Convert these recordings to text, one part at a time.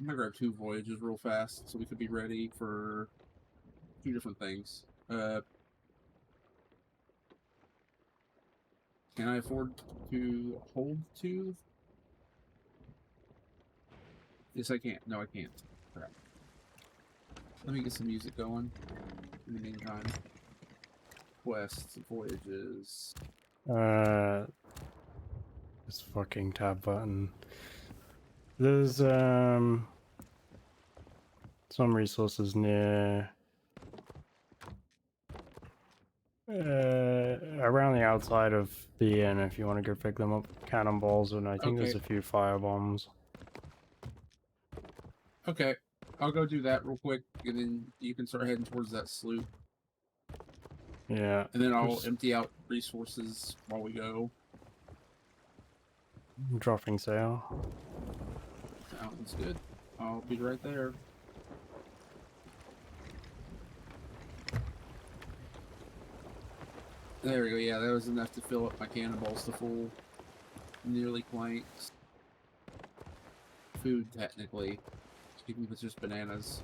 I'm gonna grab 2 voyages real fast so we could be ready for 2 different things. Can I afford to hold 2? Yes, I can't. No, I can't. Crap. Let me get some music going in the meantime. Quests, voyages. This fucking tab button. There's some resources near around the outside of the inn if you want to go pick them up. Cannonballs, and I think Okay. there's a few fire bombs. Okay. I'll go do that real quick, and then you can start heading towards that sloop. Yeah. And then I'll empty out resources while we go. Dropping sail. Sounds good. I'll be right there. There we go. Yeah, that was enough to fill up my cannonballs to full. Nearly planks. Food, technically. Even if it's just bananas.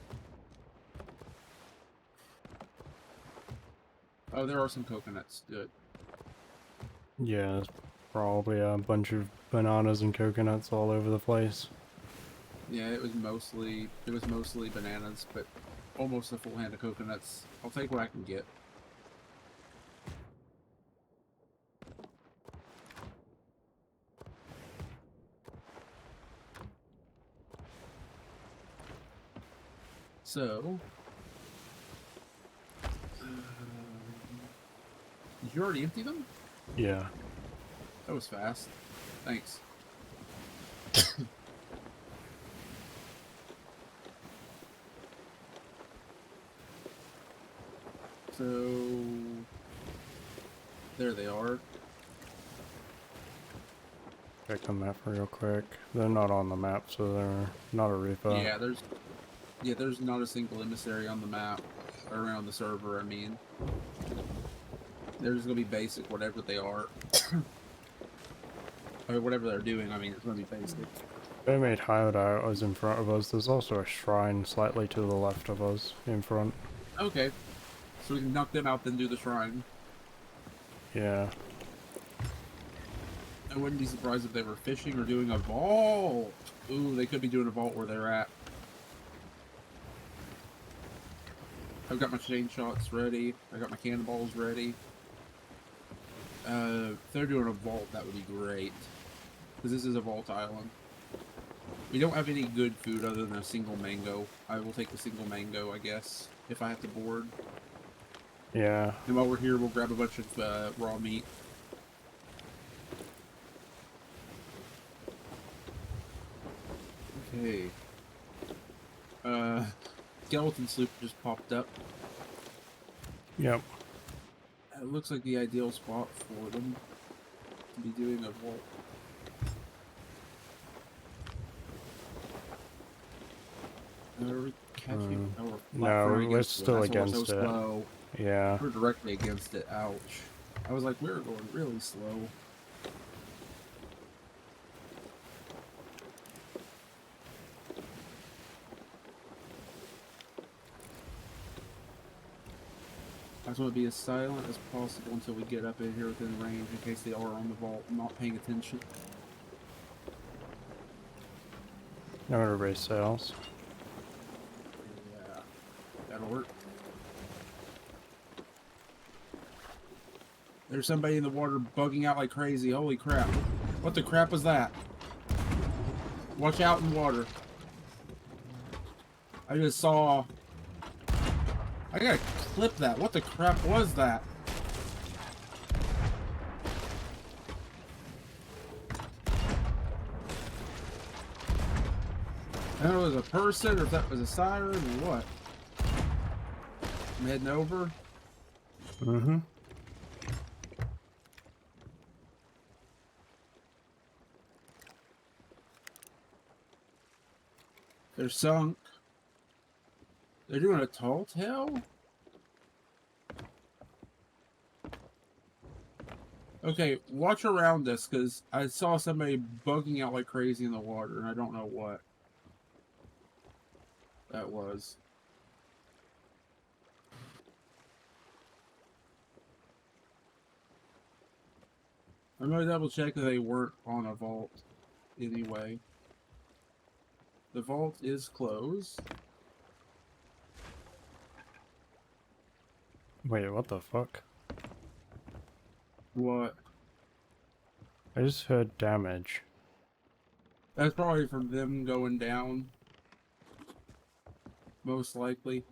Oh, there are some coconuts. Good. Yeah, there's probably a bunch of bananas and coconuts all over the place. Yeah, it was mostly bananas, but almost a full hand of coconuts. I'll take what I can get. So, did you already empty them? Yeah. That was fast. Thanks. So, there they are. Check the map real quick. They're not on the map, so they're not a repo. Yeah, there's not a single emissary on the map, or around the server, I mean. They're just gonna be basic, whatever they are. Or whatever they're doing, I mean, it's gonna be basic. They made hideout was in front of us. There's also a shrine slightly to the left of us, in front. Okay. So we can knock them out, then do the shrine. Yeah. I wouldn't be surprised if they were fishing or doing a vault. Ooh, they could be doing a vault where they're at. I've got my chain shots ready. I got my cannonballs ready. If they're doing a vault, that would be great. Because this is a vault island. We don't have any good food other than a single mango. I will take the single mango, I guess, if I have to board. Yeah. And while we're here, we'll grab a bunch of raw meat. Okay. Skeleton sloop just popped up. Yep. It looks like the ideal spot for them to be doing a vault. Are we catching? No, we're still against it. Slow. Yeah. We're directly against it. Ouch. I was like, we're going really slow. I just want to be as silent as possible until we get up in here within range in case they are on the vault not paying attention. I'm gonna raise sails. Yeah, that'll work. There's somebody in the water bugging out like crazy. Holy crap. What the crap was that? Watch out in the water. I just saw... I gotta clip that. What the crap was that? I don't know if it was a person or if that was a siren or what. I'm heading over. Mm-hmm. They're sunk. They're doing a tall tale? Okay, watch around us, because I saw somebody bugging out like crazy in the water, and I don't know what. That was. I'm gonna double check that they weren't on a vault anyway. The vault is closed. Wait, what the fuck? What? I just heard damage. That's probably from them going down. Most likely.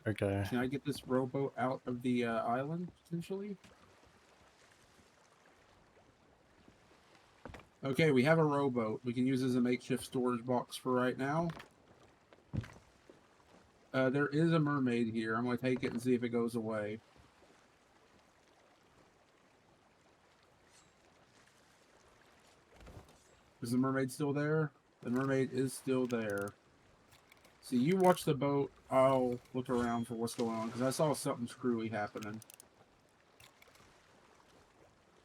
Okay. Can I get this rowboat out of the island, potentially? Okay, we have a rowboat. We can use it as a makeshift storage box for right now. There is a mermaid here. I'm going to take it and see if it goes away. Is the mermaid still there? The mermaid is still there. So you watch the boat. I'll look around for what's going on, because I saw something screwy happening.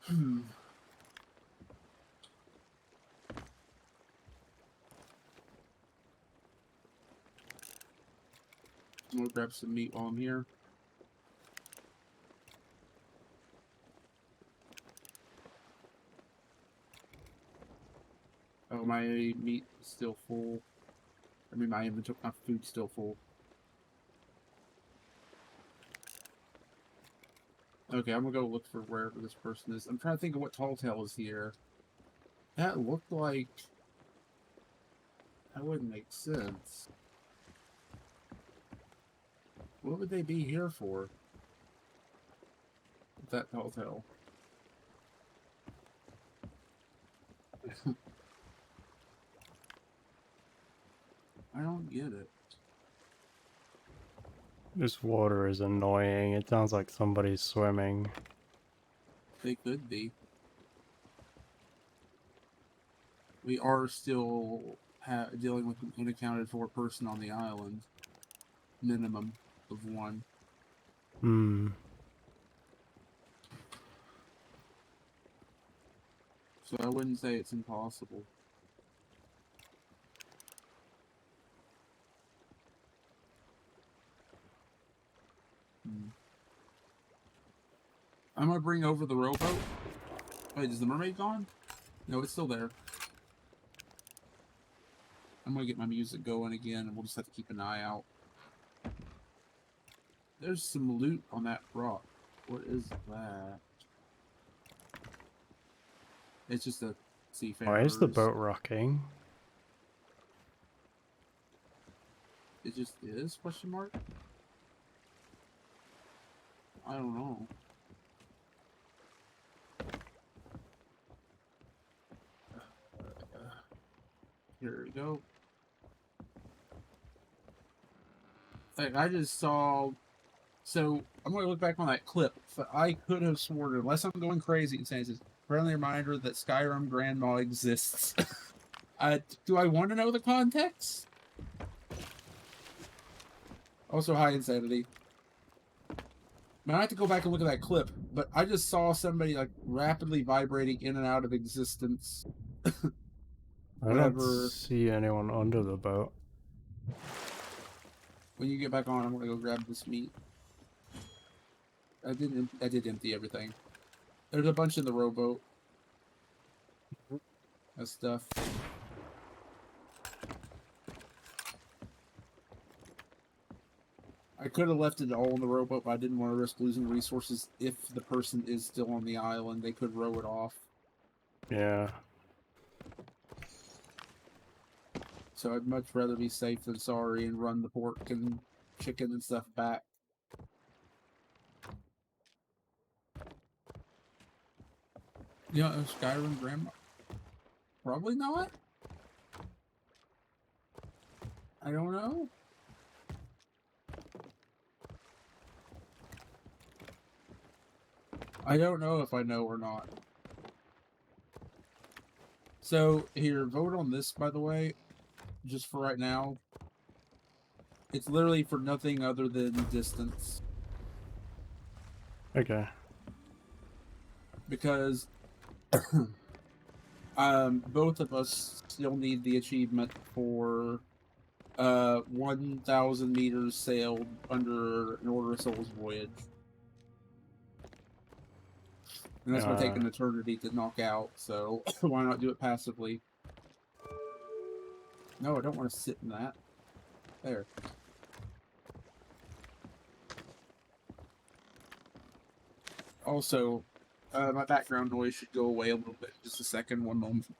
I'm going to grab some meat while I'm here. Oh, my meat is still full. I mean, my inventory, my food's still full. Okay, I'm gonna go look for wherever this person is. I'm trying to think of what Tall Tale is here. That looked like... That wouldn't make sense. What would they be here for? That Tall Tale. I don't get it. This water is annoying. It sounds like somebody's swimming. They could be. We are still dealing with an unaccounted for person on the island. Minimum of one. Hmm. So I wouldn't say it's impossible. I'm gonna bring over the rowboat. Wait, is the mermaid gone? No, it's still there. I'm gonna get my music going again, and we'll just have to keep an eye out. There's some loot on that rock. What is that? It's just a seafarer. Why is the boat rocking? It just is? Question mark? I don't know. Here we go. Like, I just saw... So, I'm going to look back on that clip. But I could have sworn, unless I'm going crazy and saying this, friendly reminder that Skyrim Grandma exists. Do I want to know the context? Also, high insanity. I have to go back and look at that clip, but I just saw somebody like rapidly vibrating in and out of existence. I don't see anyone under the boat. When you get back on, I'm gonna go grab this meat. I did empty everything. There's a bunch in the rowboat. That stuff. I could have left it all in the rowboat, but I didn't want to risk losing resources if the person is still on the island. They could row it off. Yeah. So I'd much rather be safe than sorry and run the pork and chicken and stuff back. You know, Skyrim Grandma? Probably not. I don't know. I don't know if I know or not. So, here, vote on this, by the way, just for right now. It's literally for nothing other than distance. Okay. Because both of us still need the achievement for 1,000 meters sailed under an Order of Souls voyage. And that's going to take an eternity to knock out, so why not do it passively? No, I don't want to sit in that. There. Also, my background noise should go away a little bit. Just a second, one moment.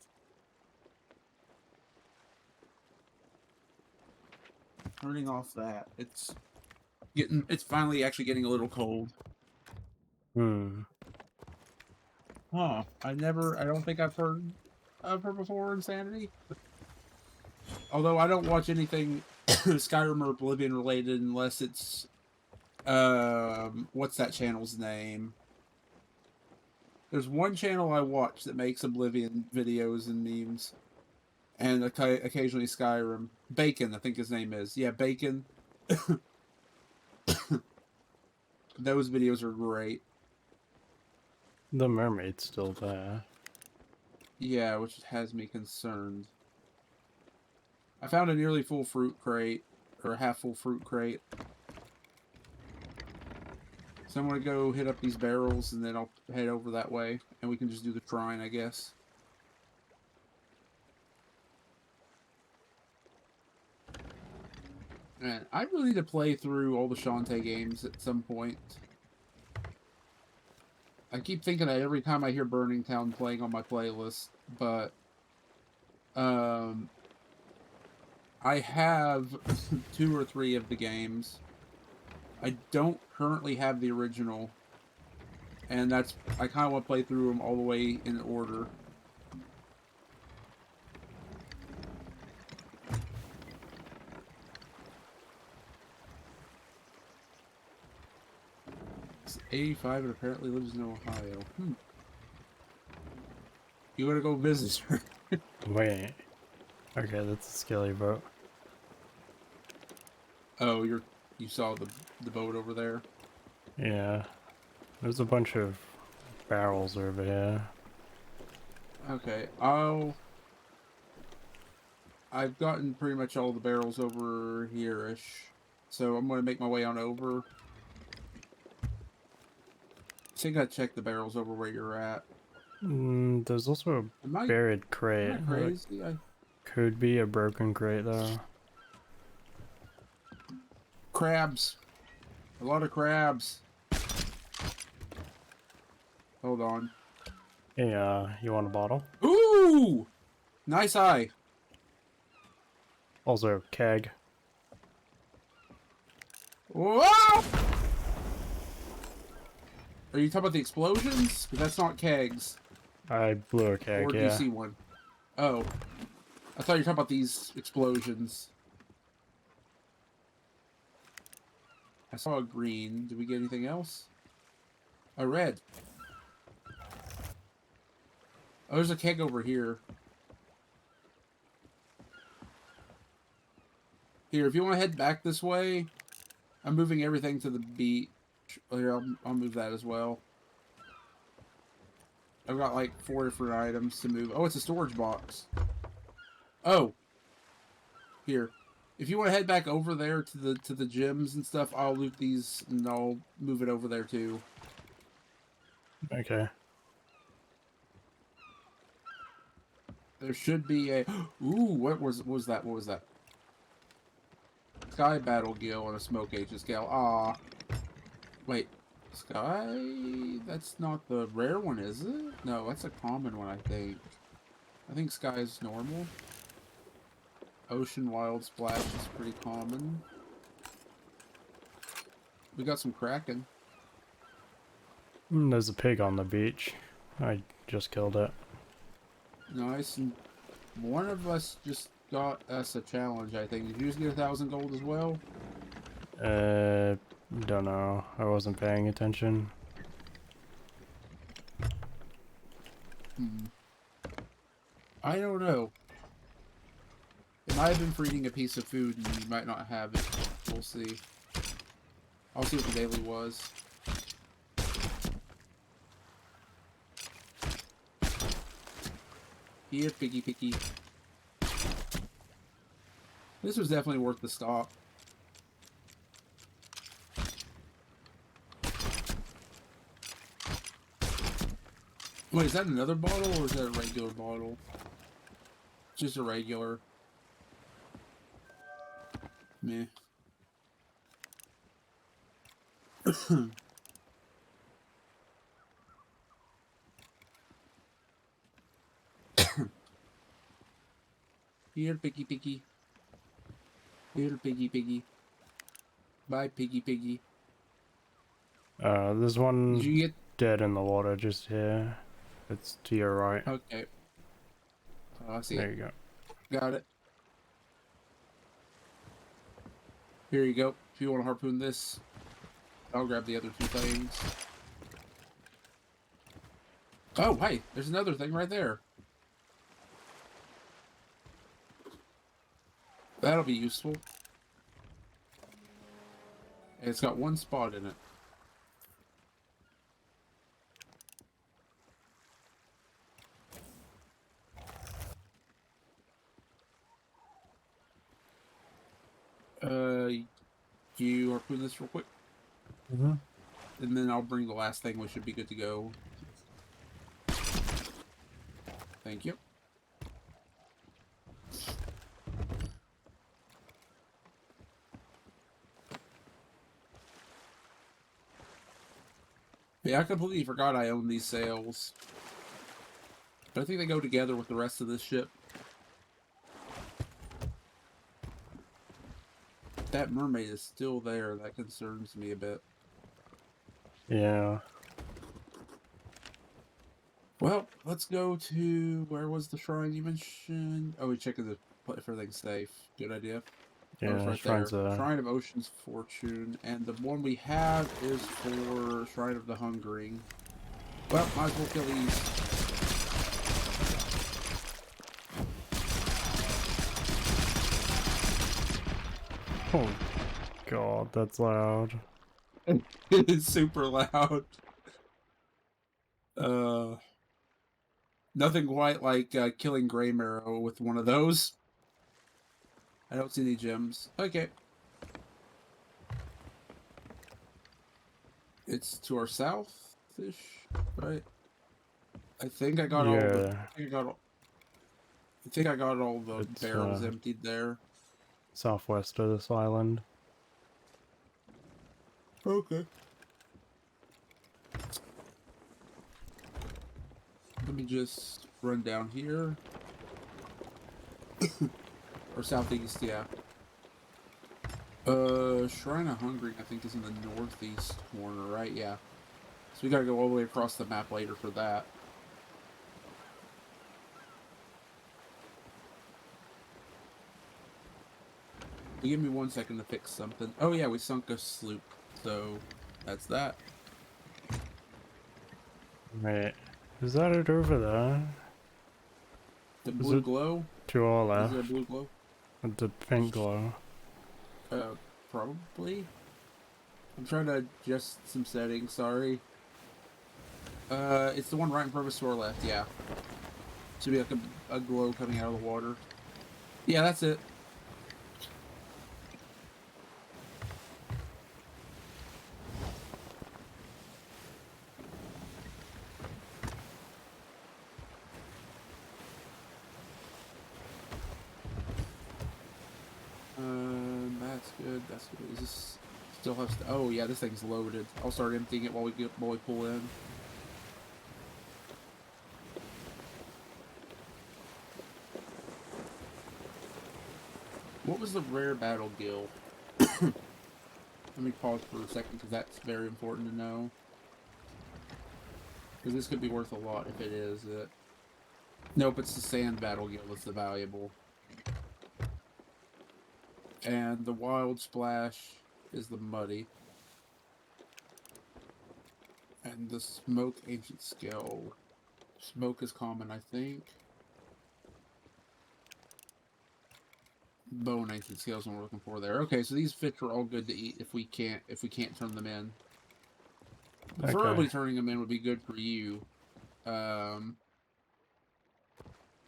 Turning off that. It's finally actually getting a little cold. Huh. I don't think I've heard of her before, Insanity. Although I don't watch anything Skyrim or Oblivion related unless it's, what's that channel's name? There's one channel I watch that makes Oblivion videos and memes. And occasionally Skyrim. Bacon, I think his name is. Yeah, Bacon. Those videos are great. The mermaid's still there. Yeah, which has me concerned. I found a nearly full fruit crate, or a half full fruit crate. So I'm going to go hit up these barrels and then I'll head over that way. And we can just do the shrine, I guess. Man, I really need to play through all the Shantae games at some point. I keep thinking that every time I hear Burning Town playing on my playlist, but I have 2 or 3 of the games. I don't currently have the original, and I kind of want to play through them all the way in order. It's 85 and apparently lives in Ohio. You want to go visit her? Wait. Okay, that's a skelly boat. Oh, you saw the boat over there? Yeah. There's a bunch of barrels over here. Okay, I've gotten pretty much all the barrels over here-ish. So I'm going to make my way on over. I think I checked the barrels over where you're at. There's also a buried crate. Am I crazy? Could be a broken crate, though. Crabs. A lot of crabs. Hold on. Hey, you want a bottle? Ooh! Nice eye. Also, keg. Whoa! Are you talking about the explosions? Because that's not kegs. I blew a keg, Or do you see one? Oh. I thought you were talking about these explosions. I saw a green. Did we get anything else? A red. Oh, there's a keg over here. Here, if you want to head back this way, I'm moving everything to the beach. Here, I'll move that as well. I've got like 4 different items to move. Oh, it's a storage box. Oh. Here. If you want to head back over there to the gyms and stuff, I'll loot these and I'll move it over there too. Okay. There should be a... Ooh, what was that? What was that? Sky Battle Gill and a Smoke Agent Scale. Ah. Wait. Sky? That's not the rare one, is it? No, that's a common one, I think. I think Sky is normal. Ocean Wild Splash is pretty common. We got some Kraken. There's a pig on the beach. I just killed it. Nice, and one of us just got us a challenge, I think. Did you just get 1,000 gold as well? Don't know. I wasn't paying attention. I don't know. It might have been for eating a piece of food and you might not have it. We'll see. I'll see what the daily was. Here, piggy piggy. This was definitely worth the stop. Wait, is that another bottle or is that a regular bottle? Just a regular. Meh. Here, piggy, piggy. Here, piggy, piggy. Bye, piggy, piggy. There's Did one you get... dead in the water just here. It's to your right. Okay. Oh, I see There it. you go. Got it. Here you go. If you want to harpoon this, I'll grab the other two things. Oh, hey, there's another thing right there. That'll be useful. It's got one spot in it. You harpoon this real quick, Mm-hmm. and then I'll bring the last thing. We should be good to go. Thank you. Yeah, I completely forgot I own these sails. But I think they go together with the rest of this ship. That mermaid is still there. That concerns me a bit. Yeah. Well, let's go to... Where was the shrine you mentioned? Oh, we checked if everything's safe. Good idea. Oh, it's Yeah, right there. shrines are... Shrine of Ocean's Fortune. And the one we have is for Shrine of the Hungering. Well, might as well kill these. Oh, God, that's loud. It's super loud. Nothing quite like killing Grey Marrow with one of those. I don't see any gems. Okay. It's to our south-ish, right? I think I got all the... Yeah, I think I got all the it's barrels emptied there. southwest of this island. Okay. Let me just run down here. Or southeast, yeah. Shrine of Hungering, I think, is in the northeast corner, right? Yeah. So we gotta go all the way across the map later for that. Give me 1 second to fix something. Oh yeah, we sunk a sloop, so that's that. Wait, is that it over there? The Is blue it glow? to our Is left? there a blue glow? The pink glow. Probably. I'm trying to adjust some settings, sorry. It's the one right in front of us to our left, yeah. Should be like a glow coming out of the water. Yeah, that's it. That's good. That's good. Is this still have? Oh yeah, this thing's loaded. I'll start emptying it while we pull in. What was the rare battle gill? Let me pause for a second because that's very important to know. Because this could be worth a lot if it is it. Nope, it's the sand battle gill that's the valuable. And the wild splash is the muddy. And the smoke ancient skill. Smoke is common, I think. Bone ancient scales what we're looking for there. Okay, so these fish are all good to eat if we can't turn them in. Preferably Okay. turning them in would be good for you. Oh,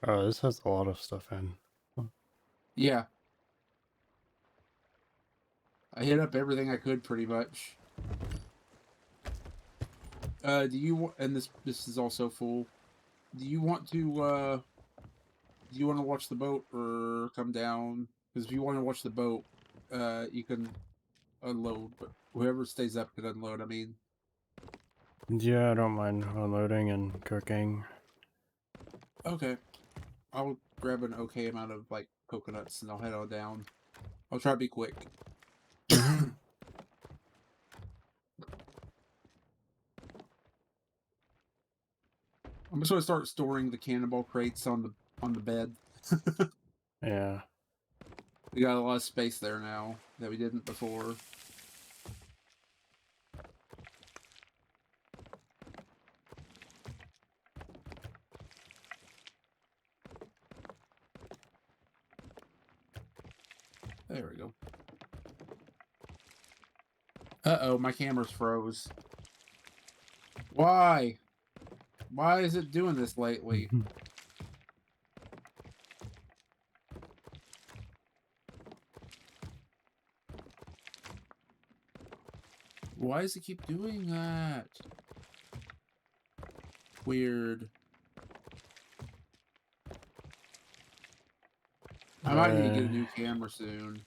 this has a lot of stuff in. Yeah. I hit up everything I could pretty much. Do you and this is also full. Do you want to watch the boat or come down? Because if you want to watch the boat, you can unload, but whoever stays up can unload. I mean, Yeah, I don't mind unloading and cooking. okay. I'll grab an okay amount of like coconuts and I'll head on down. I'll try to be quick. Mm-hmm. I'm just gonna start storing the cannonball crates on the bed. Yeah. We got a lot of space there now that we didn't before. There we go. Uh-oh, my camera's froze. Why? Why is it doing this lately? Why does it keep doing that? Weird. I might need to get a new camera soon.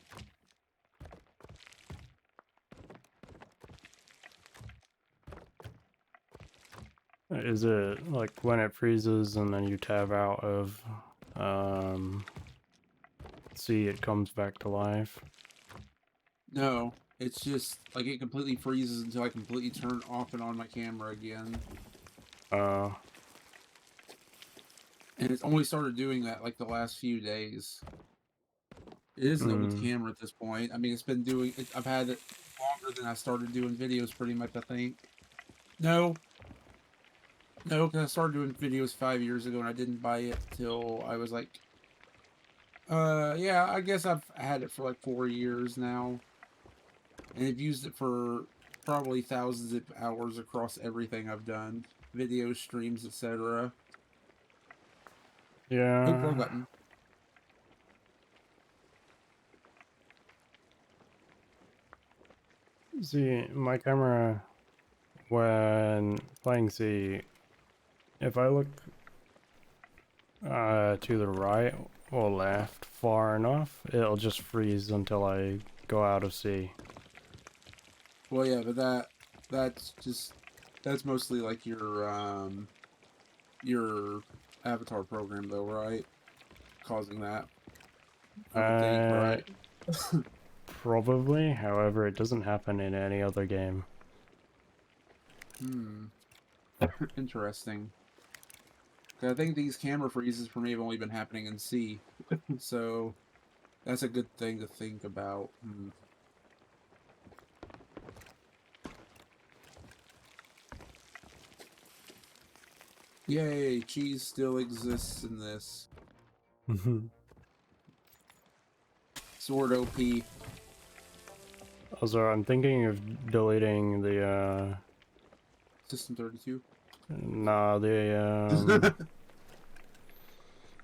Is it like when it freezes and then you tab out of see it comes back to life? No, it's just like it completely freezes until I completely turn off and on my camera again. And it's only started doing that like the last few days. It is an old camera at this point. I mean, it's been doing it, I've had it longer than I started doing videos pretty much, I think. No, because I started doing videos 5 years ago and I didn't buy it till I was like, yeah, I guess I've had it for like 4 years now. And I've used it for probably thousands of hours across everything I've done. Videos, streams, etc. Yeah. Oop, wrong button. See, my camera, when playing C, if I look to the right or left far enough, it'll just freeze until I go out of C. Well, yeah, but that's mostly like your avatar program though, right? Causing that. I would think, right? Probably, however, it doesn't happen in any other game. Interesting. 'Cause I think these camera freezes for me have only been happening in C. So that's a good thing to think about. Yay, cheese still exists in this. Sword OP. Also, I'm thinking of deleting the, System 32. nah, the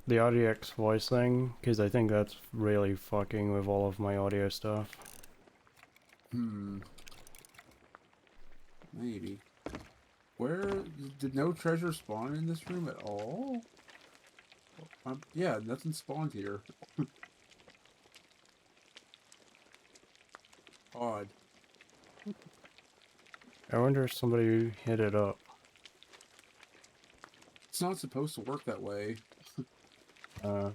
RDX voice thing, because I think that's really fucking with all of my audio stuff. Maybe. Where did no treasure spawn in this room at all? Yeah, nothing spawned here. Odd. I wonder if somebody hit it up. It's not supposed to work that way. Uh,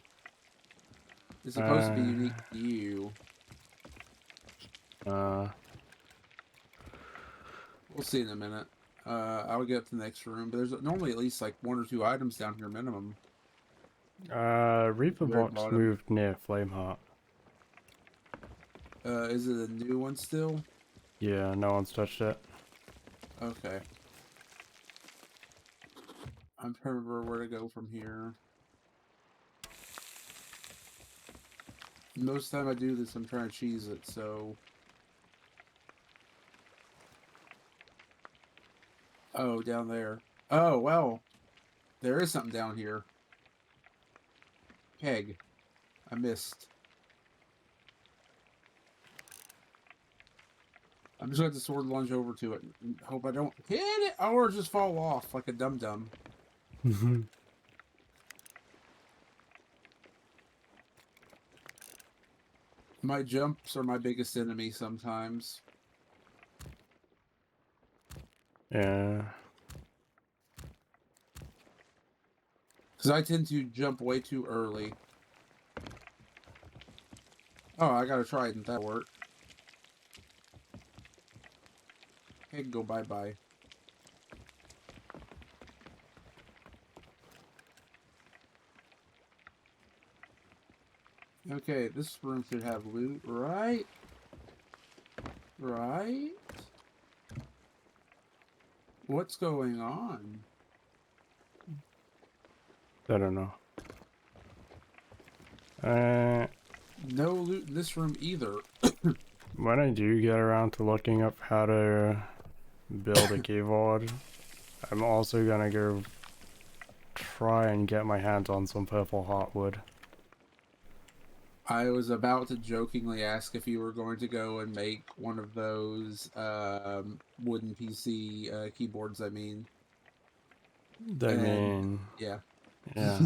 It's supposed to be unique to you. We'll see in a minute. I'll get up to the next room, but there's normally at least like 1 or 2 items down here minimum. Reaper Very box bottom. moved near Flameheart. Is it a new one still? Yeah, no one's touched it. Okay. I'm trying to remember where to go from here. Most of the time I do this, I'm trying to cheese it, so... Oh, down there. Oh, well. There is something down here. Keg. I missed. I'm just going to sword lunge over to it and hope I don't hit it or just fall off like a dum-dum. My jumps are my biggest enemy sometimes. Yeah. Because I tend to jump way too early. Oh, I gotta try it. Didn't that work? I can go bye-bye. Okay, this room should have loot, right? Right? What's going on? I don't know. No loot in this room either. When I do get around to looking up how to build a keyboard, I'm also gonna go try and get my hands on some purple heartwood. I was about to jokingly ask if you were going to go and make one of those wooden PC keyboards, I mean. I And, mean, yeah. yeah.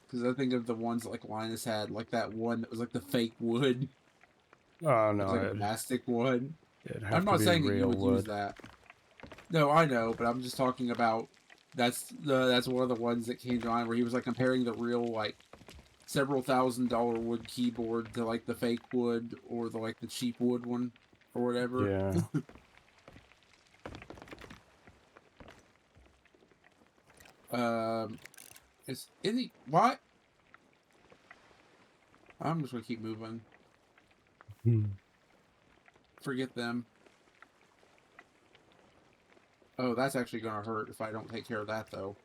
Because I think of the ones like Linus had, like that one that was like the fake wood. Oh It was no, like a mastic one. it'd I'm have to not be saying that you real would use wood. that. No, I know, but I'm just talking about that's one of the ones that came to mind where he was like comparing the real like several $1,000 wood keyboard to like the fake wood or the like the cheap wood one or whatever. Yeah. It's in the what? I'm just gonna keep moving. Forget them. Oh, that's actually gonna hurt if I don't take care of that though.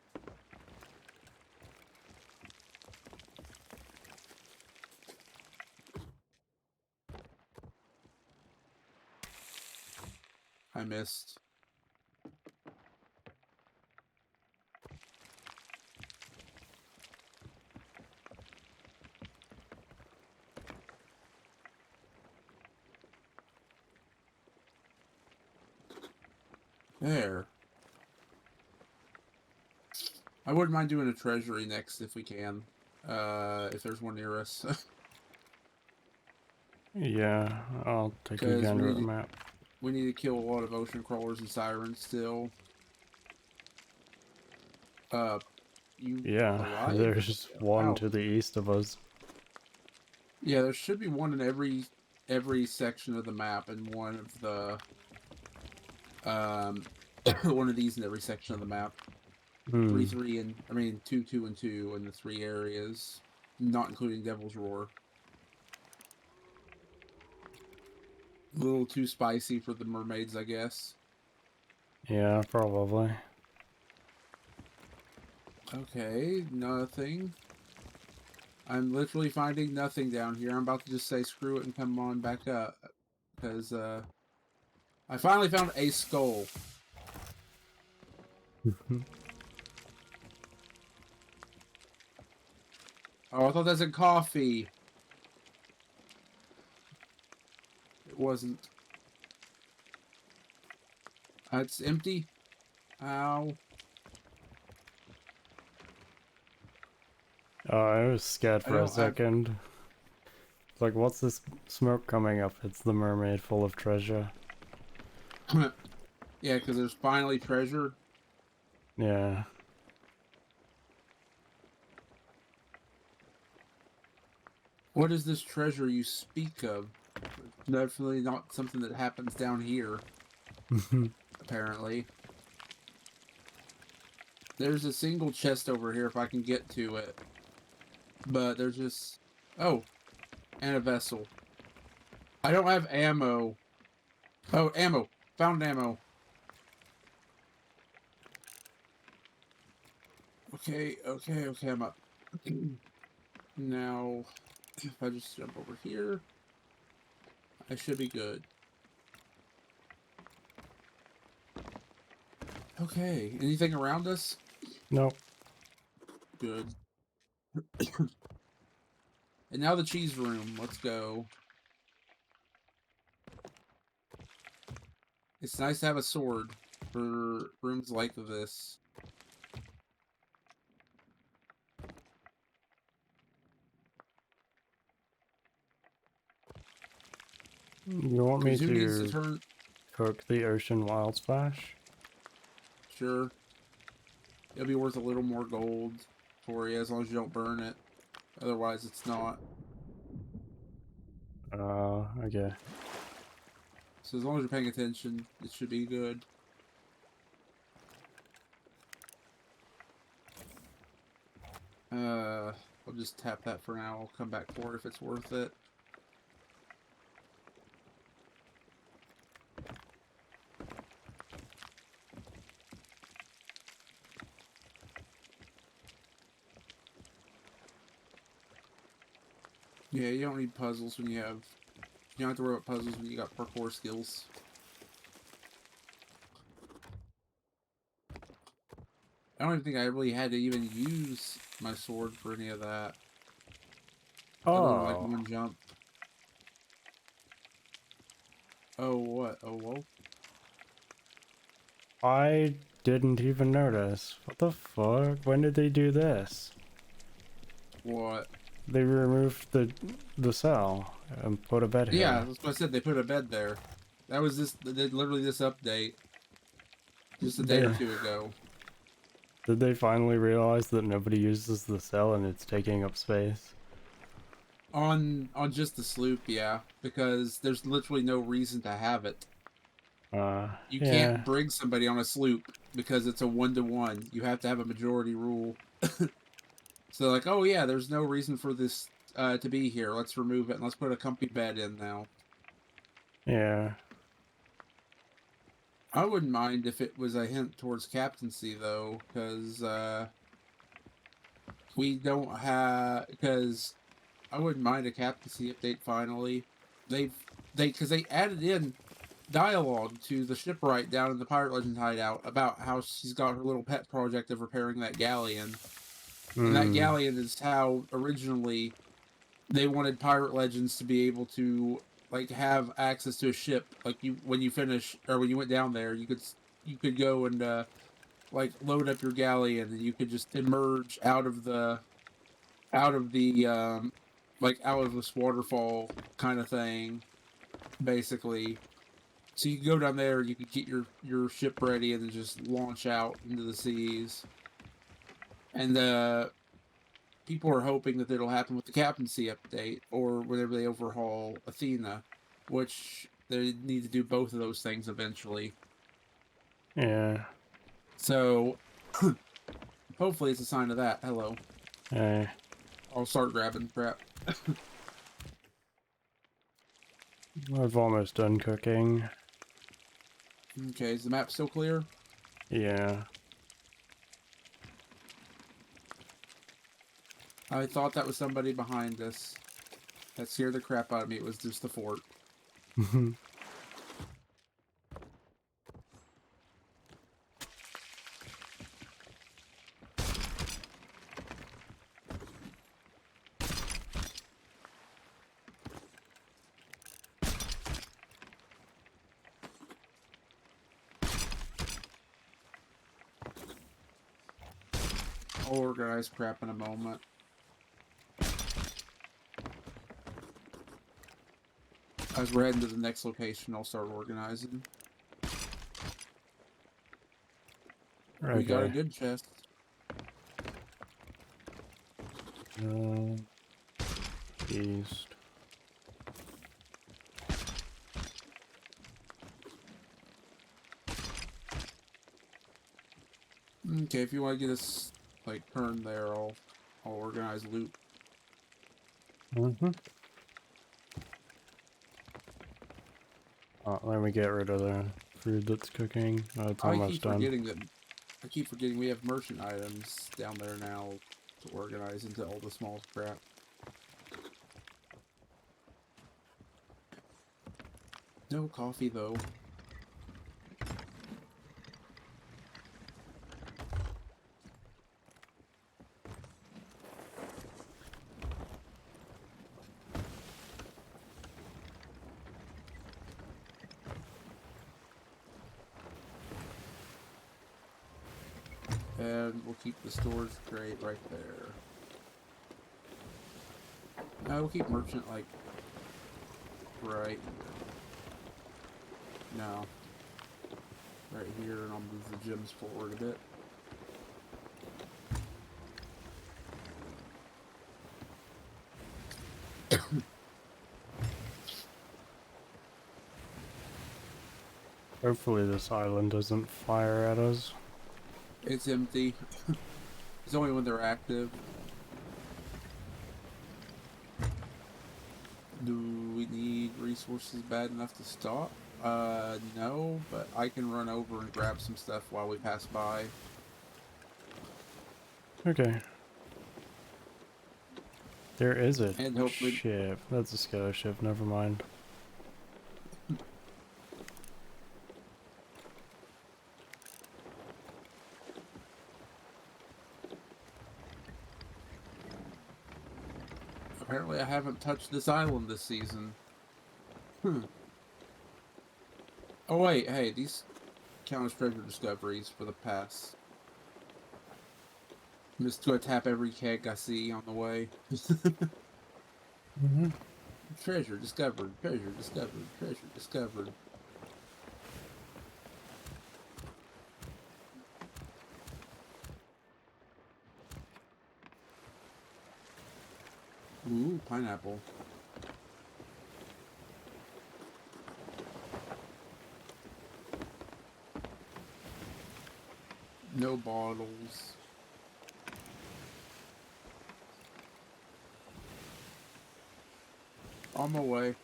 I missed. There. I wouldn't mind doing a treasury next if we can. If there's one near us. Yeah, I'll take a Because gander at the map. we need to kill a lot of ocean crawlers and sirens still. You Yeah, alive? there's one Ow. to the east of us. Yeah, there should be one in every section of the map and one of the one of these in every section of the map. 3 and I mean 2 and 2 in the 3 areas, not including Devil's Roar. A little too spicy for the mermaids, I guess. Yeah, probably. Okay, nothing. I'm literally finding nothing down here. I'm about to just say screw it and come on back up. Because, I finally found a skull. Oh, I thought that's a coffee. It wasn't. It's empty. Ow. Oh, I was scared I for a don't have... second. It's like, what's this smoke coming up? It's the mermaid full of treasure. Yeah, because there's finally treasure. Yeah. What is this treasure you speak of? Definitely not something that happens down here, apparently. There's a single chest over here if I can get to it. But there's just... Oh, and a vessel. I don't have ammo. Oh, ammo. Found ammo. Okay, I'm up. Now, if I just jump over here, I should be good. Okay, anything around us? Nope. Good. And now the cheese room. Let's go. It's nice to have a sword for rooms like this. You want me Because who needs to to turn... cook the ocean wild splash? Sure. It'll be worth a little more gold for you as long as you don't burn it. Otherwise, it's not. Okay. So as long as you're paying attention, it should be good. I'll just tap that for now. I'll come back for it if it's worth it. Yeah, you don't need puzzles when you have... You don't have to worry about puzzles when you got parkour skills. I don't even think I really had to even use my sword for any of that. Other than like Oh, one jump. Oh, what? Oh, whoa. I didn't even notice. What the fuck? When did they do this? What? They removed the cell and put a bed Yeah, here. that's what I said. They put a bed there. That was this... They did literally this update. Just a day or They, two ago. did they finally realize that nobody uses the cell and it's taking up space? On just the sloop, yeah. Because there's literally no reason to have it. You Yeah, can't bring somebody on a sloop because it's a 1-to-1. You have to have a majority rule. So like, oh yeah, there's no reason for this to be here. Let's remove it and let's put a comfy bed in now. yeah. I wouldn't mind if it was a hint towards captaincy though, because we don't have. Because I wouldn't mind a captaincy update finally. Because they added in dialogue to the shipwright down in the Pirate Legend hideout about how she's got her little pet project of repairing that galleon. And that Hmm. galleon is how originally they wanted Pirate Legends to be able to like have access to a ship. Like you, when you finish or when you went down there, you could go and like load up your galleon, and you could just emerge out of the like out of this waterfall kind of thing, basically. So you could go down there, you could get your ship ready, and then just launch out into the seas. And people are hoping that it'll happen with the captaincy update or whenever they overhaul Athena, which they need to do both of those things eventually. Yeah. So hopefully it's a sign of that. Hello. Hey. I'll start grabbing crap. I've almost done cooking. Okay, is the map still clear? Yeah. I thought that was somebody behind us. That scared the crap out of me. It was just the fort. I'll organize crap in a moment. As we're heading to the next location, I'll start organizing. We got a Okay. good chest. East. Okay, if you want to get us like turn there, I'll organize loot. Mm-hmm. Let me get rid of the food that's cooking. It's I almost keep done. forgetting that. I keep forgetting we have merchant items down there now to organize into all the small crap. No coffee though. and we'll keep the storage crate right there. No, we'll keep merchant like right here. No. Right here, and I'll move the gems forward a bit. Hopefully this island doesn't fire at us. It's empty. It's only when they're active. Do we need resources bad enough to stop? No, but I can run over and grab some stuff while we pass by. Okay. There is a And hopefully... ship. That's a scalar ship, never mind. Apparently I haven't touched this island this season. Oh wait, hey, these count as treasure discoveries for the pass. I'm just gonna tap every keg I see on the way. Treasure discovered, treasure discovered, treasure discovered. Ooh, pineapple. No bottles. On my way.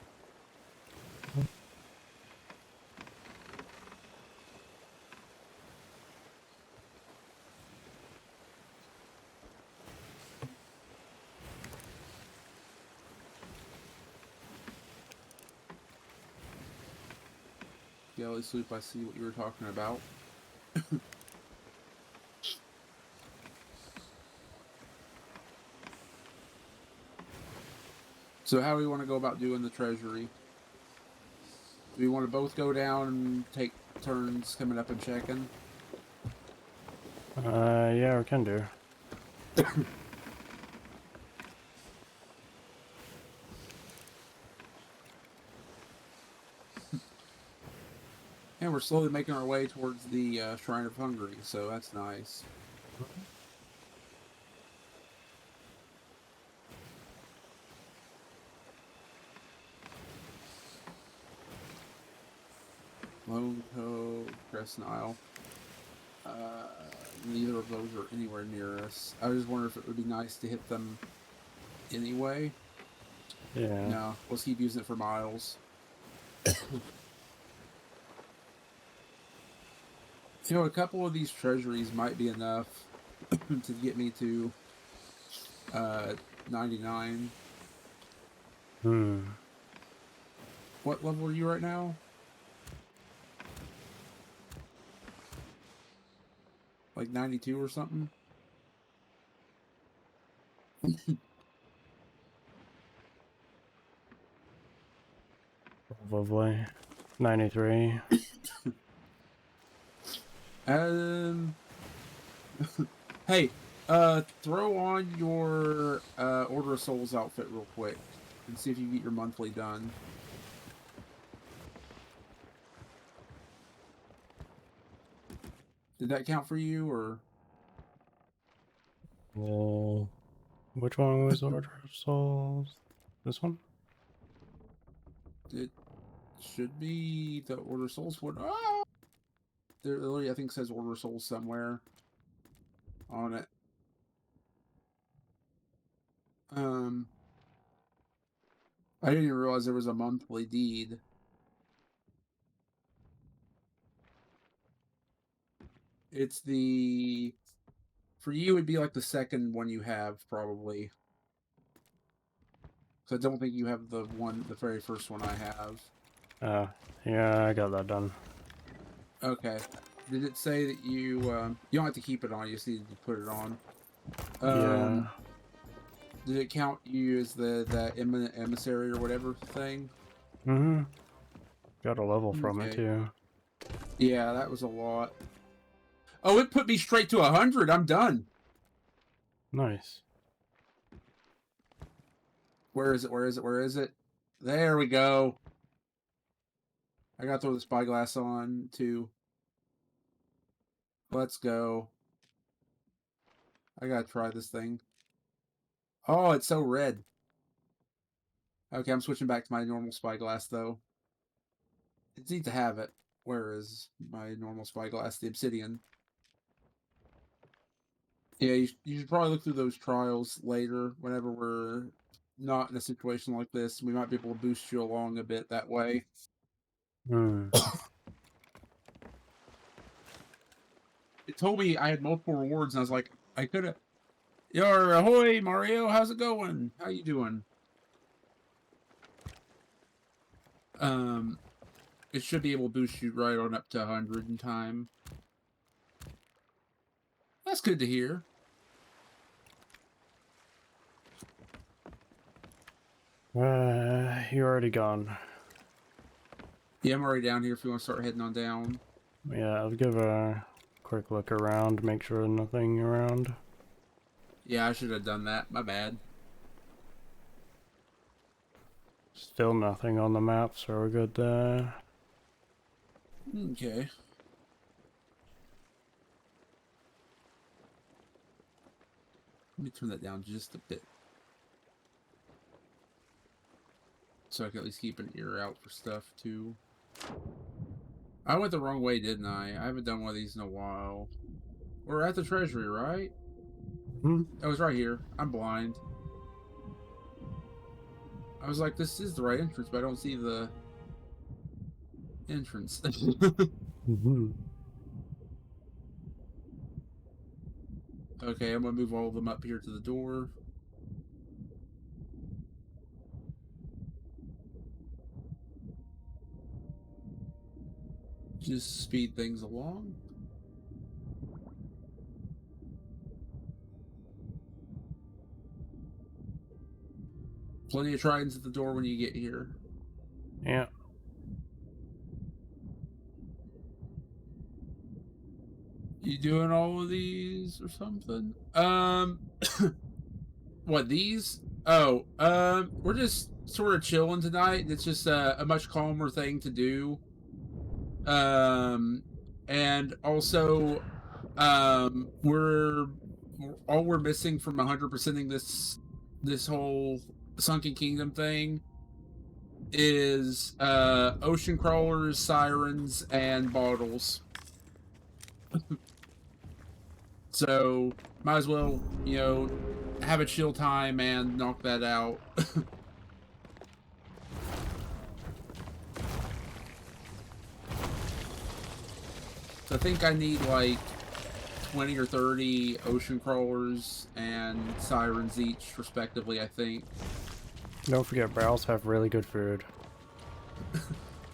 Galley Sloop, I see what you were talking about. So how do we want to go about doing the treasury? Do we want to both go down and take turns coming up and checking? Yeah, we can do. And we're slowly making our way towards the Shrine of Hungary, so that's nice. Lone Cove, Crescent Isle. Neither of those are anywhere near us. I just wonder if it would be nice to hit them anyway. Yeah. No, let's keep using it for miles. You know, a couple of these treasuries might be enough to get me to 99. What level are you right now? Like 92 or something? Probably. 93. Hey, throw on your Order of Souls outfit real quick and see if you get your monthly done. Did that count for you, or? Well, which one was Order of Souls? This one? It should be the Order of Souls one. Oh! There literally, I think, says Order of Souls somewhere on it. I didn't even realize there was a monthly deed. It's the... For you, it'd be like the second one you have, probably. So I don't think you have the very first one I have. Yeah, I got that done. Okay. Did it say that you don't have to keep it on, you just need to put it on? Yeah. Did it count you as that eminent emissary or whatever thing? Got a level from it, Okay. too. Yeah, that was a lot. Oh, it put me straight to 100. I'm done. Nice. Where is it? Where is it? Where is it? There we go. I gotta throw the spyglass on too. Let's go. I gotta try this thing. Oh, it's so red. Okay, I'm switching back to my normal spyglass though. It needs to have it. Where is my normal spyglass? The obsidian. Yeah, you should probably look through those trials later whenever we're not in a situation like this. We might be able to boost you along a bit that way. Hmm. It told me I had multiple rewards, and I was like, I could have. Yo, ahoy, Mario! How's it going? How you doing? It should be able to boost you right on up to 100 in time. That's good to hear. You're already gone. Yeah, I'm already down here if you want to start heading on down. Yeah, I'll give a quick look around, make sure nothing around. Yeah, I should have done that. My bad. Still nothing on the map, so we're good there. Okay. Let me turn that down just a bit. So I can at least keep an ear out for stuff, too. I went the wrong way, didn't I? I haven't done one of these in a while. We're at the treasury, right? Hmm? Oh, it's right here. I'm blind. I was like, this is the right entrance, but I don't see the entrance. Mm-hmm. Okay, I'm gonna move all of them up here to the door. Just speed things along. Plenty of tridents at the door when you get here. Yeah. You doing all of these or something? What, these? Oh, we're just sort of chilling tonight. It's just a much calmer thing to do. And also, we're all we're missing from 100%ing this whole Sunken Kingdom thing is ocean crawlers, sirens, and bottles. So might as well, you know, have a chill time and knock that out. So I think I need like 20 or 30 ocean crawlers and sirens each, respectively, I think. Don't forget, barrels have really good food.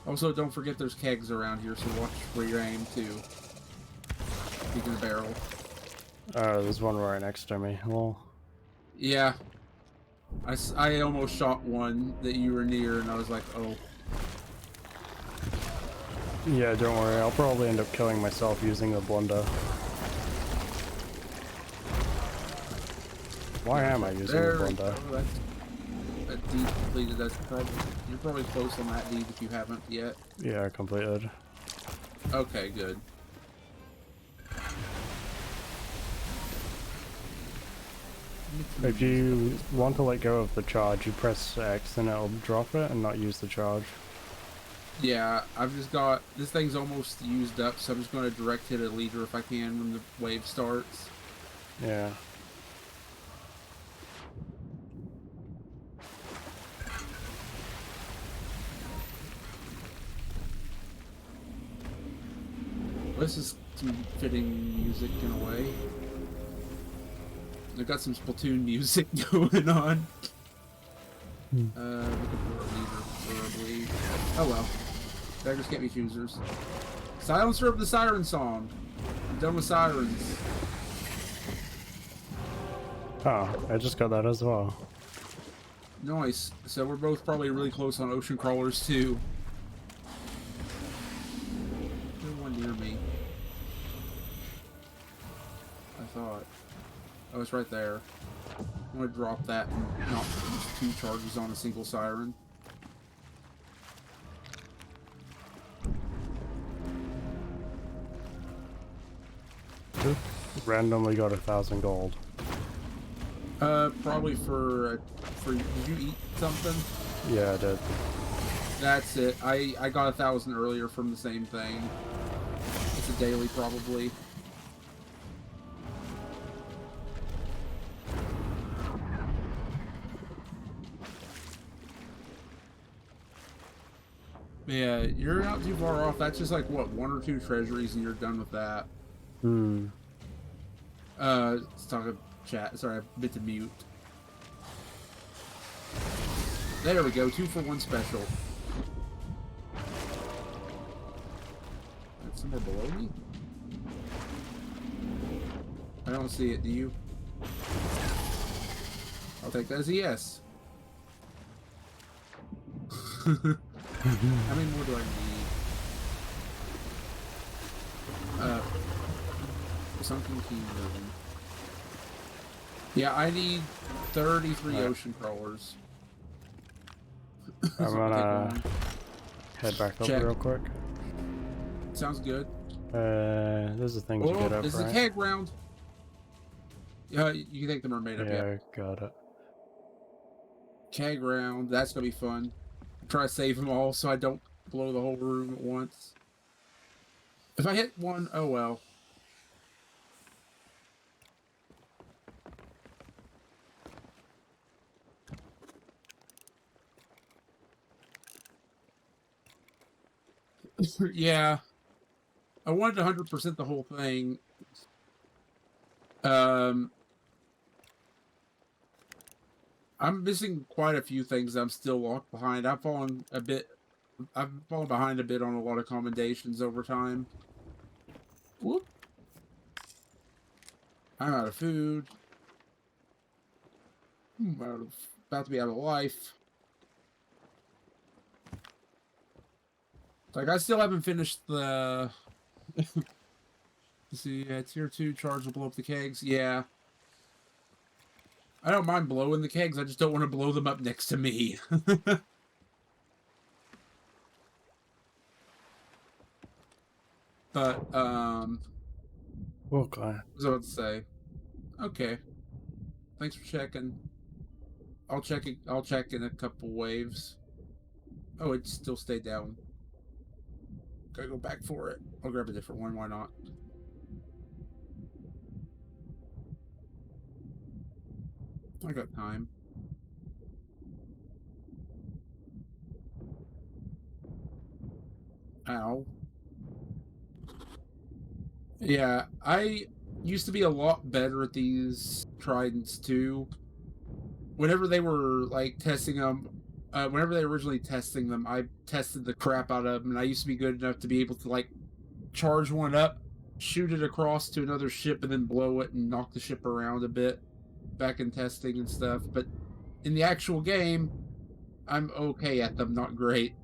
Also, don't forget there's kegs around here, so watch where you aim, too. Speaking of barrel. There's one right next to me. Well, Yeah. I almost shot one that you were near, and I was like, oh. yeah, don't worry. I'll probably end up killing myself using the blunder. Why am I using the blunder? Oh, that deed completed. That's probably, you're probably close on that deed if you haven't yet. Yeah, completed. Okay, good. If you want to let go of the charge, you press X and it'll drop it and not use the charge. Yeah, I've just got... This thing's almost used up, so I'm just going to direct hit a leader if I can when the wave starts. Yeah. This is some fitting music in a way. I've got some Splatoon music going on. Looking for a leader, preferably. Oh well. Beggars can't be choosers. Silencer of the Siren Song. I'm done with sirens. Oh, I just got that as well. Nice. So we're both probably really close on ocean crawlers too. There's one near me. thought. Oh, it's right there. I'm gonna drop that and not use 2 charges on a single siren. Randomly got 1,000 gold. Probably for did you eat something? Yeah, I did. That's it. I got 1,000 earlier from the same thing. It's a daily, probably. Yeah, you're not too far off. That's just like, what, 1 or 2 treasuries and you're done with that. Hmm. Let's talk about chat. Sorry, I meant to mute. There we go, 2 for 1 special. That's somewhere below me? I don't see it, do you? I'll take that as a yes. How many more do I need? Sunken Kingdom. Yeah, I need 33 ocean crawlers. I'm gonna head back up real quick. Sounds good. There's a thing to get up, there's right? a keg round. Yeah, you can take the mermaid up, yeah. Got it. Keg round, that's gonna be fun. Try to save them all so I don't blow the whole room at once. If I hit one, oh well. Yeah. I wanted 100% the whole thing. I'm missing quite a few things I'm still locked behind. I've fallen behind a bit on a lot of commendations over time. Whoop. I'm out of food. About to be out of life. Like, I still haven't finished the... Let's see, tier 2 charge will blow up the kegs. Yeah. I don't mind blowing the kegs, I just don't want to blow them up next to me. But, Okay. what was I about to say? Okay. Thanks for checking. I'll check in a couple waves. Oh, it still stayed down. Gotta go back for it. I'll grab a different one, why not? I got time. Ow. Yeah, I used to be a lot better at these tridents too. Whenever they were like testing them, whenever they were originally testing them, I tested the crap out of them, and I used to be good enough to be able to like charge one up, shoot it across to another ship, and then blow it and knock the ship around a bit back in testing and stuff. But in the actual game, I'm okay at them, not great.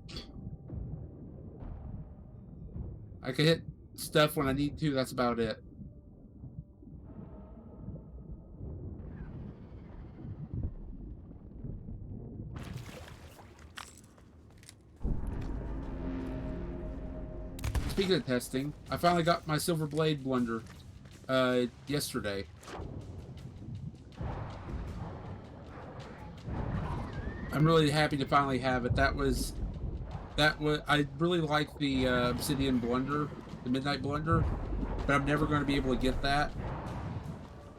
I can hit stuff when I need to, that's about it. Speaking of testing, I finally got my silver blade blender yesterday. I'm really happy to finally have it. I really like the obsidian blender, the midnight blender, but I'm never going to be able to get that.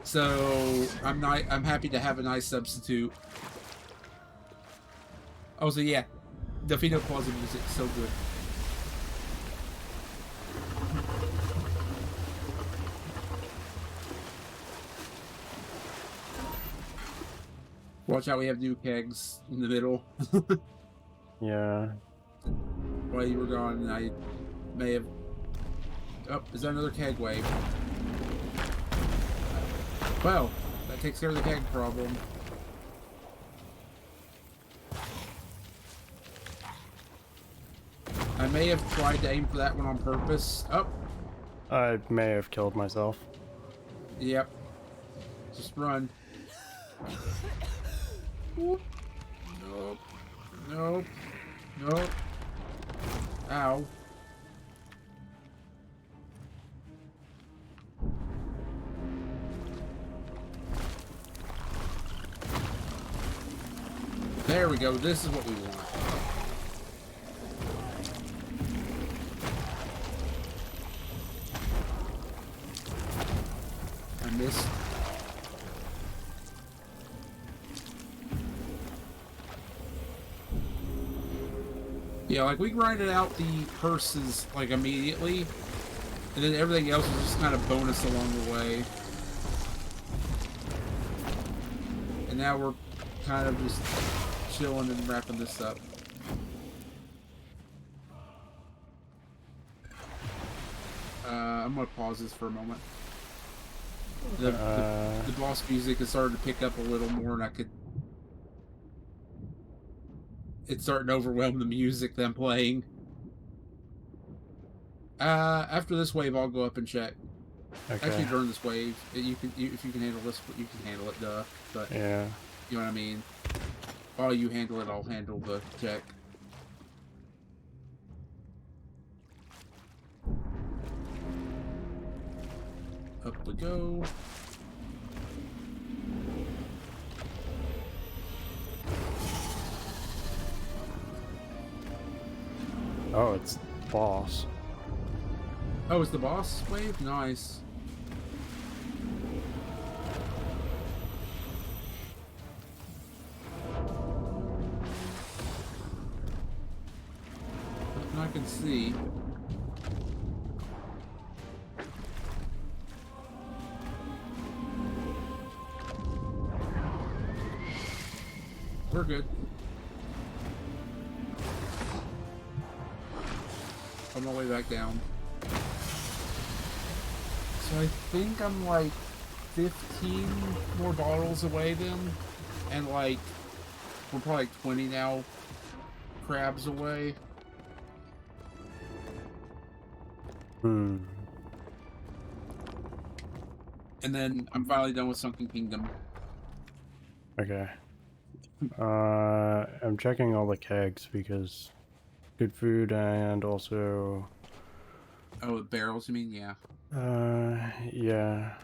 So I'm happy to have a nice substitute. Oh, so yeah, the Fino Plaza music is so good. Watch out, we have new kegs in the middle. Yeah. While you were gone, I may have... Oh, is that another keg wave? Well, that takes care of the keg problem. I may have tried to aim for that one on purpose. Oh! I may have killed myself. Yep. Just run. Whoop. Nope. Nope. Nope. Ow. There we go. This is what we want. I missed. Yeah, like we grinded out the purses like immediately, and then everything else was just kind of bonus along the way. And now we're kind of just chilling and wrapping this up. I'm gonna pause this for a moment. The boss music has started to pick up a little more, and it's starting to overwhelm the music that I'm playing. After this wave, I'll go up and check. Okay. Actually, during this wave, if you can handle this, you can handle it, duh. But Yeah. you know what I mean. While you handle it, I'll handle the check. Up we go. Oh, it's boss. Oh, it's the boss wave? Nice. Nothing I can see. We're good. On my way back down. So I think I'm like 15 more bottles away then. And like, we're probably like 20 now crabs away. Hmm. And then I'm finally done with Sunken Kingdom. Okay. I'm checking all the kegs because good food and also... Oh, the barrels, you mean? Yeah. Yeah.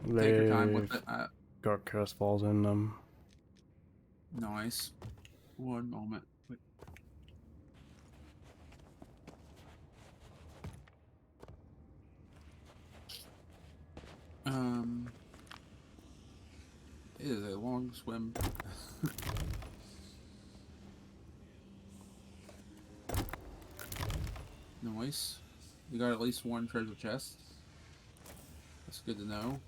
Take your time with They've it. got curse balls in them. Nice. One moment. Wait. It is a long swim. Nice. We got at least one treasure chest. That's good to know.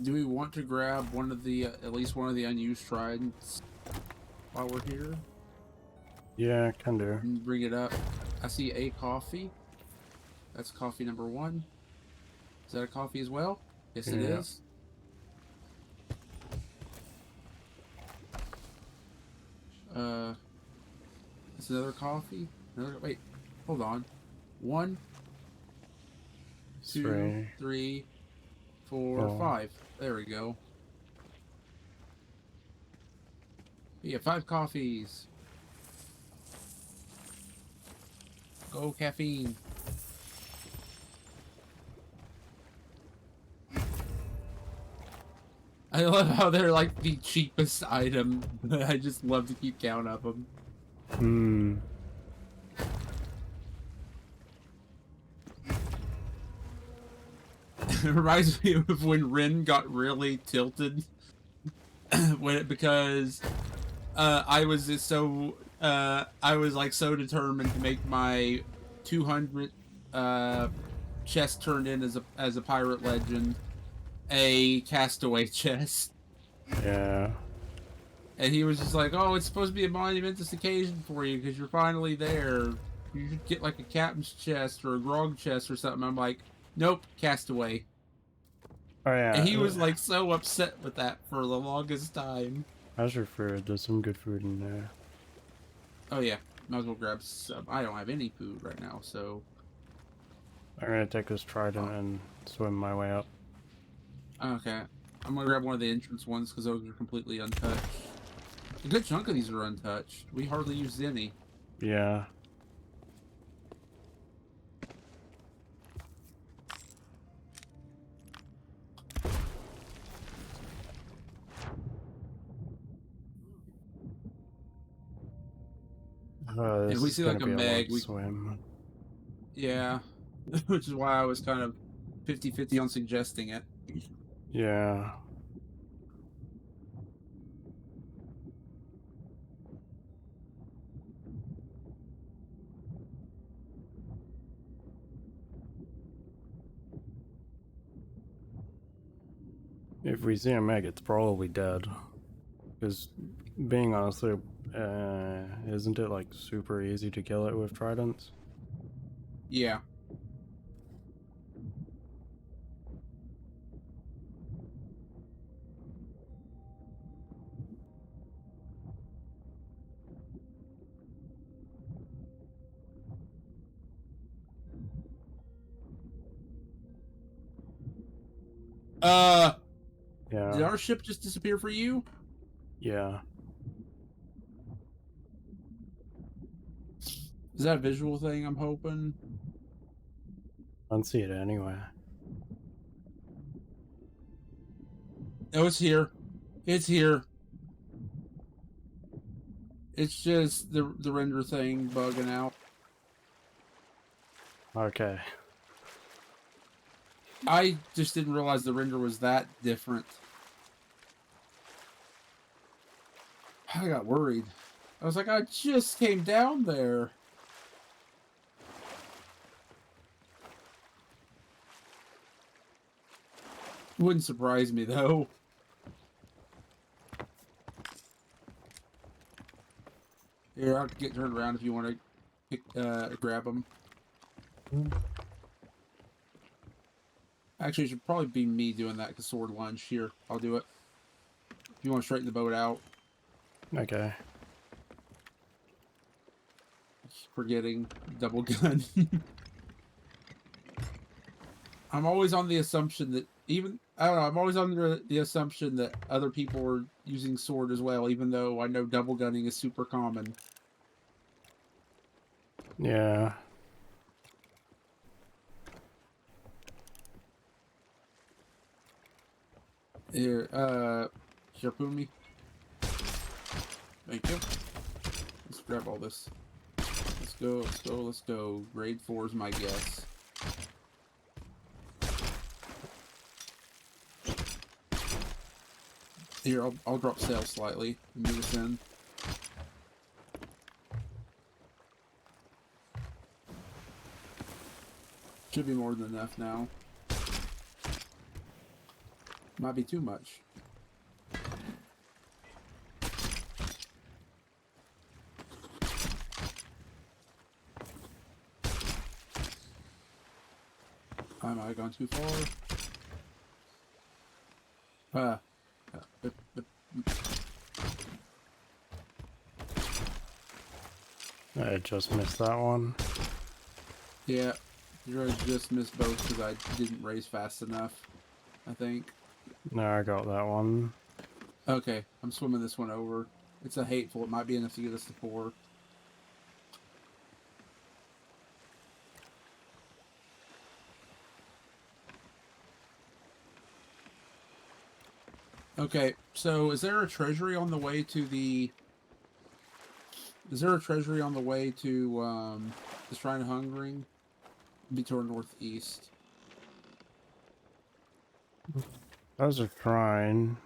Do we want to grab one of the, at least one of the unused tridents while we're here? Yeah, can do. And bring it up. I see a coffee. That's coffee number 1. Is that a coffee as well? Yes, it is. That's another coffee. Wait, hold on. 1, 2, 3, 4, 5. There we go. We have 5 coffees. Go caffeine. I love how they're like the cheapest item, but I just love to keep count of them. Hmm. It reminds me of when Rin got really tilted because I was just so I was like so determined to make my 200 chest turned in as a pirate legend a castaway chest. Yeah. And he was just like, "Oh, it's supposed to be a monumentous occasion for you because you're finally there." You should get like a captain's chest or a grog chest or something. I'm like, nope, castaway. Oh And yeah, he was like so upset with that for the longest time. how's your food? There's some good food in there. Oh yeah, might as well grab some. I don't have any food right now, so. I'm gonna take this trident and swim my way up. Okay. I'm gonna grab one of the entrance ones because those are completely untouched. A good chunk of these are untouched. We hardly used any. Yeah. Oh, If this we is see gonna like a be a long meg, we swim. yeah, which is why I was kind of 50-50 on suggesting it. Yeah. If we see a meg, it's probably dead. Because, being honest, isn't it like super easy to kill it with tridents? Yeah. Did Yeah. our ship just disappear for you? Yeah. Is that a visual thing? I'm hoping. I don't see it anyway. No, it's here. It's here. It's just the render thing bugging out. Okay. I just didn't realize the render was that different. I got worried. I was like, I just came down there. Wouldn't surprise me though. Here, I'll get turned around if you want to grab them. Actually, it should probably be me doing that because sword lunge. Here, I'll do it. If you want to straighten the boat out. Okay. Forgetting double gun. I'm always on the assumption that I don't know, I'm always under the assumption that other people are using sword as well, even though I know double gunning is super common. Yeah. Here, harpoon me. Thank you. Let's grab all this. Let's go, let's go, let's go. Grade 4 is my guess. Here, I'll drop sail slightly and move us in. Should be more than enough now. Might be too much. I might have gone too far. I just missed that one. Yeah, you just missed both because I didn't raise fast enough, I think. No, I got that one. Okay, I'm swimming this one over. It's a hateful. It might be enough to get us to 4. Okay, so is there a treasury on the way to the... Is there a treasury on the way to the Shrine of Hungering? Be to our northeast. That was a shrine.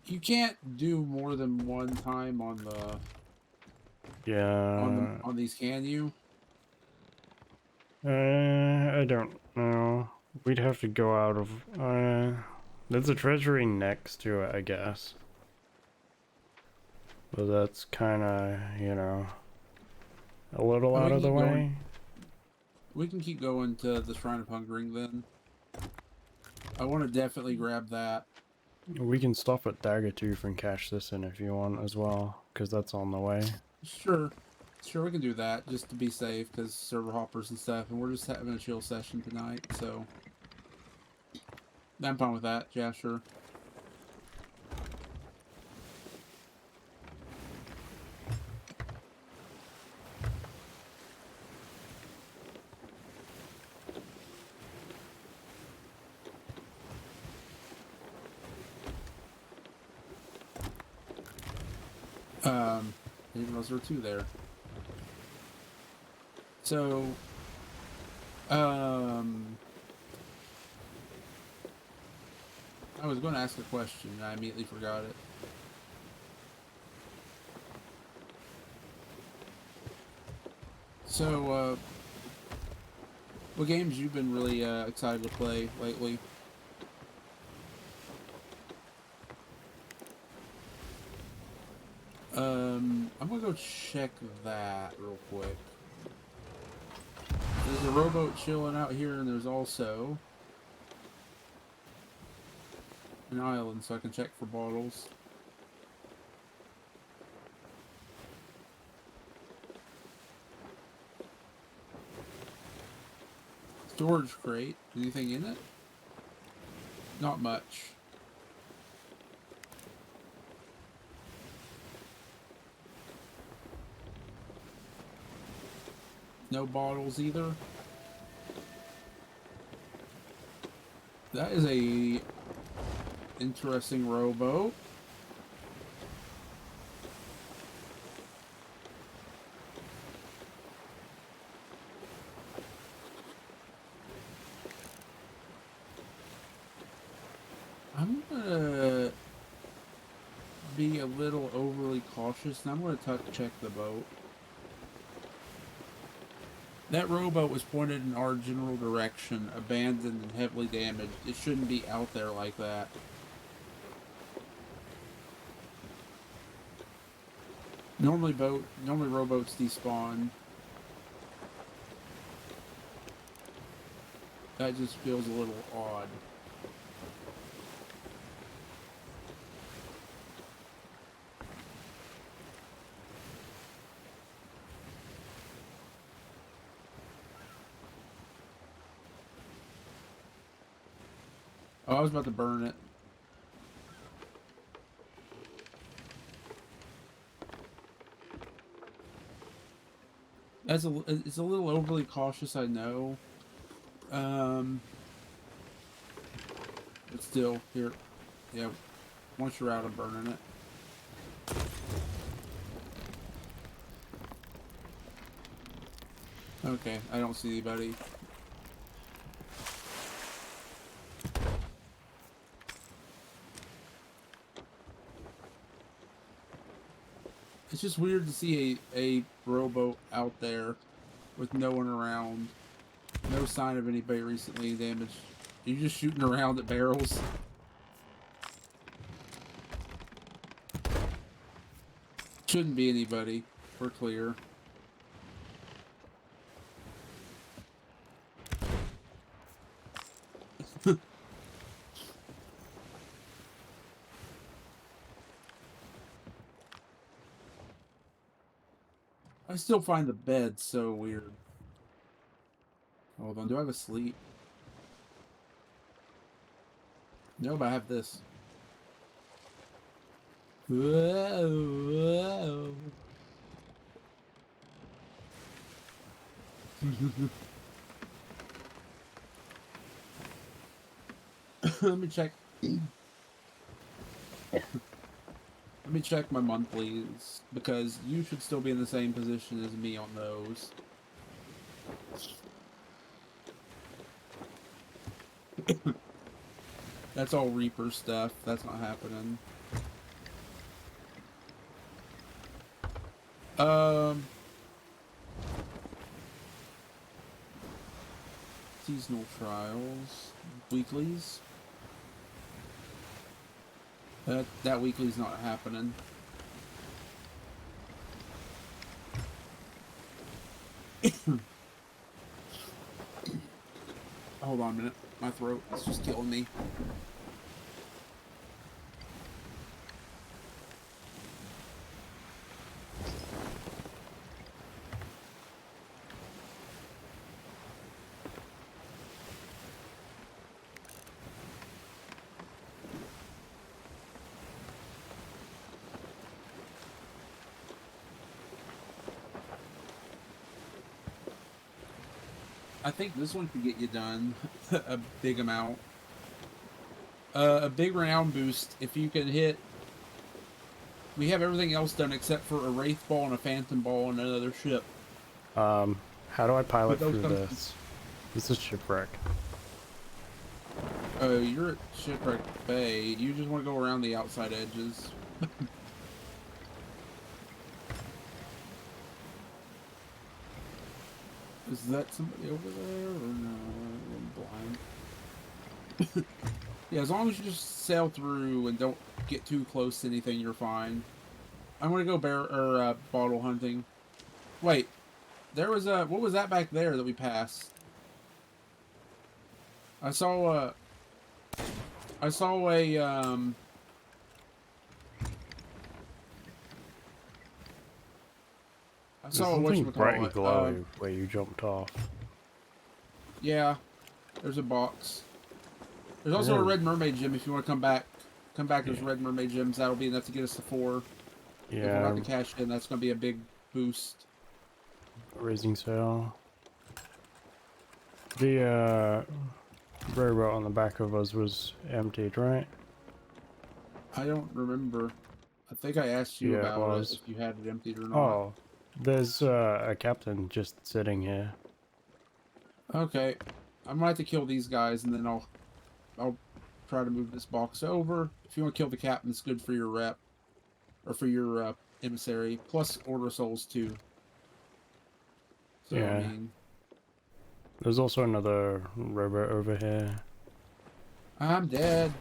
You can't do more than one time on the Yeah. on these, can you? I don't know. We'd have to go out of. There's a treasury next to it, I guess. But that's kind of, you know, a little And out we of can the keep going. way. We can keep going to the Shrine of Hungering then. I want to definitely grab that. We can stop at Daggertooth and cash this in if you want as well, because that's on the way. Sure. Sure, we can do that just to be safe because server hoppers and stuff, and we're just having a chill session tonight, so I'm fine with that. Yeah, sure. I didn't realize there were two there. So, I was going to ask a question, and I immediately forgot it. So, what games you've been really excited to play lately? I'm gonna go check that real quick. There's a rowboat chilling out here, and there's also an island, so I can check for bottles. Storage crate. Anything in it? Not much. No bottles either. That is a interesting rowboat. I'm gonna be a little overly cautious, and I'm gonna check the boat. That rowboat was pointed in our general direction, abandoned and heavily damaged. It shouldn't be out there like that. Normally rowboats despawn. That just feels a little odd. Oh, I was about to burn it. It's a little overly cautious, I know. But still, here. Yeah, once you're out, I'm burning it. Okay, I don't see anybody. It's just weird to see a rowboat out there with no one around. No sign of anybody recently damaged. You're just shooting around at barrels. Shouldn't be anybody. We're clear. I still find the bed so weird. Hold on, do I have a sleep? No, but I have this. Whoa, whoa. Let me check. Let me check my monthlies, because you should still be in the same position as me on those. That's all Reaper stuff. That's not happening. Seasonal trials. Weeklies. That weekly's not happening. Hold on a minute. My throat is just killing me. I think this one could get you done a big amount. A big renown boost if you can hit. We have everything else done except for a Wraith Ball and a Phantom Ball and another ship. How do I pilot But those through come- this? This is Shipwreck. You're at Shipwreck Bay. You just want to go around the outside edges. Is that somebody over there or no? I'm blind. Yeah, as long as you just sail through and don't get too close to anything, you're fine. I'm gonna go bottle hunting. Wait, there was a what was that back there that we passed? I saw a I saw There's something bright and glowy where you jumped off. Yeah, there's a box. There's also a Red Mermaid gem if you want to come back. Come back, there's Red Mermaid gems. That'll be enough to get us to 4. Yeah. If we're about to cash in, that's going to be a big boost. Raising sail. The railroad on the back of us was emptied, right? I don't remember. I think I asked you about it, if you had it emptied or not. Oh, there's a captain just sitting here. Okay, I might have to kill these guys, and then I'll try to move this box over. If you want to kill the captain, it's good for your rep, or for your emissary, plus Order of Souls too. So, Yeah. I mean, There's also another rowboat over here. I'm dead.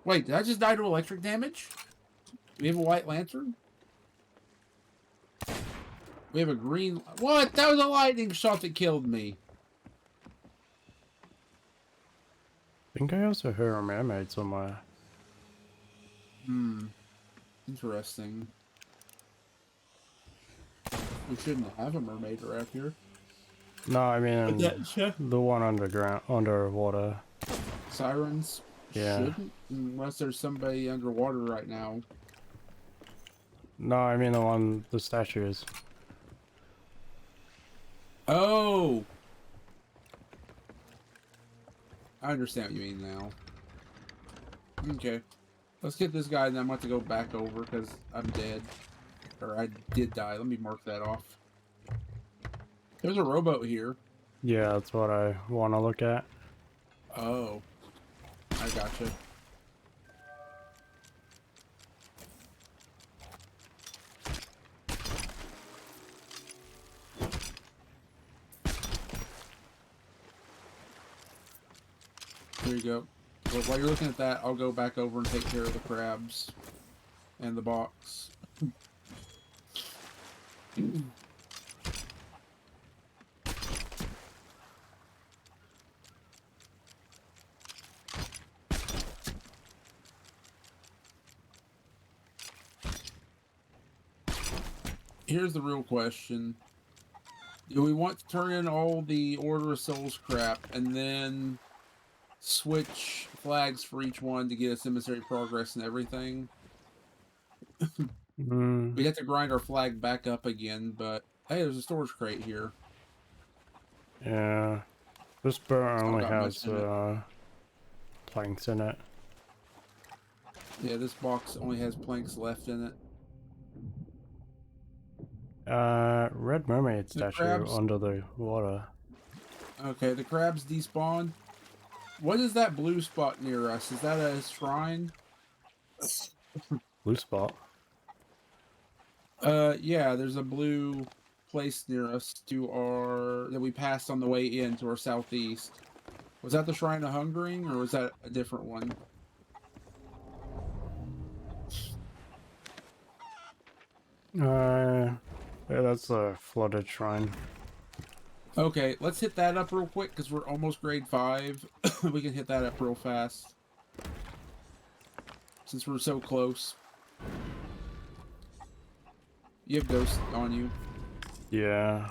Wait, did I just die to electric damage? We have a white lantern? We have a green... What? That was a lightning shot that killed me. I think I also heard a mermaid somewhere. Interesting. We shouldn't have a mermaid around here. No, I mean the one underwater. Sirens? Yeah. Shouldn't, unless there's somebody underwater right now. No, I mean the one, the statues. Oh! I understand what you mean now. Okay. Let's get this guy, and I'm about to go back over because I'm dead. Or I did die. Let me mark that off. There's a rowboat here. Yeah, that's what I want to look at. Oh. I gotcha. There you go. Well, while you're looking at that, I'll go back over and take care of the crabs and the box. Here's the real question. Do we want to turn in all the Order of Souls crap and then switch flags for each one to get us emissary progress and everything? We have to grind our flag back up again, but hey, there's a storage crate here. Yeah. This boat only got has much in planks in it. Yeah, this box only has planks left in it. Red mermaid The statue crabs. under the water. Okay, the crabs despawned. What is that blue spot near us? Is that a shrine? Blue spot. Yeah, there's a blue place near us that we passed on the way in to our southeast. Was that the Shrine of Hungering, or was that a different one? Yeah, that's a flooded shrine. Okay, let's hit that up real quick because we're almost grade 5. We can hit that up real fast since we're so close. You have ghosts on you. Yeah.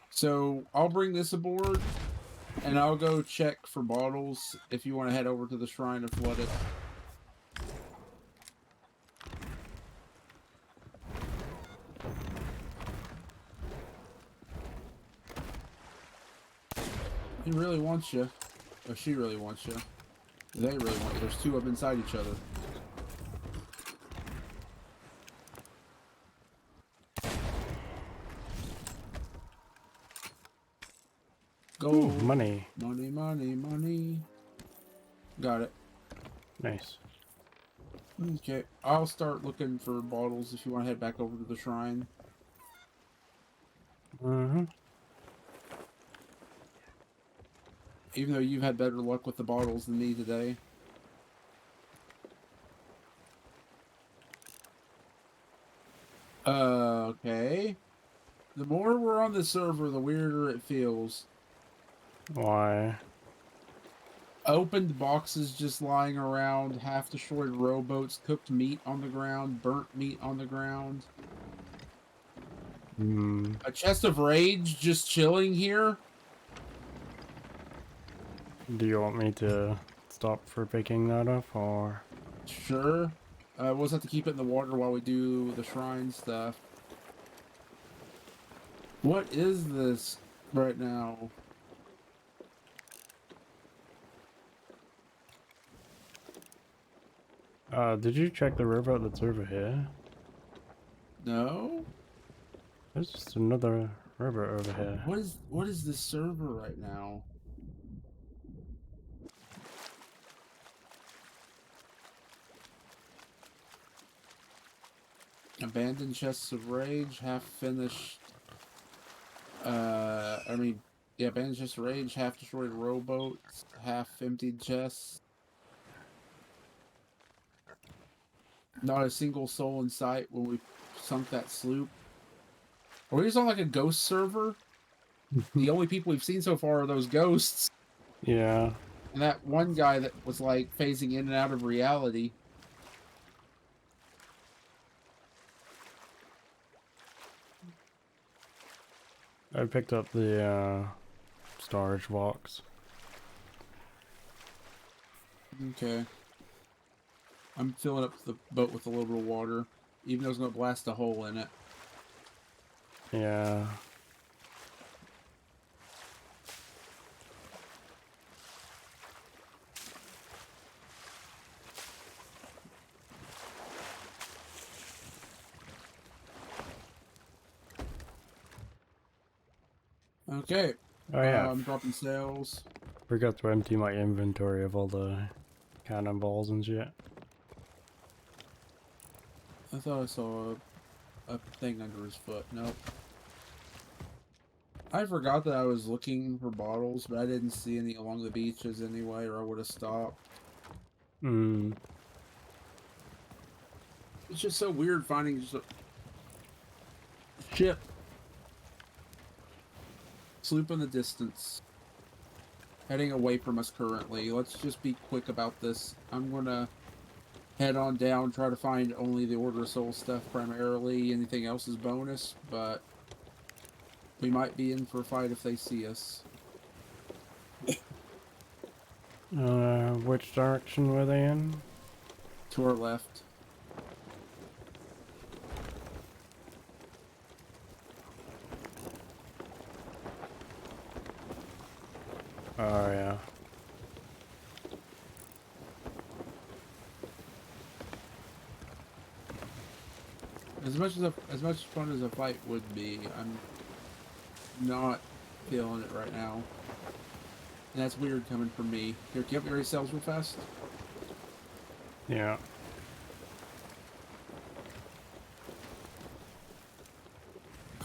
So I'll bring this aboard and I'll go check for bottles if you want to head over to the shrine and flood it. He really wants you. Or she really wants you. They really want you. There's two of them inside each other. Ooh, Gold. money. Money, money, money. Got it. Nice. Okay. I'll start looking for bottles if you want to head back over to the shrine. Mm-hmm. Even though you've had better luck with the bottles than me today. Okay. The more we're on the server, the weirder it feels. Why? Opened boxes just lying around, half-destroyed rowboats, cooked meat on the ground, burnt meat on the ground. Hmm. A chest of rage just chilling here. Do you want me to stop for picking that up, or? Sure. We'll just have to keep it in the water while we do the shrine stuff. What is this right now? Did you check the rowboat that's over here? No? There's just another rowboat over here. What is this server right now? Abandoned chests of rage, half finished. Yeah, abandoned chests of rage, half destroyed rowboats, half emptied chests. Not a single soul in sight when we sunk that sloop. Are we just on like a ghost server? The only people we've seen so far are those ghosts. Yeah. And that one guy that was like phasing in and out of reality. I picked up the storage box. Okay. I'm filling up the boat with a little bit of water, even though it's going to blast a hole in it. Yeah. Okay. Oh yeah. I'm dropping sails. Forgot to empty my inventory of all the cannonballs and shit. I thought I saw a thing under his foot. Nope. I forgot that I was looking for bottles, but I didn't see any along the beaches anyway, or I would have stopped. Hmm. It's just so weird finding just a ship. Sloop in the distance. Heading away from us currently. Let's just be quick about this. I'm gonna head on down, try to find only the Order of Soul stuff primarily. Anything else is bonus, but we might be in for a fight if they see us. Which direction were they in? To our left. Oh yeah. As much fun as a fight would be, I'm not feeling it right now. And that's weird coming from me. Here, can you help me raise sails real fast? Yeah.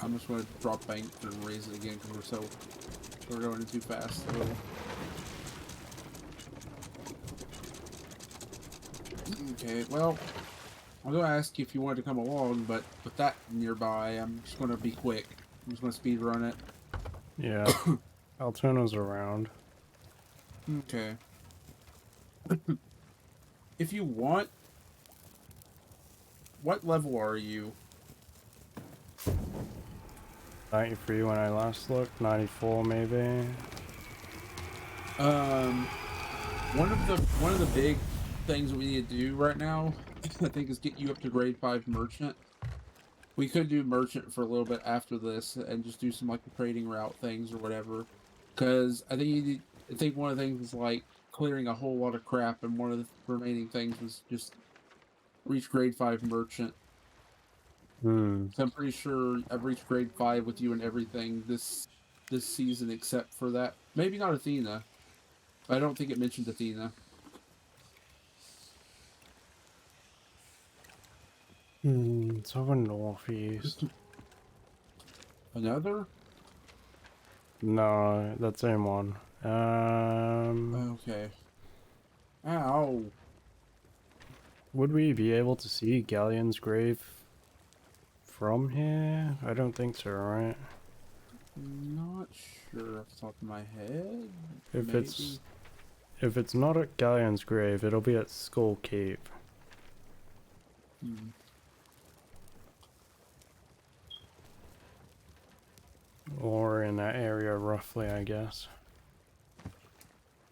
I'm just going to drop bank and raise it again because we're going in too fast. So. Okay, well, I'm gonna ask you if you wanted to come along, but with that nearby, I'm just gonna be quick. I'm just gonna speed run it. Yeah, I'll turn us around. Okay. If you want, what level are you? 93 when I last looked, 94 maybe. Um, one of the big things that we need to do right now, I think, is get you up to grade 5 merchant. We could do merchant for a little bit after this and just do some like the trading route things or whatever. Because I think one of the things was like clearing a whole lot of crap, and one of the remaining things was just reach grade 5 merchant. Hmm. So I'm pretty sure I've reached grade 5 with you and everything this season, except for that. Maybe not Athena. I don't think it mentioned Athena. It's over northeast. Another? No, that same one. Okay. Ow. Would we be able to see Galleon's grave from here? I don't think so, right? Not sure off the top of my head. If Maybe. it's not at Galleon's grave, it'll be at Skull Cape. Hmm. Or in that area roughly, I guess.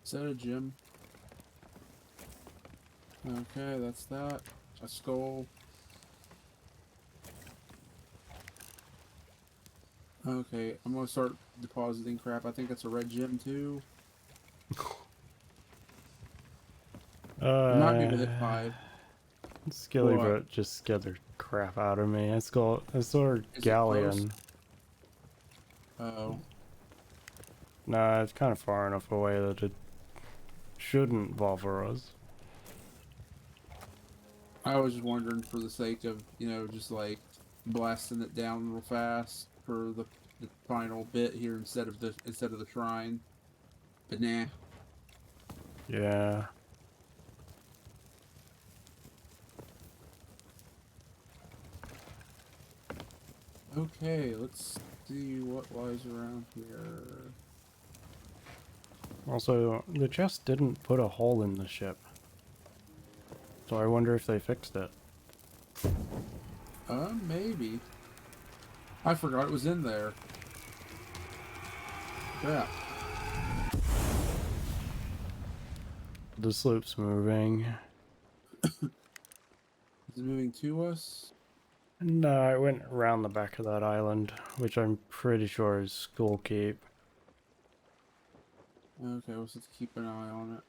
Is that a gym? Okay, that's that. A skull. Okay, I'm gonna start depositing crap. I think that's a red gem too. It might be the hit 5. Skilly What? Bro just scared the crap out of me. I saw Is it close? Galleon. Oh. Nah, it's kind of far enough away that it shouldn't bother us. I was just wondering for the sake of, just like blasting it down real fast for the final bit here instead of the shrine. But nah. Yeah. Okay, let's see what lies around here. Also, the chest didn't put a hole in the ship. So I wonder if they fixed it. Maybe. I forgot it was in there. Crap. The sloop's moving. Is it moving to us? No, I went around the back of that island, which I'm pretty sure is Skull Cape. Okay, let's just keep an eye on it.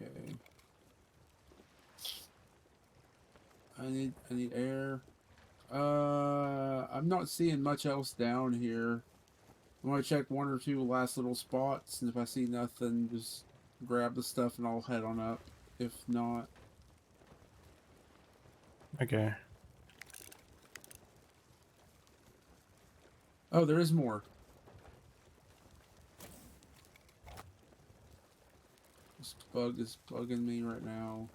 Okay. I need air. I'm not seeing much else down here. I want to check one or two last little spots, and if I see nothing, just grab the stuff and I'll head on up. If not, Okay. oh, there is more. This bug is bugging me right now.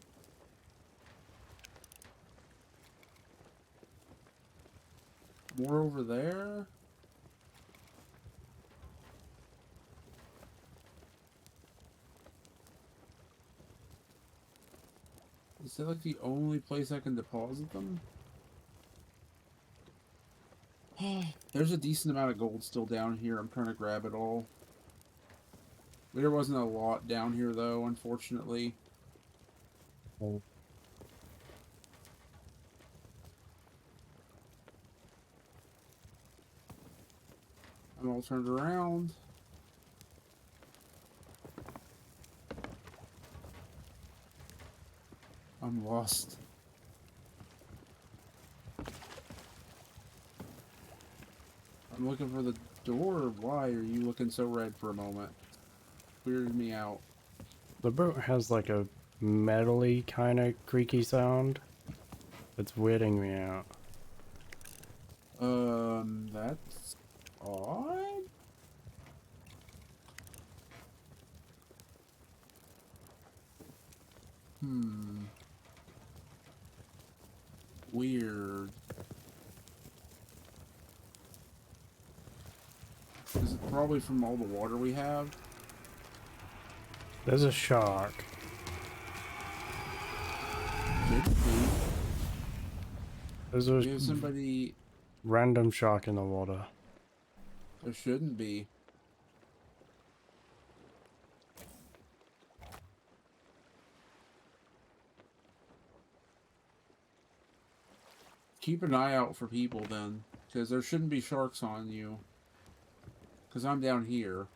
More over there? Is that like the only place I can deposit them? There's a decent amount of gold still down here. I'm trying to grab it all. There wasn't a lot down here though, unfortunately. Oh. I'm all turned around. I'm lost. I'm looking for the door. Why are you looking so red for a moment? Weirded me out. The boat has like a metally kind of creaky sound. It's weirding me out. That's odd. Hmm. Weird. Is it probably from all the water we have? There's a shark. Could be. There's We a have somebody. random shark in the water. There shouldn't be. Keep an eye out for people then, because there shouldn't be sharks on you. Because I'm down here.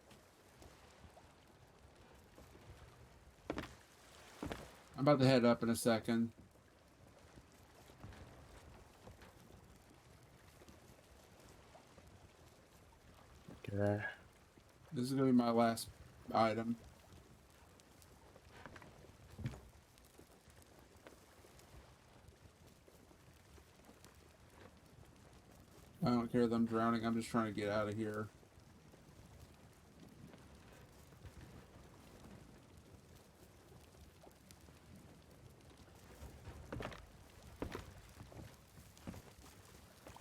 I'm about to head up in a second. Okay. This is going to be my last item. I don't care that I'm drowning. I'm just trying to get out of here.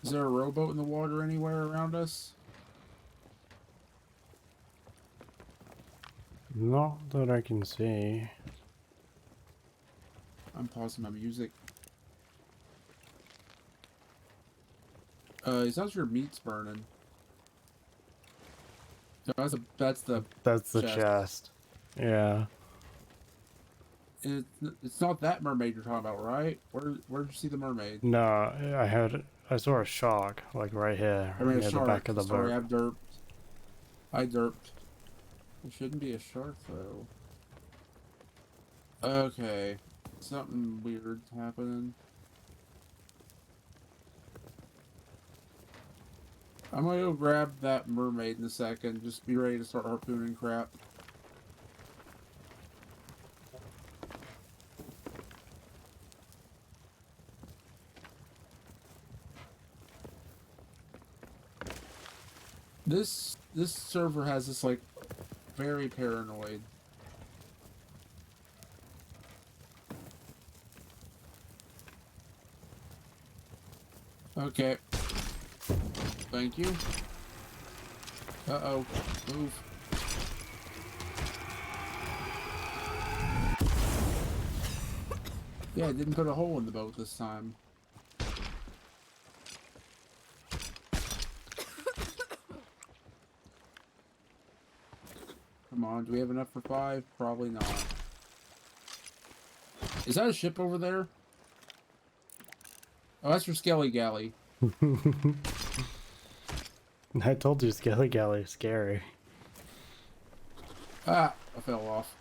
Is there a rowboat in the water anywhere around us? Not that I can see. I'm pausing my music. It sounds your meat's burning. So that's the That's the chest. chest. Yeah. It's not that mermaid you're talking about, right? Where'd you see the mermaid? No, I saw a shark, like right here, I mean, a near the shark. back of the Sorry, boat. I've derped. I derped. It shouldn't be a shark, though. Okay. Something weird happening. I'm gonna go grab that mermaid in a second. Just be ready to start harpooning crap. This server has this like very paranoid. Okay. Thank you. Uh-oh. Move. Yeah, I didn't put a hole in the boat this time. Come on, do we have enough for 5? Probably not. Is that a ship over there? Oh, that's your Skelly Galley. I told you Skelly Galley is scary. Ah, I fell off.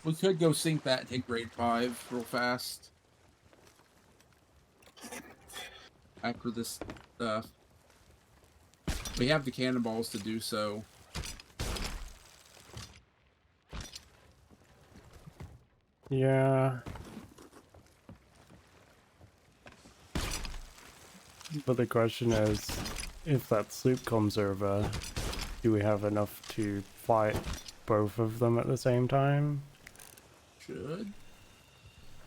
We could go sink that and take grade 5 real fast. After this stuff. We have the cannonballs to do so. Yeah. But the question is, if that sloop comes over, do we have enough to fight both of them at the same time? Should.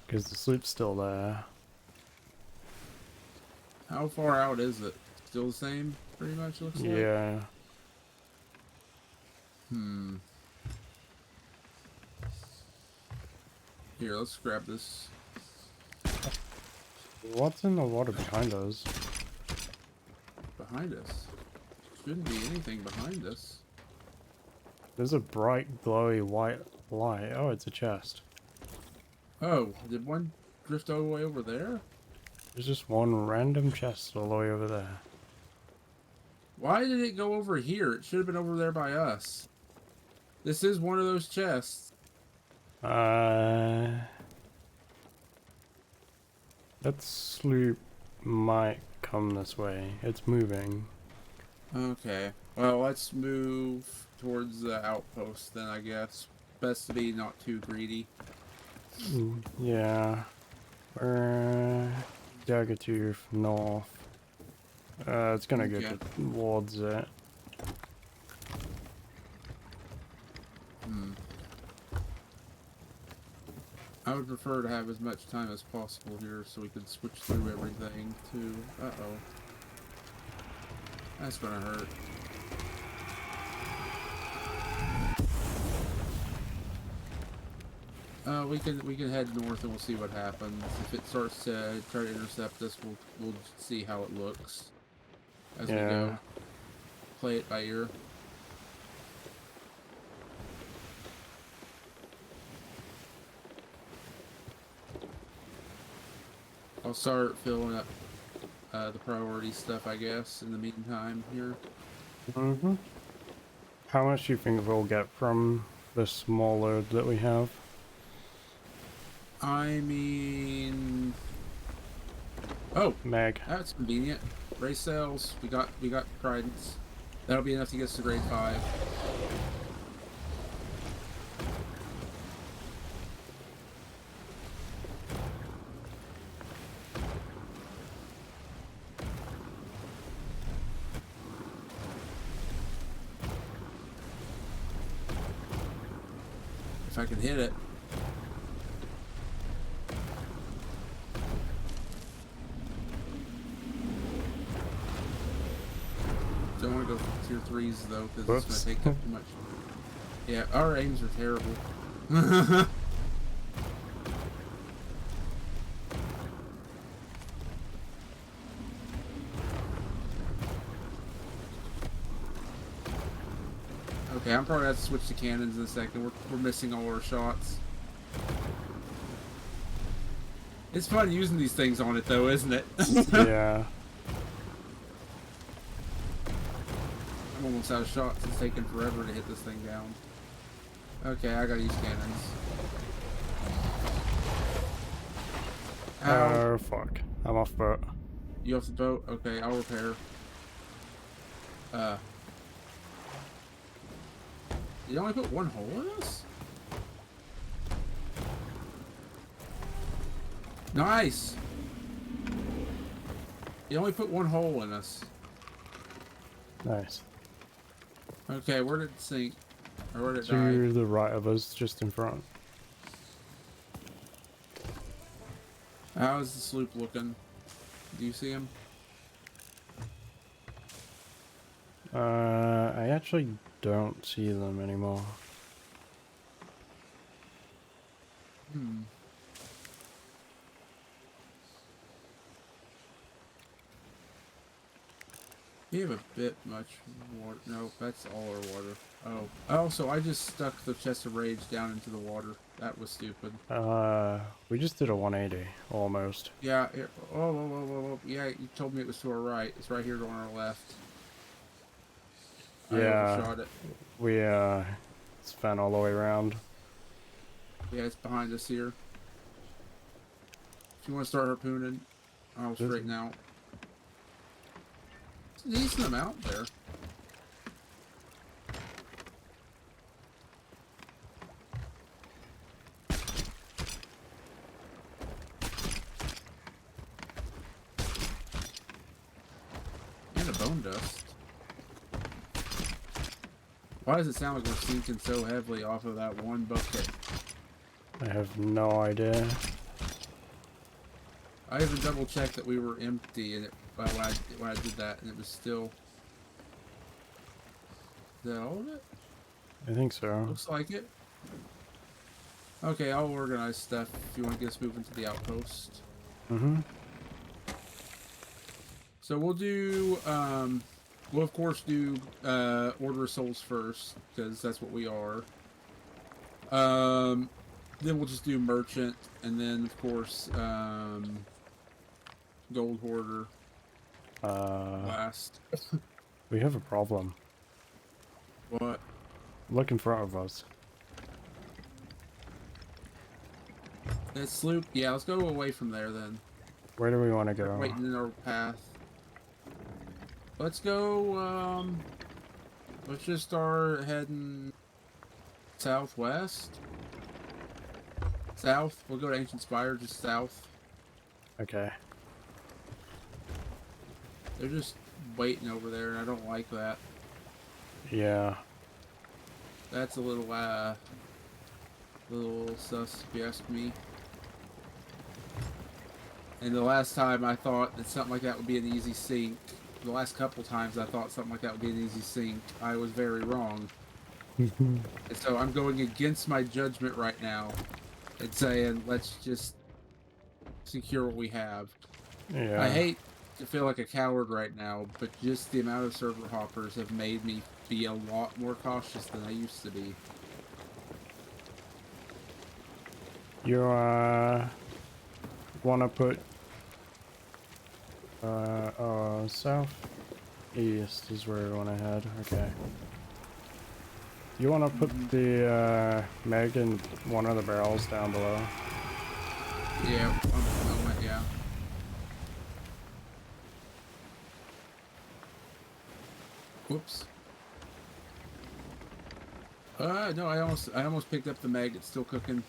Because the sloop's still there. How far out is it? Still the same, pretty much, looks like? Yeah. Here, let's grab this. What's in the water behind us? Behind us. Shouldn't be anything behind us. There's a bright, glowy white light. Oh, it's a chest. Oh, did one drift all the way over there? There's just one random chest all the way over there. Why did it go over here? It should have been over there by us. This is one of those chests. That sloop might come this way. It's moving. Okay. Well, let's move towards the outpost then, I guess. Best to be not too greedy. Yeah. Daggertooth north. It's gonna go towards it. I would prefer to have as much time as possible here so we could switch through everything too. Uh-oh. That's gonna hurt. We can head north and we'll see what happens. If it starts to try to intercept us, we'll see how it looks as we go. Play it by ear. I'll start filling up the priority stuff, I guess, in the meantime here. Mm-hmm. How much do you think we'll get from the small load that we have? I mean... Oh! Meg. That's convenient. Race sales. We got tridents. That'll be enough to get us to grade 5. If I can hit it. Don't want to go for tier 3s though, because it's going to take up too much. Yeah, our aims are terrible. Okay, I'm probably going to have to switch to cannons in a second. We're missing all our shots. It's fun using these things on it though, isn't it? Yeah. I'm almost out of shots. It's taking forever to hit this thing down. Okay, I gotta use cannons. Ow. Oh, fuck. I'm off boat. You off the boat? Okay, I'll repair. You only put one hole in us? Nice! You only put one hole in us. Nice. Okay, where did it sink? Or where did it To dive? the right of us, just in front. How's the sloop looking? Do you see him? I actually don't see them anymore. Hmm. You have a bit much water. No, that's all our water. Oh. Oh, so I just stuck the chest of rage down into the water. That was stupid. We just did a 180, almost. Yeah. Oh, whoa, whoa, whoa, whoa. Yeah, you told me it was to our right. It's right here on our left. I overshot it. We, spun all the way around. Yeah, it's behind us here. If you want to start harpooning, I'll straighten out. It's a decent amount there. And a bone dust. Why does it sound like we're sinking so heavily off of that one bucket? I have no idea. I even double checked that we were empty and when I did that, and it was still. Is that all of it? I think so. Looks like it. Okay, I'll organize stuff if you want to get us moving to the outpost. Mm-hmm. So we'll do, we'll of course do Order of Souls first, because that's what we are. Then we'll just do Merchant, and then of course, Gold Hoarder last. We have a problem. What? Look in front of us. That sloop? Yeah, let's go away from there then. Where do we want to go? Waiting in our path. Let's go, let's just start heading southwest. South. We'll go to Ancient Spire, just south. Okay. They're just waiting over there, and I don't like that. Yeah. That's a little sus, if you ask me. And the last time I thought that something like that would be an easy sink, the last couple times I thought something like that would be an easy sink, I was very wrong. And so I'm going against my judgment right now and saying, let's just secure what we have. Yeah. I hate to feel like a coward right now, but just the amount of server hoppers have made me be a lot more cautious than I used to be. You wanna put south east is where you wanna head. Okay. You wanna put the Meg in one of the barrels down below? Yeah, moment, yeah. Whoops. No, I almost picked up the Meg. It's still cooking.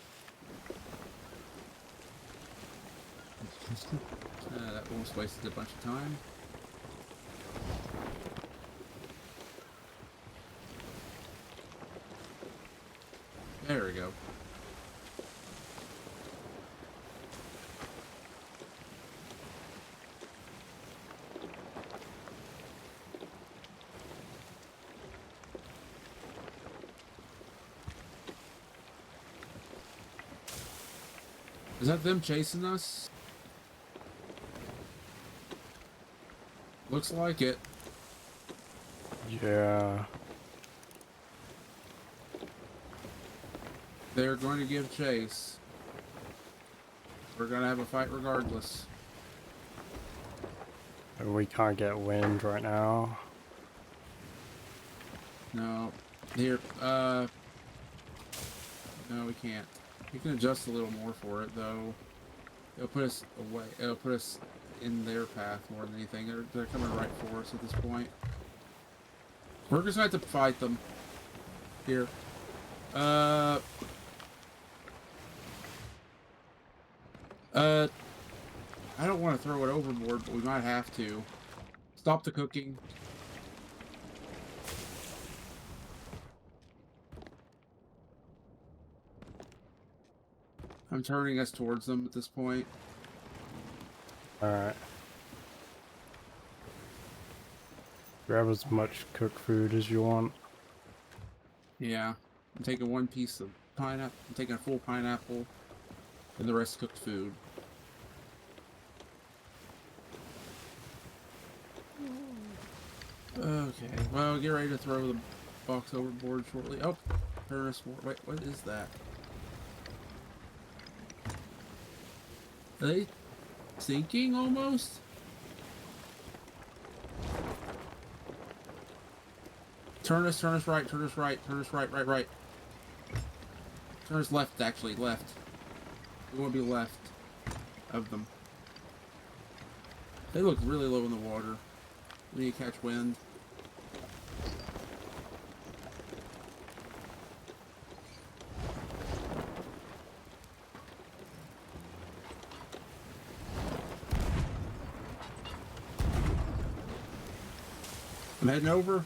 That almost wasted a bunch of time. There we go. Is that them chasing us? Looks like it. Yeah. They're going to give chase. We're going to have a fight regardless. We can't get wind right now. No. Here, no, we can't. We can adjust a little more for it, though. It'll put us away. It'll put us in their path more than anything. They're coming right for us at this point. We're just going to have to fight them. Here. I don't want to throw it overboard, but we might have to. Stop the cooking. I'm turning us towards them at this point. Alright. Grab as much cooked food as you want. Yeah. I'm taking one piece of pineapple. I'm taking a full pineapple. And the rest cooked food. Okay. Well, get ready to throw the box overboard shortly. Oh, Paris. Wait, what is that? Are they sinking almost? Turn us right, turn us right, right. Turn us left, actually, left. We want to be left of them. They look really low in the water. We need to catch wind. I'm heading over.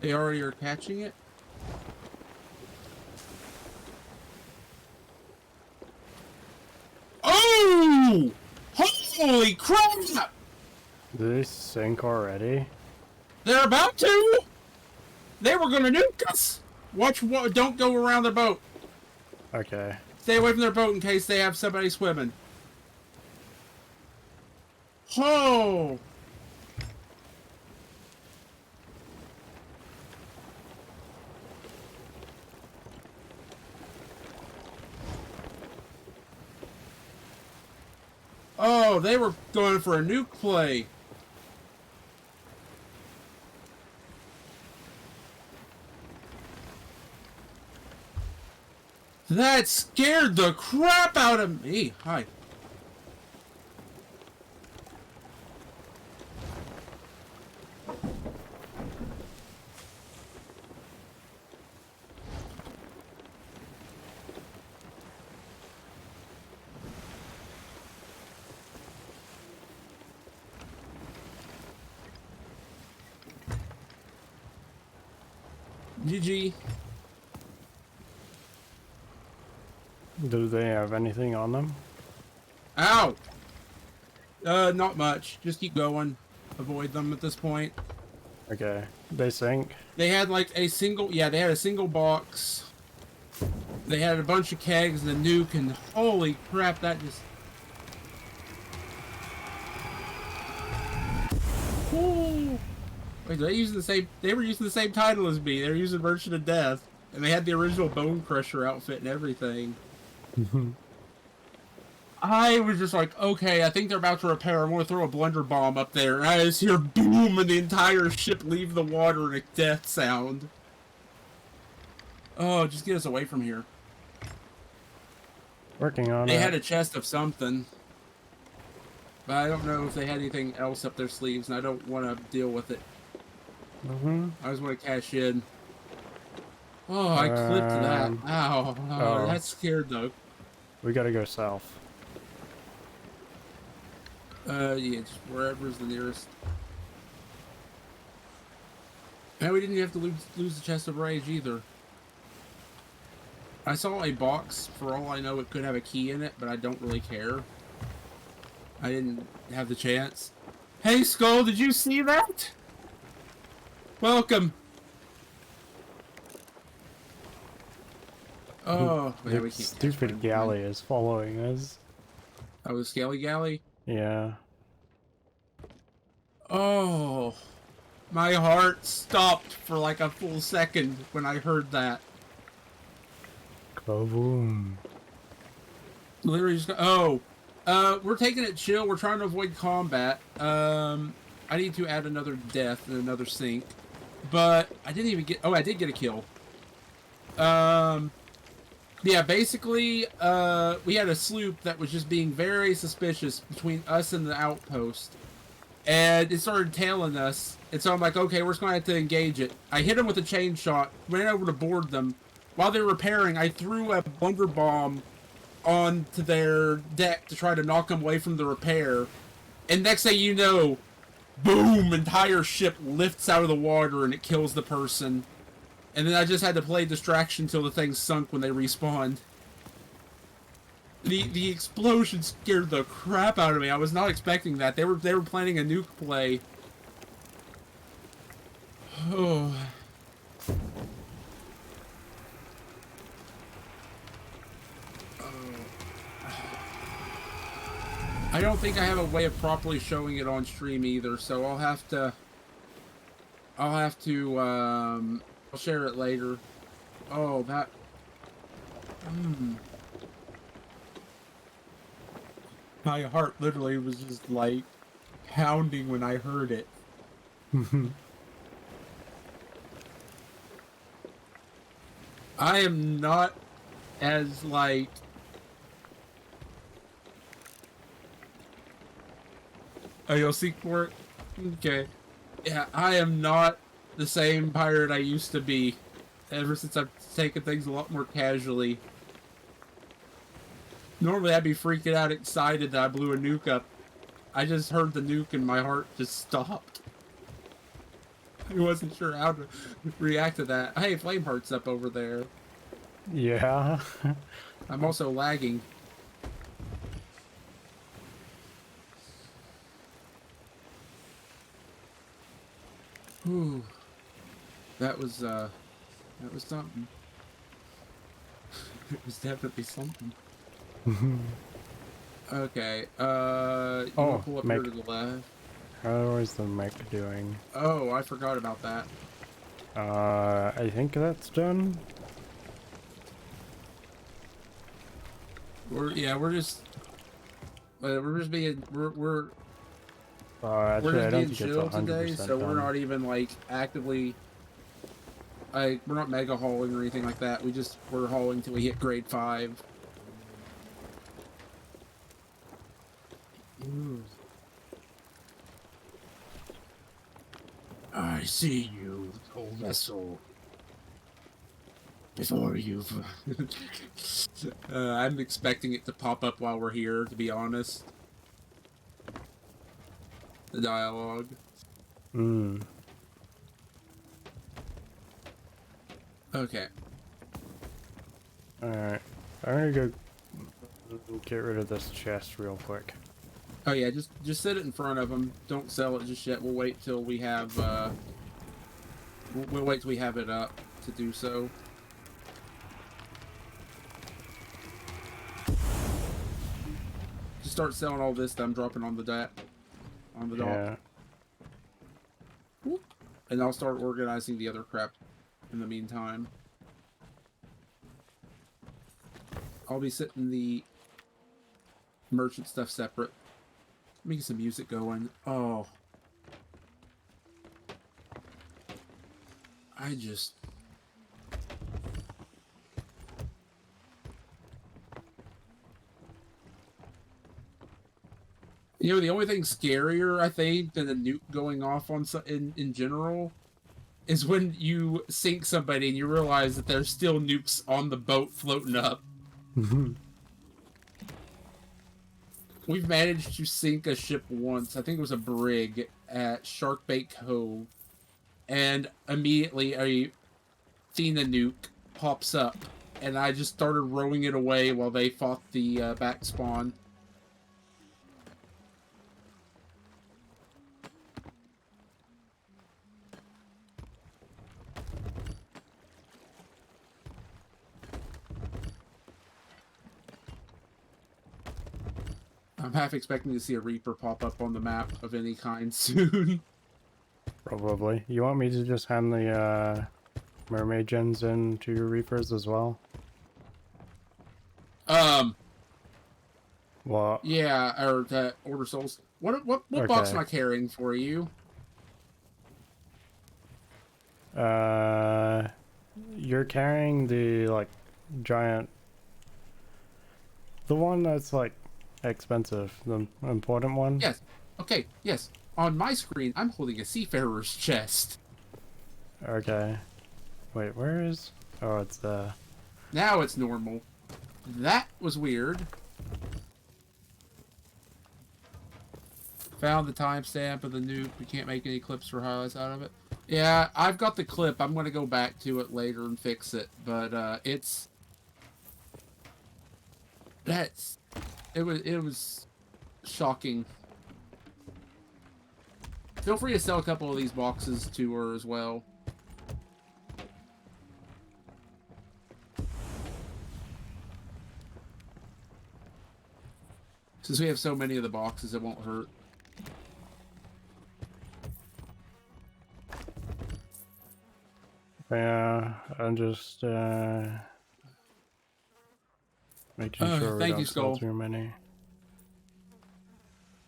They already are catching it. Oh! Holy crap! Did they sink already? They're about to! They were gonna nuke us! Watch, don't go around their boat. Okay. Stay away from their boat in case they have somebody swimming. Oh! Oh, they were going for a nuke play. That scared the crap out of me. Hi. GG. Do they have anything on them? Ow! Not much. Just keep going. Avoid them at this point. Okay. They sink? They had like a single, yeah, they had a single box. They had a bunch of kegs and a nuke, and holy crap, that just... Ooh. Wait, they using the same, they were using the same title as me. They were using Merchant of Death. And they had the original Bone Crusher outfit and everything. I was just like, okay, I think they're about to repair. I'm going to throw a blunder bomb up there. And I just hear boom, and the entire ship leave the water in a death sound. Oh, just get us away from here. Working on it. They had a chest of something. But I don't know if they had anything else up their sleeves, and I don't want to deal with it. I just want to cash in. Oh, I clipped that. Ow. Oh, that scared though. We gotta go south. Yeah, just wherever's the nearest. And we didn't have to lose the chest of rage either. I saw a box. For all I know, it could have a key in it, but I don't really care. I didn't have the chance. Hey, Skull, did you see that? Welcome. Oh, yeah, we can't. Stupid galley is following us. Oh, the Scaly Galley? Yeah. Oh, my heart stopped for like a full second when I heard that. Kaboom. Literally just we're taking it chill. We're trying to avoid combat. I need to add another death and another sink. But I didn't even get... Oh, I did get a kill. Yeah, basically, we had a sloop that was just being very suspicious between us and the outpost. And it started tailing us. And so I'm like, okay, we're just going to have to engage it. I hit them with a chain shot, ran over to board them. While they were repairing, I threw a blunder bomb onto their deck to try to knock them away from the repair. And next thing you know, boom, entire ship lifts out of the water and it kills the person. And then I just had to play distraction until the thing sunk when they respawned. The explosion scared the crap out of me. I was not expecting that. They were planning a nuke play. Oh. I don't think I have a way of properly showing it on stream either, so I'll have to I'll share it later. Oh, that... My heart literally was just, like, pounding when I heard it. I am not as, like... Oh, you'll seek for it? Okay. Yeah, I am not the same pirate I used to be. Ever since I've taken things a lot more casually. Normally I'd be freaking out excited that I blew a nuke up. I just heard the nuke and my heart just stopped. I wasn't sure how to react to that. Hey, Flameheart's up over there. Yeah. I'm also lagging. Ooh. That was something. It was definitely something. Okay, you wanna pull up here to the left? How is the mic doing? Oh, I forgot about that. I think that's done. We're just being we're Actually, I just don't being think it's chill 100% today, so done. we're not even like actively we're not mega hauling or anything like that. We're hauling till we hit grade 5. Ooh. I see you, old vessel. Before you've... I'm expecting it to pop up while we're here, to be honest. The dialogue. Okay. Alright. I'm gonna go Get rid of this chest real quick. Oh yeah, just sit it in front of them. Don't sell it just yet. We'll wait till we have we'll wait till we have it up to do so. Just start selling all this that I'm dropping on the dock. Yeah. Whoop. And I'll start organizing the other crap in the meantime. I'll be setting the merchant stuff separate. Making some music going. Oh. I just... You know, the only thing scarier, I think, than a nuke going off on in general is when you sink somebody and you realize that there's still nukes on the boat floating up. We've managed to sink a ship once. I think it was a brig at Sharkbait Cove. And immediately a Athena nuke pops up. And I just started rowing it away while they fought the back spawn. I'm half expecting to see a Reaper pop up on the map of any kind soon. Probably. You want me to just hand the mermaid gens in to your Reapers as well? What? Yeah, or order souls. What box am I carrying for you? You're carrying the like giant, the one that's like expensive, the important one. Yes. Okay. Yes. On my screen, I'm holding a seafarer's chest. Okay. Wait, where is? Oh, it's Now it's normal. That was weird. Found the timestamp of the nuke. We can't make any clips or highlights out of it. Yeah, I've got the clip. I'm going to go back to it later and fix it. But it's... It was shocking. Feel free to sell a couple of these boxes to her as well. Since we have so many of the boxes, it won't hurt. Yeah, I'm just making sure we don't sell too many.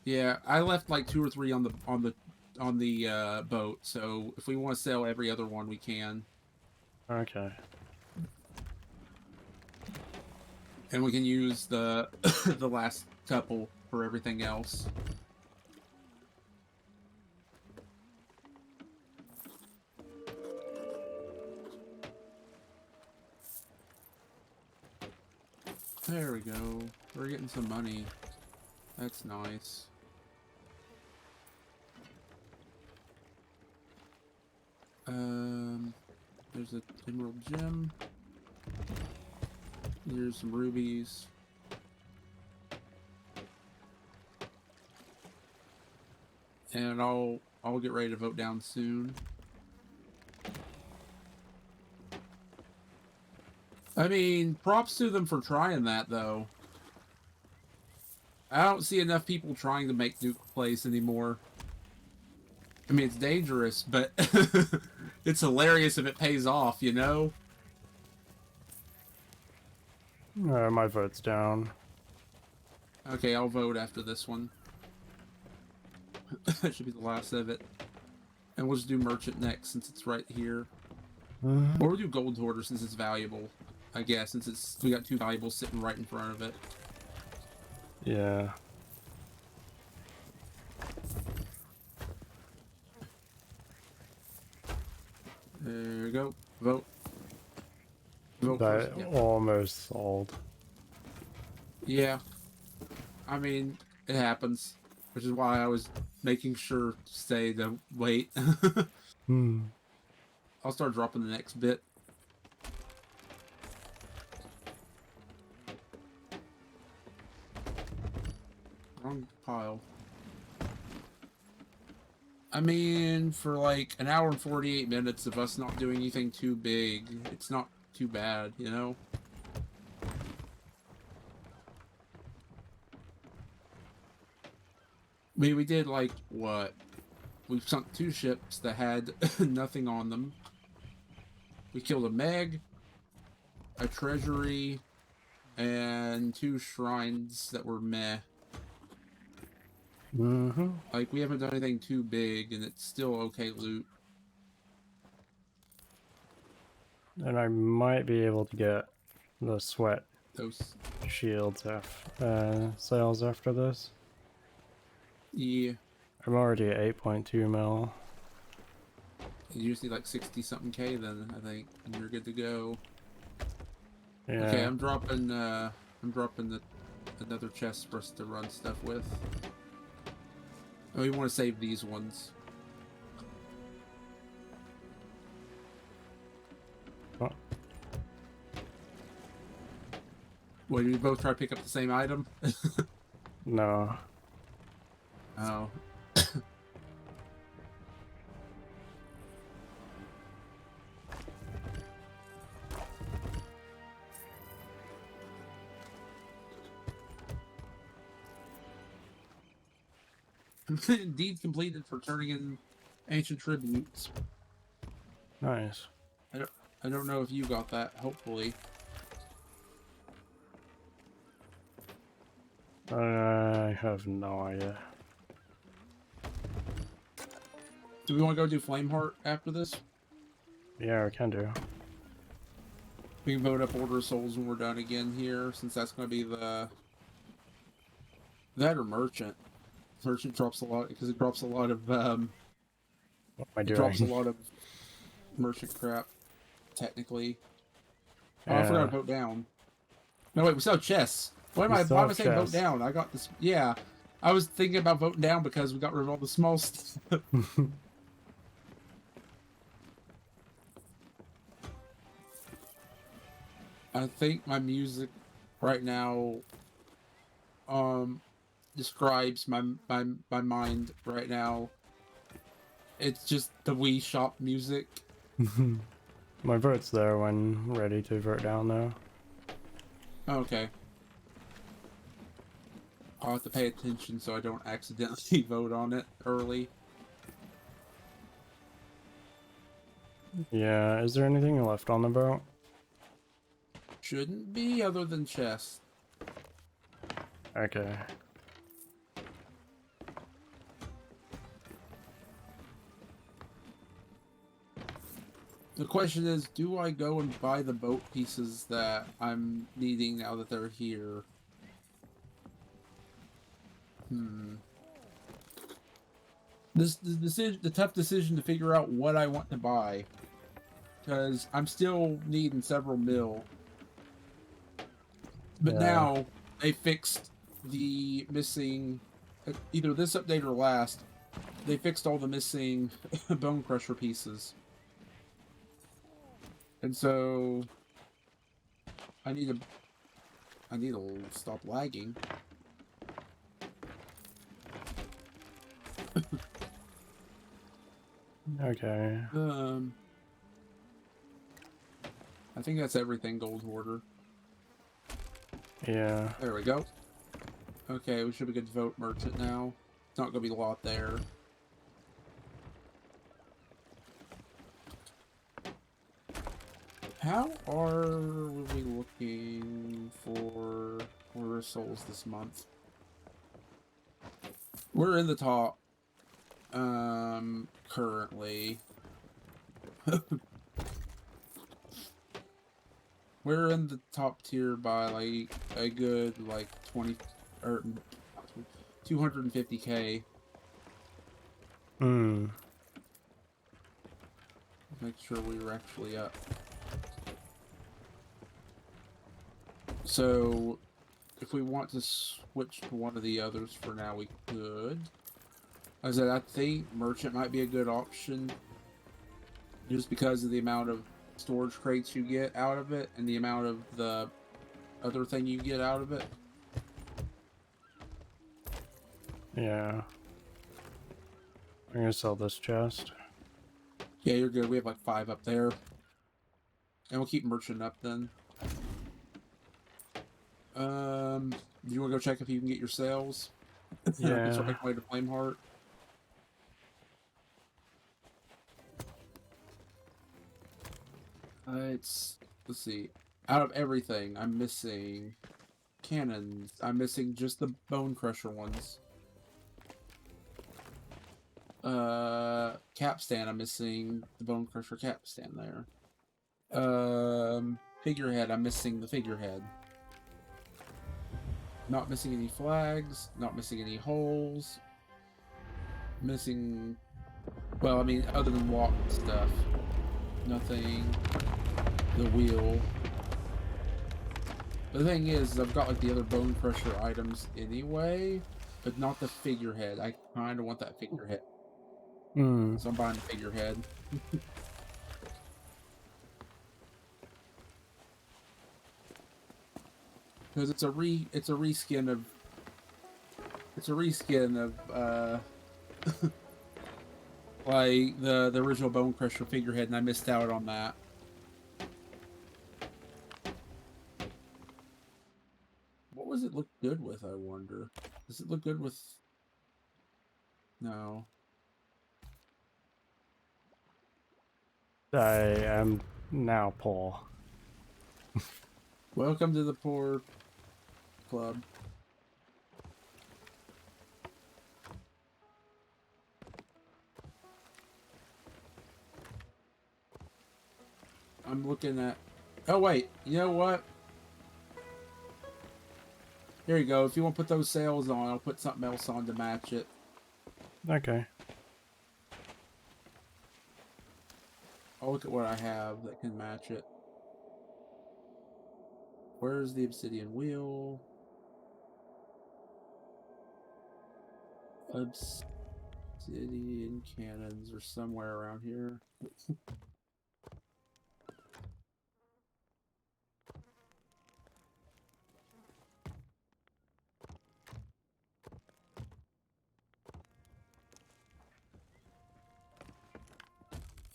Yeah, I left like 2 or 3 on the boat, so if we want to sell every other one, we can. Okay. And we can use the the last couple for everything else. There we go. We're getting some money. That's nice. There's an emerald gem. Here's some rubies. And I'll get ready to vote down soon. I mean, props to them for trying that, though. I don't see enough people trying to make nuke plays anymore. I mean, it's dangerous, but it's hilarious if it pays off, you know? My vote's down. Okay, I'll vote after this one. That should be the last of it. And we'll just do merchant next since it's right here. Or we'll do gold hoarder since it's valuable. I guess since we got 2 valuables sitting right in front of it. Yeah. There we go. Vote. Vote That first. Yeah. almost sold. Yeah. I mean, it happens. Which is why I was making sure to say to wait. I'll start dropping the next bit. wrong pile. I mean, for like an hour and 48 minutes of us not doing anything too big, it's not too bad, you know? I mean, we did like, what? We sunk 2 ships that had nothing on them. We killed a Meg, a treasury, and 2 shrines that were meh. Mm-hmm. Like, we haven't done anything too big, and it's still okay loot. And I might be able to get the sweat Those, shields sales after this. yeah. I'm already at 8.2 mil. You just need like 60-something K then, I think, and you're good to go. Yeah. Okay, I'm dropping the another chest for us to run stuff with. Oh, we want to save these ones. Oh. What, did we both try to pick up the same item? No. Oh. Indeed completed for turning in ancient tributes. Nice. I don't know if you got that, hopefully. I have no idea. Do we want to go do Flameheart after this? Yeah, we can do. We can vote up Order of Souls when we're done again here, since that's going to be the... That or Merchant. Merchant drops a lot, because it drops a lot of, What am I it doing? drops a lot of Merchant crap, technically. Oh, I Yeah. forgot to vote down. No, wait, we still have chests. Why am I saying vote down? I got this... Yeah. I was thinking about voting down because we got rid of all the small stuff. I think my music right now describes my mind right now. It's just the Wii Shop music. My vote's there when ready to vote down though. Okay. I'll have to pay attention so I don't accidentally vote on it early. Yeah, is there anything left on the boat? Shouldn't be other than chests. Okay. The question is, do I go and buy the boat pieces that I'm needing now that they're here? The tough decision to figure out what I want to buy, because I'm still needing several mil. But Yeah. now they fixed the missing, either this update or last. They fixed all the missing bone crusher pieces, and so I need to stop lagging. Okay. I think that's everything, Gold Hoarder. Yeah. There we go. Okay, we should be good to vote Merchant now. It's not going to be a lot there. How are we looking for Order of Souls this month? We're in the top, currently. We're in the top tier by like a good like 20 or 250k. Make sure we were actually up. So if we want to switch to one of the others for now, we could. As I said, I think Merchant might be a good option, just because of the amount of storage crates you get out of it and the amount of the other thing you get out of it. Yeah. I'm gonna sell this chest. Yeah, you're good. We have like 5 up there. And we'll keep merchant up then. Do you want to go check if you can get your sales? I can start Yeah. making my way to Flameheart. Let's see. Out of everything, I'm missing cannons. I'm missing just the Bone Crusher ones. Capstan. I'm missing the Bone Crusher capstan there. Figurehead. I'm missing the figurehead. Not missing any flags. Not missing any holes. Missing. Well, I mean, other than locked stuff. Nothing. The wheel. The thing is, I've got like the other Bone Crusher items anyway, but not the figurehead. I kind of want that figurehead, Hmm. so I'm buying the figurehead. Because it's a reskin of like the original Bone Crusher figurehead, and I missed out on that. What was it look good with, I wonder? Does it look good with... No. I am now poor. Welcome to the poor club. I'm looking at... Oh, wait. You know what? Here you go. If you want to put those sails on, I'll put something else on to match it. Okay. I'll look at what I have that can match it. Where's the obsidian wheel? Obsidian cannons are somewhere around here.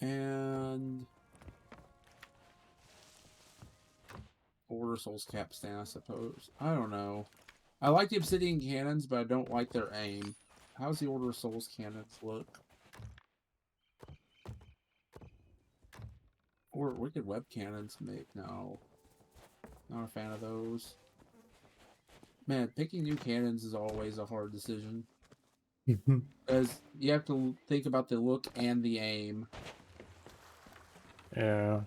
And... Order Souls capstan, I suppose. I don't know. I like the obsidian cannons, but I don't like their aim. How's the Order of Souls cannons look? Or wicked web cannons make no. Not a fan of those. Man, picking new cannons is always a hard decision. Because you have to think about the look and the aim. Yeah.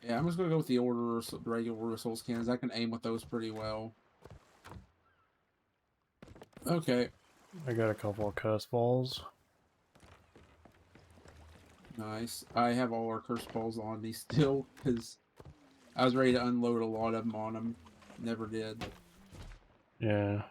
Yeah, I'm just gonna go with the regular Order of Souls cannons. I can aim with those pretty well. Okay. I got a couple of curse balls. Nice. I have all our curse balls on me still, because I was ready to unload a lot of them on them. Never did. Yeah.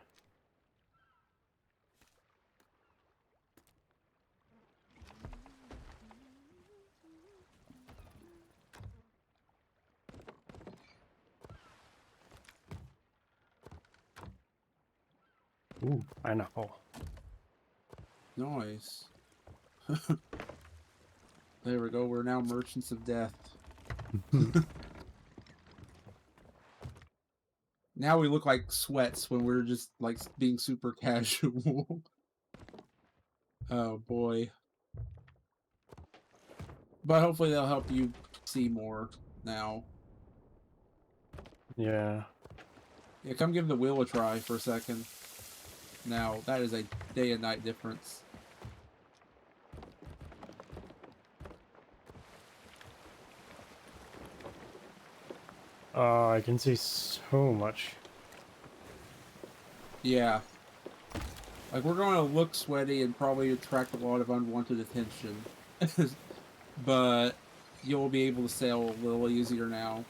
Ooh, pineapple. Nice. There we go. We're now merchants of death. Now we look like sweats when we're just like being super casual. Oh boy. But hopefully they'll help you see more now. Yeah. Yeah, come give the wheel a try for a second. Now, that is a day and night difference. I can see so much. Yeah. Like, we're going to look sweaty and probably attract a lot of unwanted attention. But you'll be able to sail a little easier now.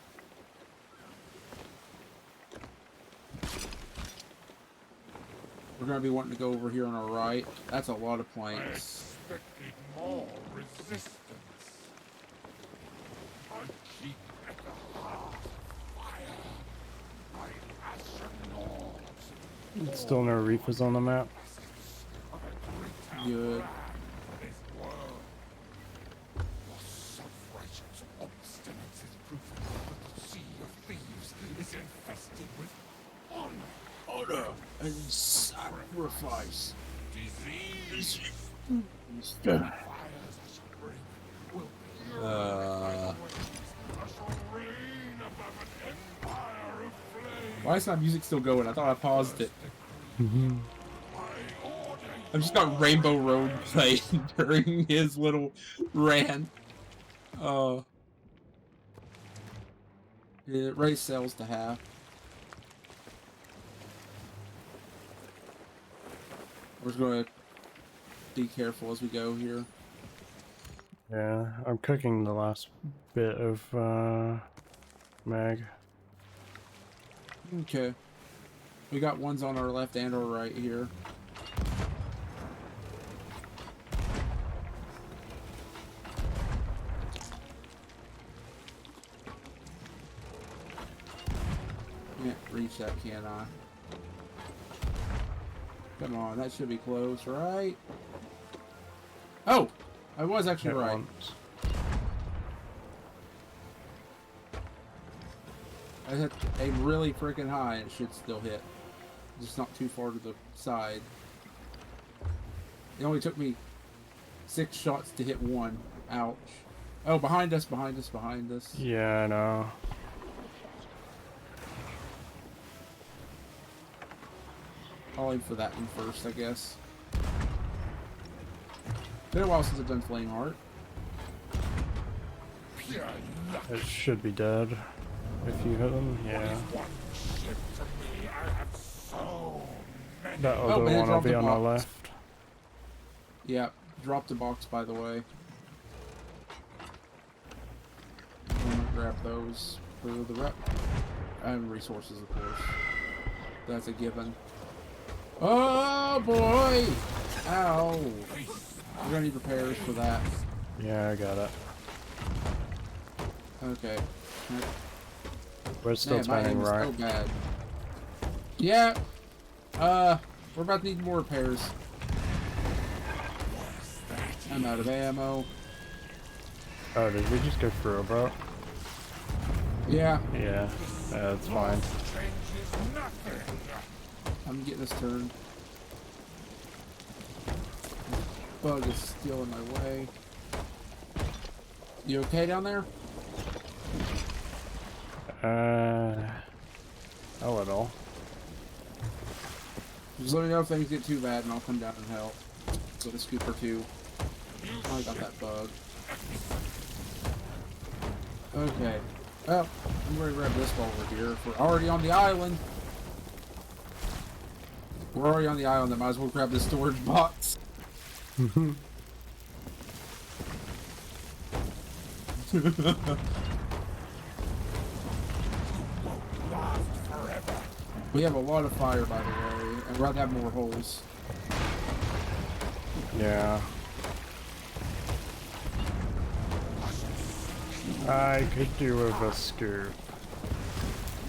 We're going to be wanting to go over here on our right. That's a lot of planks. I expected more resistance. A cheek at the heart of fire. Still no reefers on the map. Good. This world. Your self-righteous obstinance is proof that the sea of thieves is infested with honor And sacrifice. disease. Uh, Fires spring will be a rain above an empire of flame. why is my music still going? I thought I paused it. I've just got Rainbow Road playing during his little rant. It raised sales to half. We're just gonna be careful as we go here. Yeah, I'm cooking the last bit of mag. Okay. We got ones on our left and our right here. Can't reach that, can I? Come on, that should be close, right? Oh! I was actually Hit right. once. I hit aim really freaking high and it should still hit. Just not too far to the side. It only took me 6 shots to hit one. Ouch. Oh, behind us, behind us, behind us. Yeah, I know. I'll aim for that one first, I guess. Been a while since I've done Flame Heart. Pure luck. It should be dead. If you hit them, yeah. One ship to me, I have so many. That Oh, other man, one will drop be the on our box. left. Yeah, drop the box, by the way. I'm gonna grab those for the rep. And resources, of course. That's a given. Oh, boy! Ow! We're gonna need repairs for that. Yeah, I got it. Okay. We're still Man, my aim turning is right. so bad. Yeah. We're about to need more repairs. I'm out of ammo. Oh, did we just go through a boat? Yeah, Yeah, that's fine. Changes nothing. I'm getting this turned. Bug is still in my way. You okay down there? A little. Just let me know if things get too bad and I'll come down and help. With a scoop or two. Oh, I got that bug. Okay. Well, I'm going to grab this while we're here. If we're already on the island. We're already on the island, then might as well grab this storage box. We have a lot of fire, by the way, and we'd rather have more holes. Yeah. I could do with a scoop.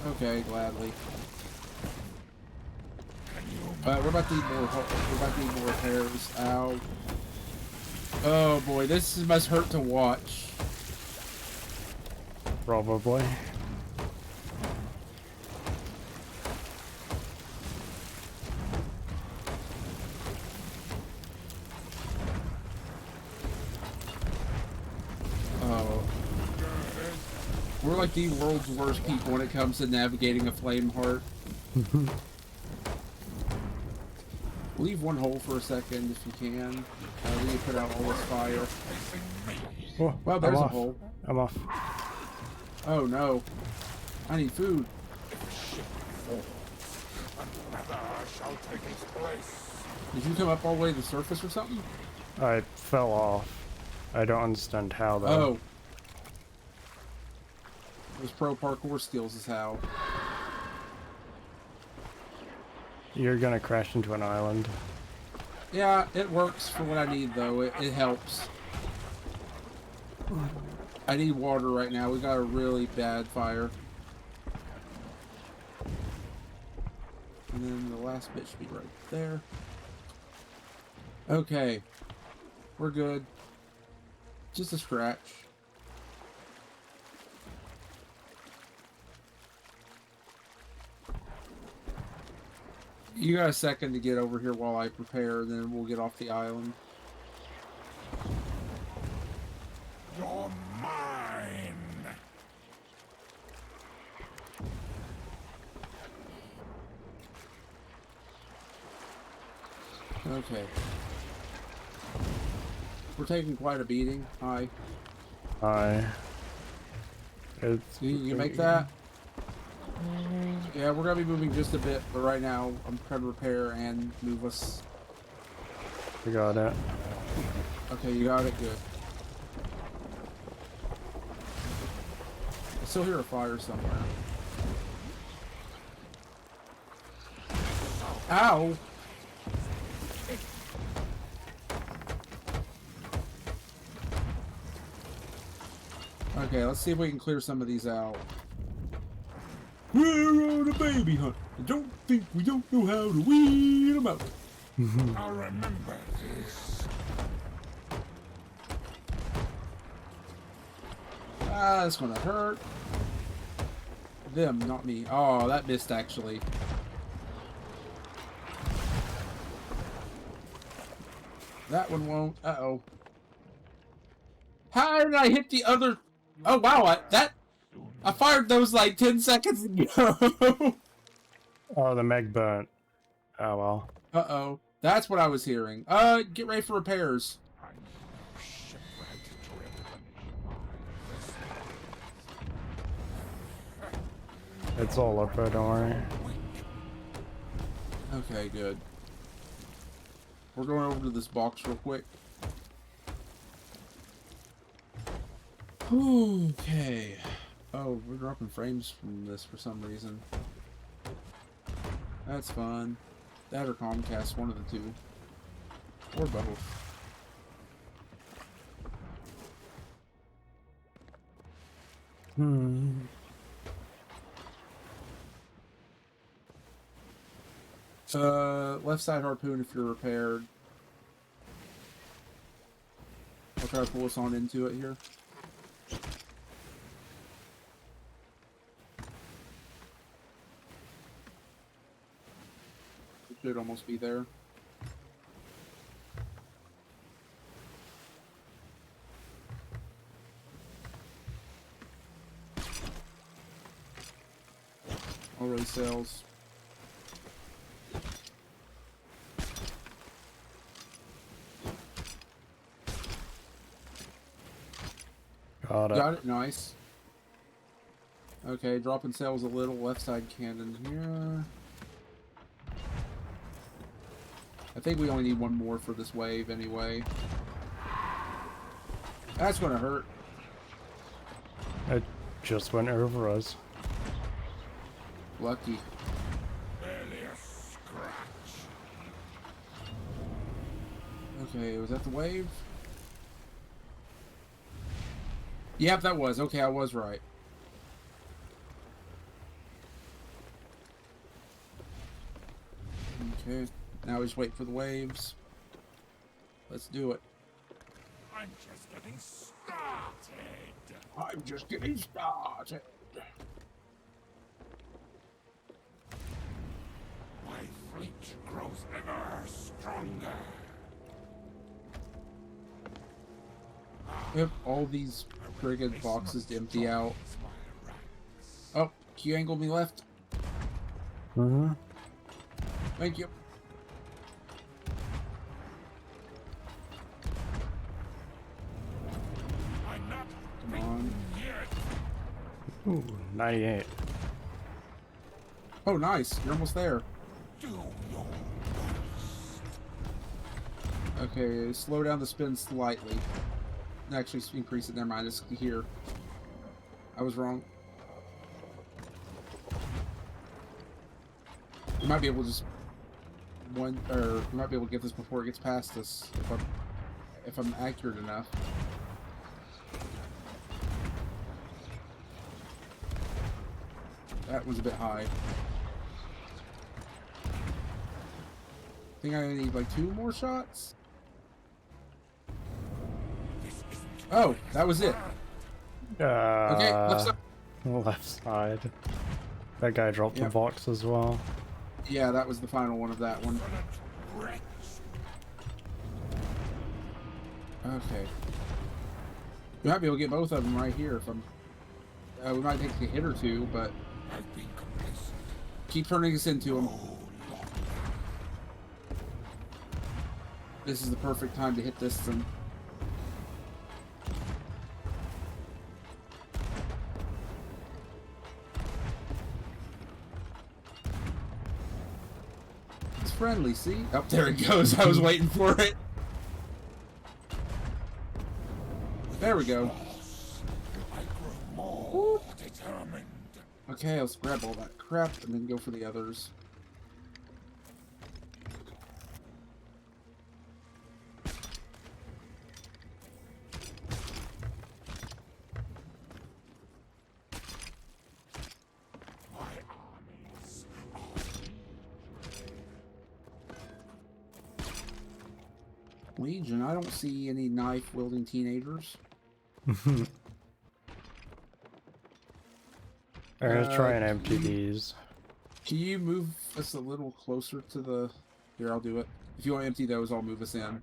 Okay, gladly. We're about to need more. We're about to need more repairs. Ow. Oh boy, this must hurt to watch. Probably. Oh. We're like the world's worst people when it comes to navigating a flame heart. Leave one hole for a second if you can. We need to put out all this fire. Oh, Well, there's I'm a off. hole. I'm off. Oh no. I need food. Another shall take its place. Did you come up all the way to the surface or something? I fell off. I don't understand how though. Oh. Those pro parkour skills is how. You're gonna crash into an island. Yeah, it works for what I need though. It helps. I need water right now. We got a really bad fire. And then the last bit should be right there. Okay. We're good. Just a scratch. You got a second to get over here while I prepare, then we'll get off the island. You're mine. Okay. We're taking quite a beating. Hi. Hi. It's You make that? Yeah, we're gonna be moving just a bit, but right now I'm trying to repair and move us. We got it. Okay, you got it. Good. I still hear a fire somewhere. Ow! Okay, let's see if we can clear some of these out. We're on a baby hunt. I don't think we don't know how to weed them out. I'll remember this. Ah, that's gonna hurt. Them, not me. Oh, that missed actually. That one won't. Uh-oh. How did I hit the other? Oh, wow. I fired those like 10 seconds ago. Oh, the meg burnt. Oh well. Uh-oh. That's what I was hearing. Get ready for repairs. I'm shipwrecked to replenish. It's all up there, don't worry. Okay, good. We're going over to this box real quick. Okay. Oh, we're dropping frames from this for some reason. That's fun. That or Comcast, one of the two. Or both. Left side harpoon if you're repaired. I'll try to pull us on into it here. We should almost be there. Already sells. Got it. Got it, nice. Okay, dropping sails a little, left side cannon here. I think we only need one more for this wave anyway. That's gonna hurt. It just went over us. Lucky. Barely a scratch. Okay, was that the wave? Yep, that was. Okay, I was right. Okay, now we just wait for the waves. Let's do it. I'm just getting started. I'm just getting started. My fleet grows ever stronger. Yep, all these friggin' boxes to empty out. Oh, Q angle me left. Mm-hmm. Thank you. I'm not Come on. yet. Ooh, 98. Oh, nice. You're almost there. Do your Okay, slow down the spin slightly. Actually, increase it. Never mind. It's here. I was wrong. You might be able to just you might be able to get this before it gets past us if I'm accurate enough. That was a bit high. think I need like 2 more shots. Oh, that was it. Okay, left side. Left side. That guy dropped a Yep. box as well. Yeah, that was the final one of that one. Okay. We might be able to get both of them right here if I'm... we might take a hit or two, but... keep turning us into them. This is the perfect time to hit this thing. It's friendly, see? Oh, there it goes. I was waiting for it. There we go. Okay, let's grab all that crap and then go for the others. Legion, I don't see any knife-wielding teenagers. I'm gonna try and empty these. Can you move us a little closer to the... Here, I'll do it. If you want to empty those, I'll move us in.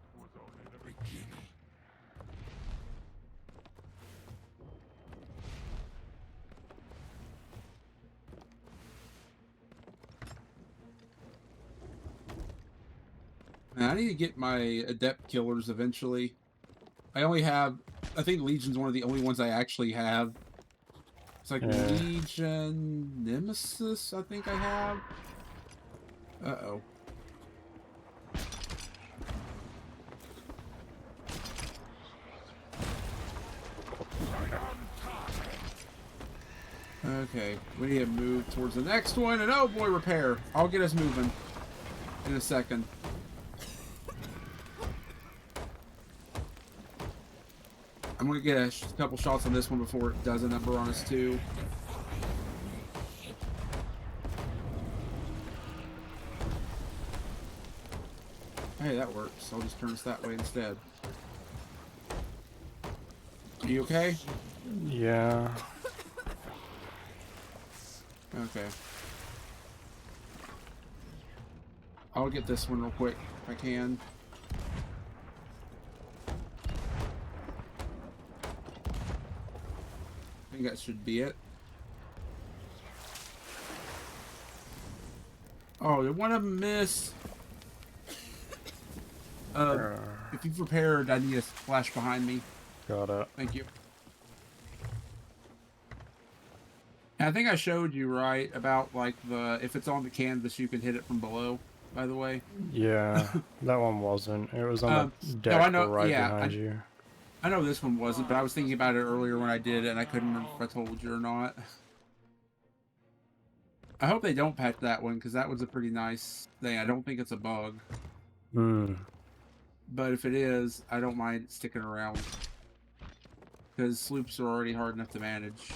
Man, I need to get my adept killers eventually. I only have... I think Legion's one of the only ones I actually have. It's like Legion Nemesis, I think I have. Uh-oh. Okay, we need to move towards the next one, and oh boy, repair. I'll get us moving in a second. I'm gonna get a couple shots on this one before it does a number on us too. Hey, that works. I'll just turn us that way instead. Are you okay? Yeah. Okay. I'll get this one real quick if I can. I think that should be it. Oh, did one of them miss? If you've repaired, I need a flash behind me. Got it. Thank you. And I think I showed you, right, about, like, if it's on the canvas, you can hit it from below, by the way. Yeah, that one wasn't. It was on the deck no, I know, right yeah, behind you. I know this one wasn't, but I was thinking about it earlier when I did it, and I couldn't remember if I told you or not. I hope they don't patch that one, because that was a pretty nice thing. I don't think it's a bug. Hmm. But if it is, I don't mind sticking around. Because sloops are already hard enough to manage.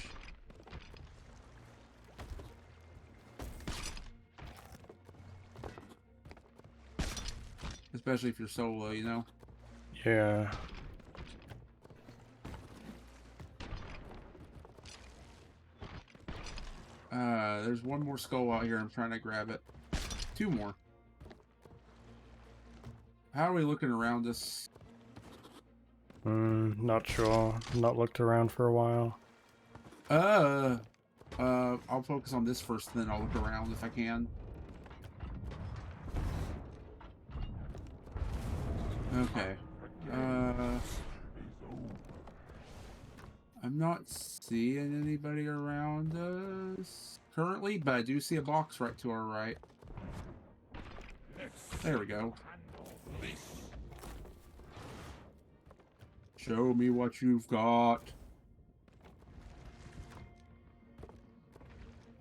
Especially if you're solo, you know? Yeah. There's one more skull out here. I'm trying to grab it. 2 more. How are we looking around us? Not sure. Not looked around for a while. I'll focus on this first, then I'll look around if I can. Okay. I'm not seeing anybody around us currently, but I do see a box right to our right. There we go. Show me what you've got.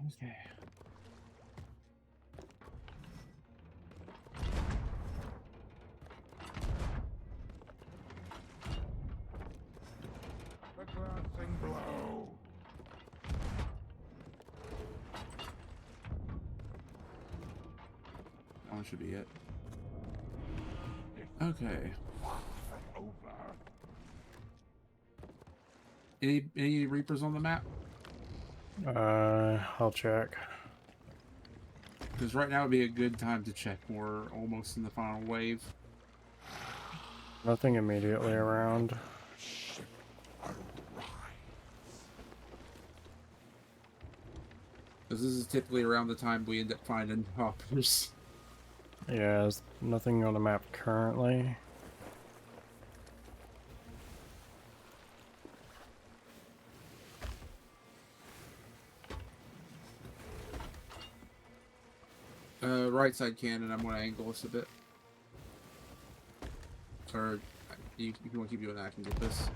Okay. The glancing blow. That one should be it. Okay. Far from over. Any Reapers on the map? I'll check. Because right now would be a good time to check. We're almost in the final wave. Nothing immediately around. Ship arise. Because this is typically around the time we end up finding hoppers. Yeah, there's nothing on the map currently. Right side cannon, I'm going to angle us a bit. Or, if you want to keep doing that, I can get this.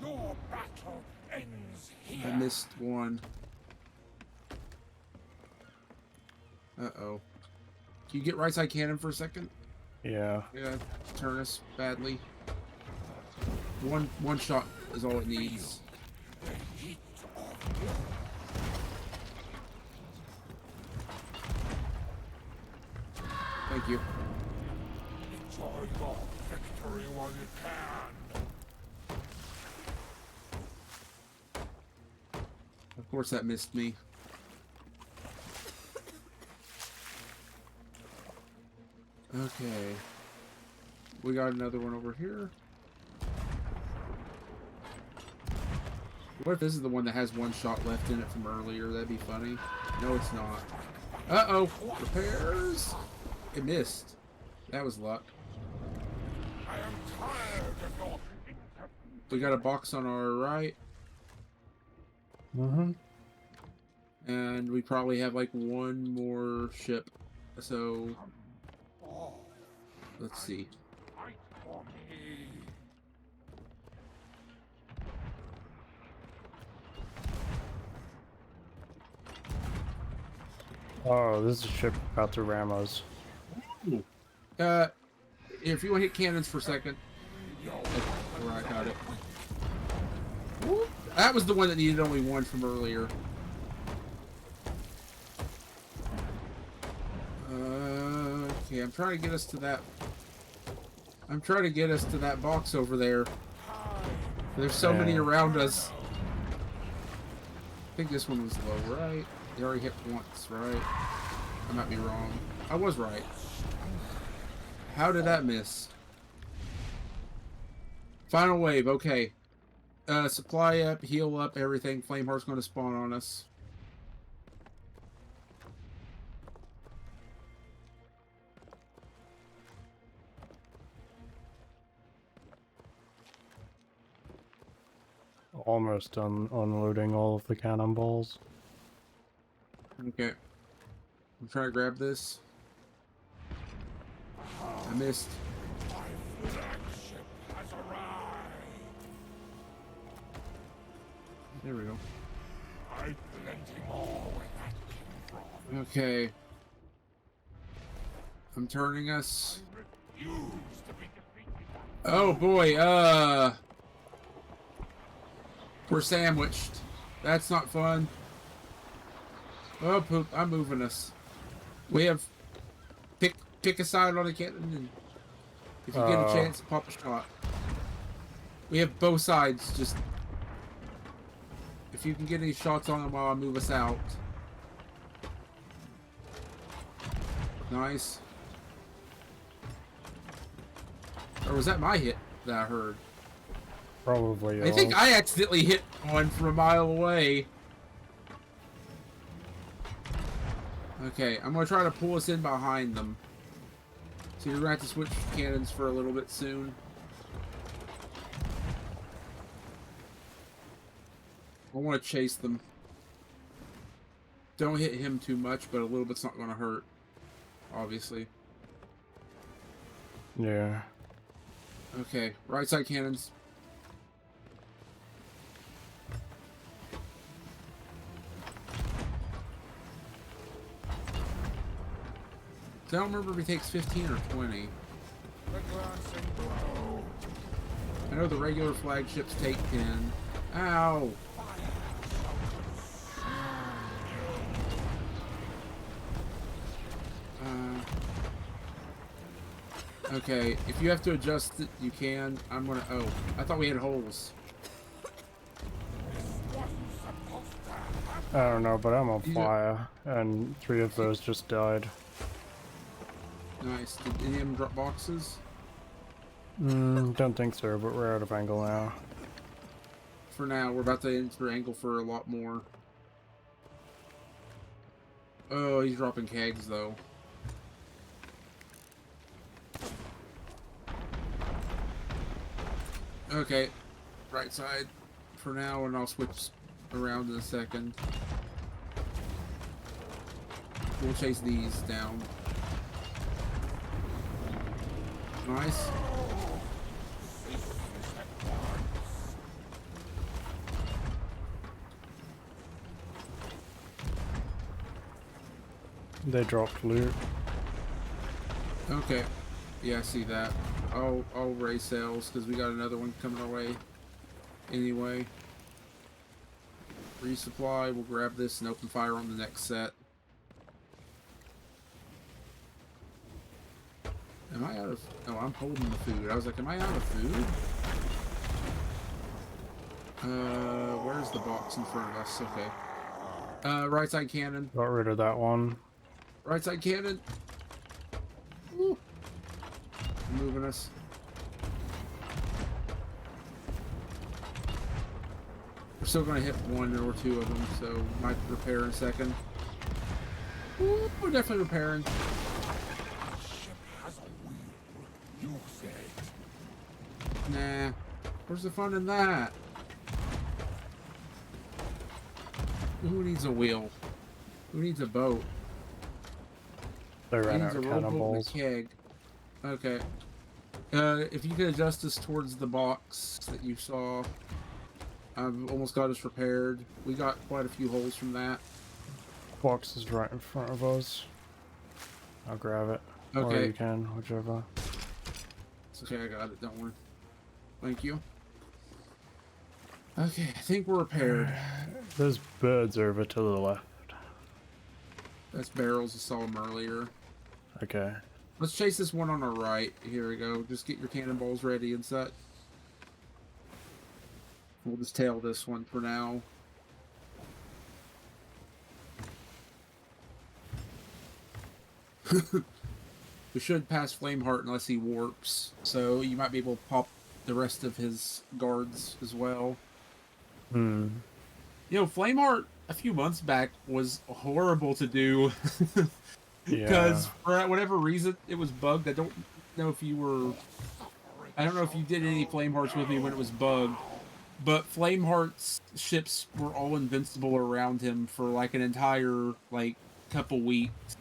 Your battle ends here. I missed one. Uh-oh. Can you get right side cannon for a second? Yeah. Yeah, turn us badly. One shot is all it needs. The heat of Thank you. enjoy your victory while you can. Of course that missed me. Okay. We got another one over here. What if this is the one that has one shot left in it from earlier? That'd be funny. No, it's not. Uh-oh! Repairs! It missed. That was luck. I am tired of your We got a box on our right. Mm-hmm. And we probably have like one more ship. So, let's see. fight for me. Oh, this is a ship about to ram us. If you want to hit cannons for a second. Alright, got it. Whoop. That was the one that needed only one from earlier. Okay, I'm trying to get us to that. I'm trying to get us to that box over there. There's so many Yeah. around us. I think this one was low, right? They already hit once, right? I might be wrong. I was right. How did that miss? Final wave, okay. Supply up, heal up, everything. Flameheart's going to spawn on us. Almost done unloading all of the cannonballs. Okay. I'm trying to grab this. I missed. My flagship has arrived. There we go. I plenty more where that came from. Okay. I'm turning us. Refuse to be defeated. Oh boy, we're sandwiched. That's not fun. Oh poop, I'm moving us. We have pick a side on the cannon and if you get a chance, pop a shot. We have both sides, just if you can get any shots on them while I move us out. Nice. Or was that my hit that I heard? Probably. I think I accidentally hit one from a mile away. Okay, I'm gonna try to pull us in behind them. So you're gonna have to switch cannons for a little bit soon. I want to chase them. Don't hit him too much, but a little bit's not gonna hurt. Obviously. Yeah. Okay, right side cannons. I don't remember if he takes 15 or 20. The glancing blow. I know the regular flagships take 10. Ow! Okay, if you have to adjust it, you can. I'm gonna. Oh, I thought we had holes. I don't know, but I'm on These are- fire, and 3 of those just died. Nice. Did any of them drop boxes? Don't think so, but we're out of angle now. For now, we're about to enter angle for a lot more. Oh, he's dropping kegs though. Okay, right side for now, and I'll switch around in a second. We'll chase these down. Nice. They dropped loot. Okay. Yeah, I see that. I'll raise sales because we got another one coming our way. Anyway. Resupply. We'll grab this and open fire on the next set. Am I out of... Oh, I'm holding the food. I was like, am I out of food? Where's the box in front of us? Okay. Right side cannon. Got rid of that one. Right side cannon. Woo. Moving us. We're still going to hit 1 or 2 of them, so might repair in a second. Ooh, we're definitely repairing. Ship has a wheel. You said. Nah. Where's the fun in that? Who needs a wheel? Who needs a boat? They ran Needs out a of rowboat and a cannonballs. keg. Okay. If you could adjust us towards the box that you saw, I've almost got us repaired. We got quite a few holes from that. Box is right in front of us. I'll grab it. Or Okay. you can, whichever. It's okay, I got it, don't worry. Thank you. Okay, I think we're repaired. There's birds over to the left. That's barrels, I saw them earlier. Okay. Let's chase this one on our right. Here we go. Just get your cannonballs ready and set. We'll just tail this one for now. We should pass Flameheart unless he warps. So you might be able to pop the rest of his guards as well. Hmm. You know, Flameheart a few months back was horrible to do. Yeah. Because for whatever reason it was bugged. I don't know if you were... I don't know if you did any Flamehearts with me when it was bugged. But Flameheart's ships were all invincible around him for like an entire like couple weeks.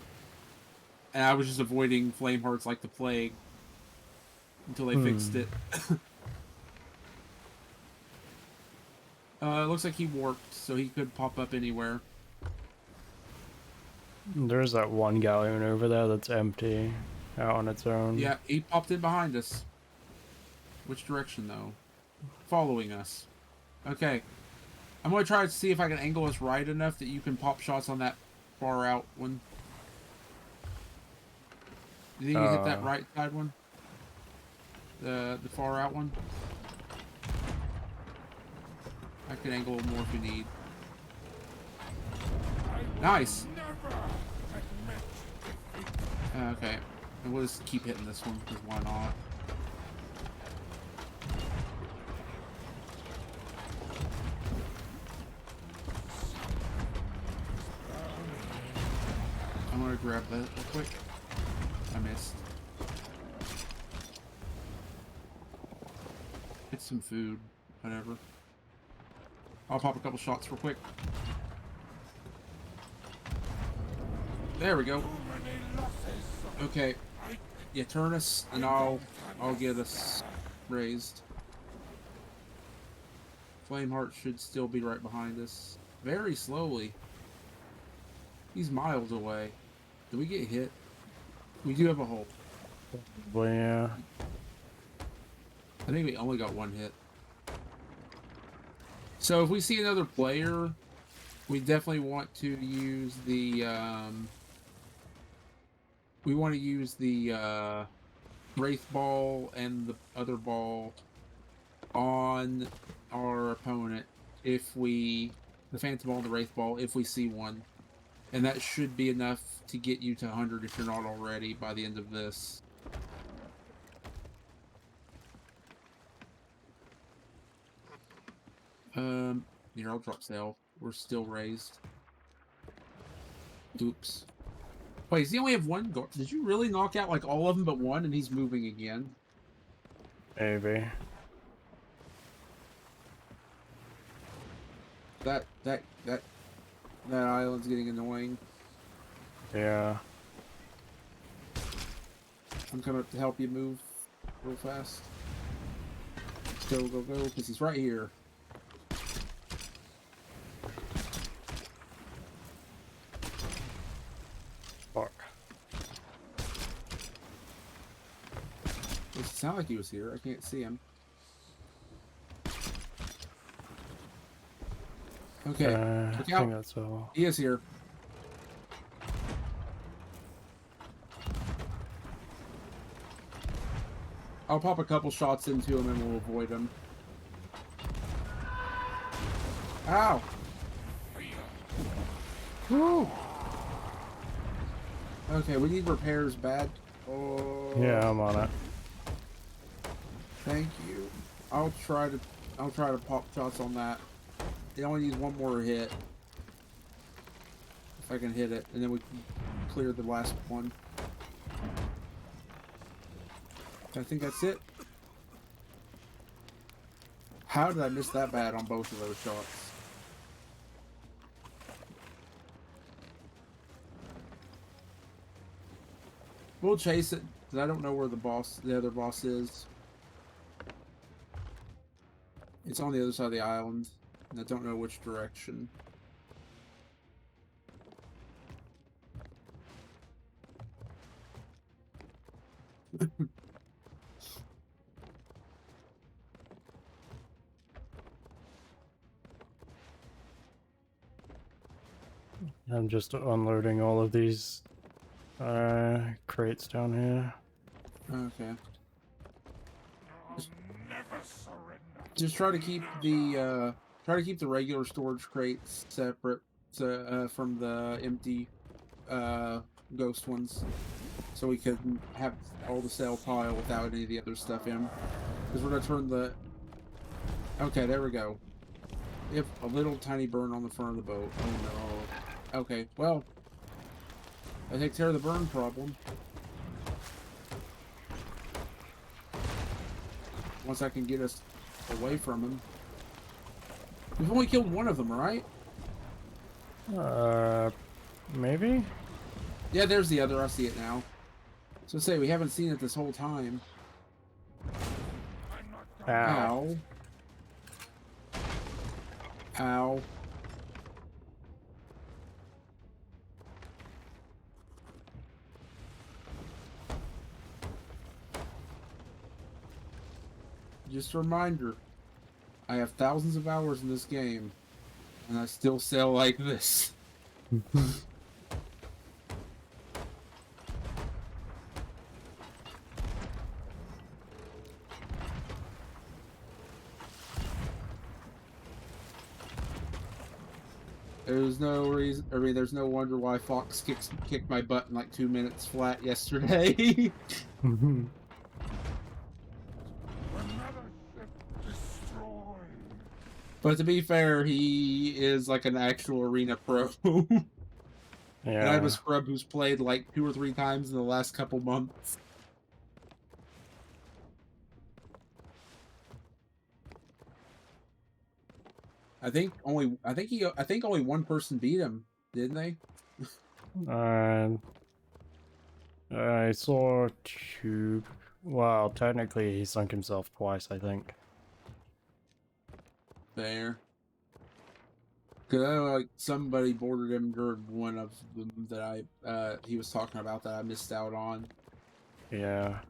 And I was just avoiding Flamehearts like the plague until they fixed it. It looks like he warped, so he could pop up anywhere. There's that one galleon over there that's empty, out on its own. Yeah, he popped in behind us. Which direction, though? Following us. Okay. I'm going to try to see if I can angle us right enough that you can pop shots on that far out one. You think you hit that right side one? The far out one? I can angle more if you need. Nice! Okay. And we'll just keep hitting this one, because why not? I'm gonna grab that real quick. I missed. Get some food. Whatever. I'll pop a couple shots real quick. There we go. Okay. Yeah, turn us and I'll get us raised. Flameheart should still be right behind us. Very slowly. He's miles away. Did we get hit? We do have a hole. Well, yeah. I think we only got one hit. So if we see another player, we definitely want to use the we want to use the Wraith Ball and the other ball on our opponent if we... The Phantom Ball and the Wraith Ball if we see one. And that should be enough to get you to 100 if you're not already by the end of this. Here, I'll drop sail. We're still raised. Oops. Wait, does he only have one guard? Did you really knock out like all of them but one and he's moving again? Maybe. That island's getting annoying. Yeah. I'm coming to help you move real fast. Go, go, go, because he's right here. Fuck. It sounded like he was here. I can't see him. Okay. I Look think out. that's all. He is here. I'll pop a couple shots into him and we'll avoid him. Ow! Woo! Okay, we need repairs bad. Oh. Yeah, I'm on it. Thank you. I'll try to pop shots on that. It only needs one more hit. If I can hit it, and then we can clear the last one. I think that's it. How did I miss that bad on both of those shots? We'll chase it, because I don't know where the other boss is. It's on the other side of the island, and I don't know which direction. I'm just unloading all of these crates down here. Okay. I'll never surrender. Just try to keep the regular storage crates separate from the empty ghost ones, so we can have all the sail pile without any of the other stuff in. Because we're gonna turn the... Okay, there we go. If a little tiny burn on the front of the boat. Oh no. Okay, well, I take care of the burn problem. Once I can get us away from him. We've only killed one of them, right? Maybe? Yeah, there's the other. I see it now. So say we haven't seen it this whole time. I'm not done. Ow. Ow. Just a reminder, I have thousands of hours in this game, and I still sail like this. There's no reason. I mean, there's no wonder why Fox kicked my butt in like 2 minutes flat yesterday. Mhm. Another ship destroyed. But to be fair, he is like an actual arena pro. And Yeah. I'm a scrub who's played like 2 or 3 times in the last couple months. I think only one person beat him, didn't they? I saw two. Well, technically, he sunk himself twice, I think. There. Cause I know like somebody boarded him during one of them that he was talking about that I missed out on. Yeah.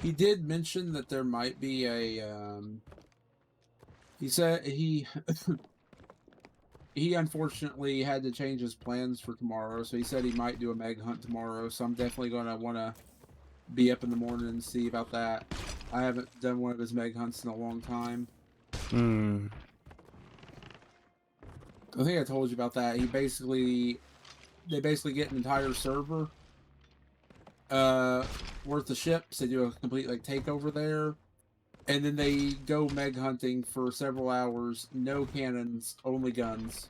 He did mention that there might be a. He said he unfortunately had to change his plans for tomorrow, so he said he might do a meg hunt tomorrow. So I'm definitely gonna want to be up in the morning and see about that. I haven't done one of his meg hunts in a long time. Hmm. I think I told you about that. They basically get an entire server worth of ships. They do a complete like takeover there, and then they go meg hunting for several hours. No cannons, only guns.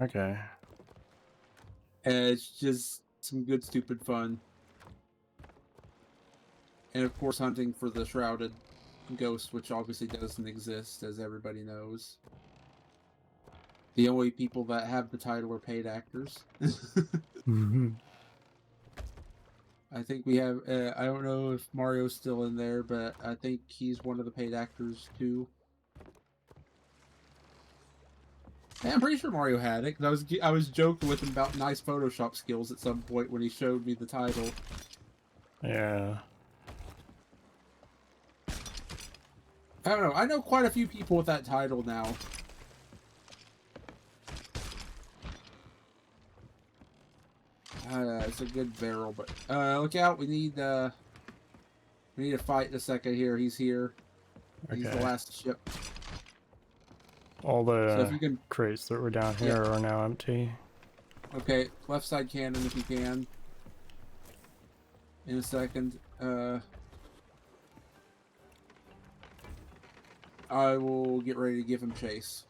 Okay. And it's just some good stupid fun. And of course, hunting for the shrouded ghost, which obviously doesn't exist, as everybody knows. The only people that have the title are paid actors. Mm-hmm. I think we have. I don't know if Mario's still in there, but I think he's one of the paid actors too. And I'm pretty sure Mario had it because I was joking with him about nice Photoshop skills at some point when he showed me the title. Yeah. I don't know. I know quite a few people with that title now. It's a good barrel, but look out! We need to fight in a second here. He's here. He's the Okay. last ship. All So if the you can, crates that were down here are now empty. okay, left side cannon if you can. In a second, I will get ready to give him chase.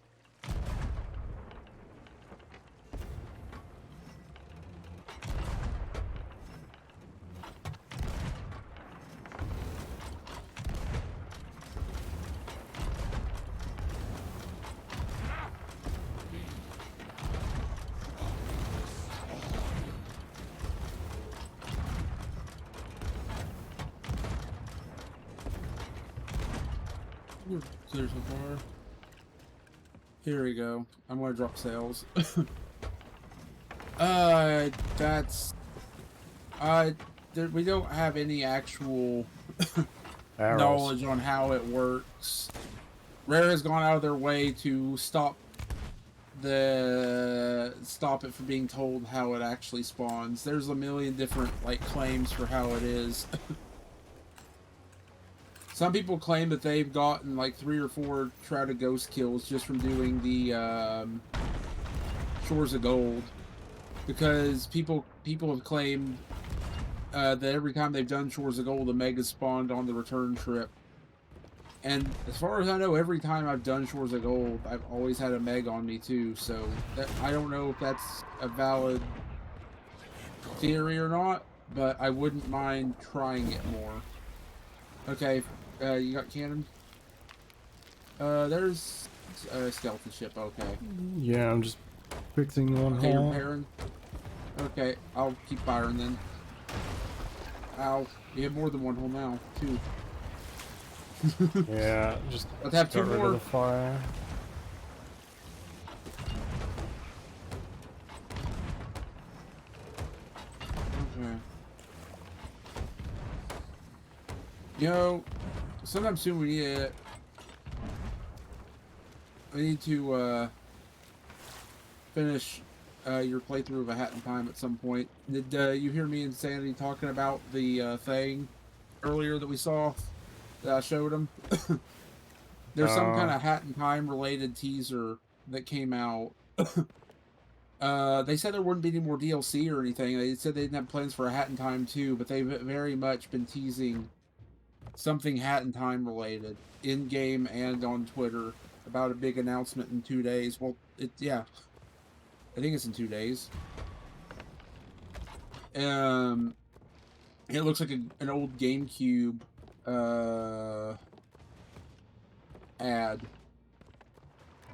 We're clear so far. Here we go. I'm gonna drop sails. That's we don't have any actual Arrows. knowledge on how it works. Rare has gone out of their way to stop it from being told how it actually spawns. There's a million different like claims for how it is. Some people claim that they've gotten like 3 or 4 Shrouded Ghost kills just from doing the Shores of Gold, because people have claimed that every time they've done Shores of Gold, the Mega spawned on the return trip. And as far as I know, every time I've done Shores of Gold, I've always had a Meg on me too. So I don't know if that's a valid theory or not, but I wouldn't mind trying it more. Okay, you got cannon? There's a skeleton ship, okay. Yeah, I'm just fixing one Okay, you're hole. repairing? Okay, I'll keep firing then. Ow. You have more than one hole now, too. Yeah, just Let's have 2 got rid more. of the fire. Okay. You know, sometime soon we need to finish your playthrough of A Hat in Time at some point. Did you hear me and Sandy talking about the thing earlier that we saw that I showed him? There's some kind of Hat in Time related teaser that came out. They said there wouldn't be any more DLC or anything. They said they didn't have plans for A Hat in Time 2, but they've very much been teasing something Hat in Time related in game and on Twitter about a big announcement in 2 days. Well, yeah, I think it's in 2 days. It looks like an old GameCube ad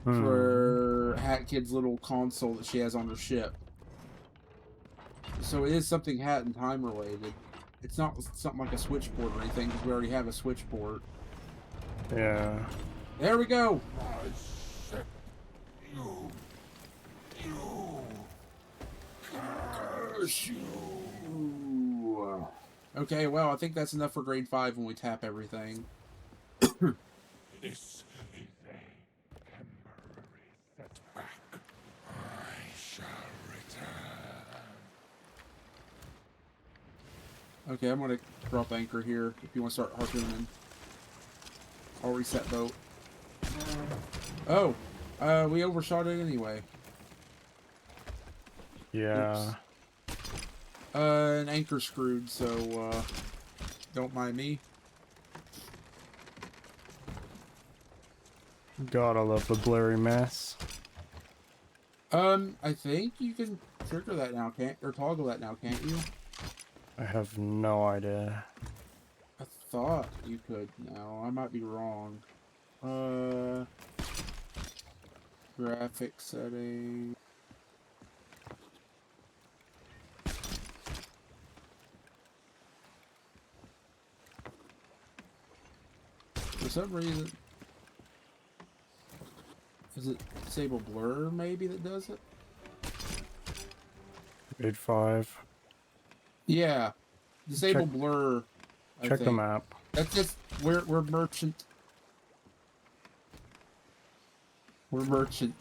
for Hat Kid's little console that she has on her ship. So it is something Hat in Time related. It's not something like a switchboard or anything, because we already have a switchboard. Yeah. There we go! My ship. You curse you. Okay, well, I think that's enough for grade 5 when we tap everything. This is a temporary setback. I shall return. Okay, I'm gonna drop anchor here if you want to start harpooning. I'll reset boat. Oh, we overshot it anyway. Yeah. Oops. An anchor screwed, so, don't mind me. Gotta love the blurry mess. I think you can trigger that now, or toggle that now, can't you? I have no idea. I thought you could now. I might be wrong. Graphic setting. For some reason, is it disable blur maybe that does it? Grade 5. Yeah, disable Check- blur. I Check the think. map. That's just we're merchant. We're merchant.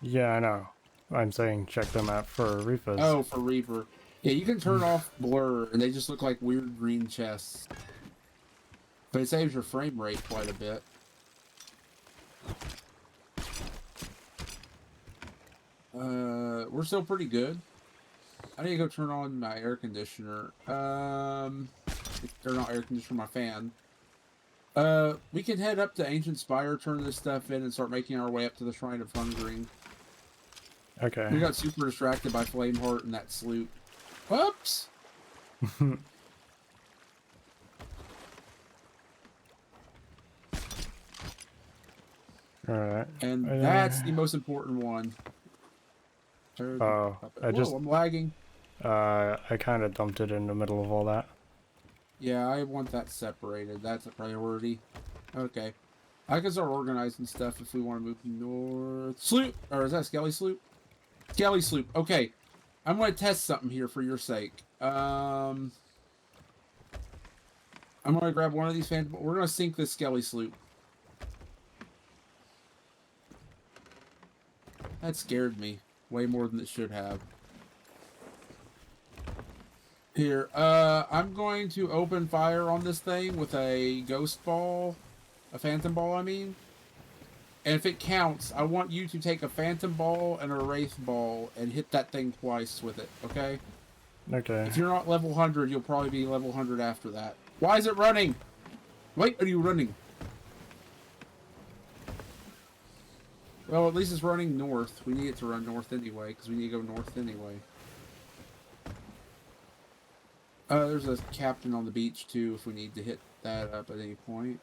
Yeah, I know. I'm saying check the map for reefers. Oh, for Reaper. Yeah, you can turn off blur, and they just look like weird green chests. But it saves your frame rate quite a bit. We're still pretty good. I need to go turn on my air conditioner. Or not air conditioner, my fan. We can head up to Ancient Spire, turn this stuff in, and start making our way up to the Shrine of Hungering. Okay. We got super distracted by Flameheart and that sloop. Whoops! Alright. And that's the most important one. Oh, Whoa, I'm lagging. I kind of dumped it in the middle of all that. Yeah, I want that separated. That's a priority. Okay. I can start organizing stuff if we want to move north. Sloop! Or is that Skelly Sloop? Skelly Sloop. Okay. I'm going to test something here for your sake. I'm going to grab one of these fans. We're going to sink this Skelly Sloop. That scared me. Way more than it should have. Here, I'm going to open fire on this thing with a ghost ball. A phantom ball, I mean. And if it counts, I want you to take a phantom ball and a wraith ball and hit that thing twice with it, okay? Okay. If you're not level 100, you'll probably be level 100 after that. Why is it running? Wait, are you running? Well, at least it's running north. We need it to run north anyway, because we need to go north anyway. There's a captain on the beach, too, if we need to hit that up at any point.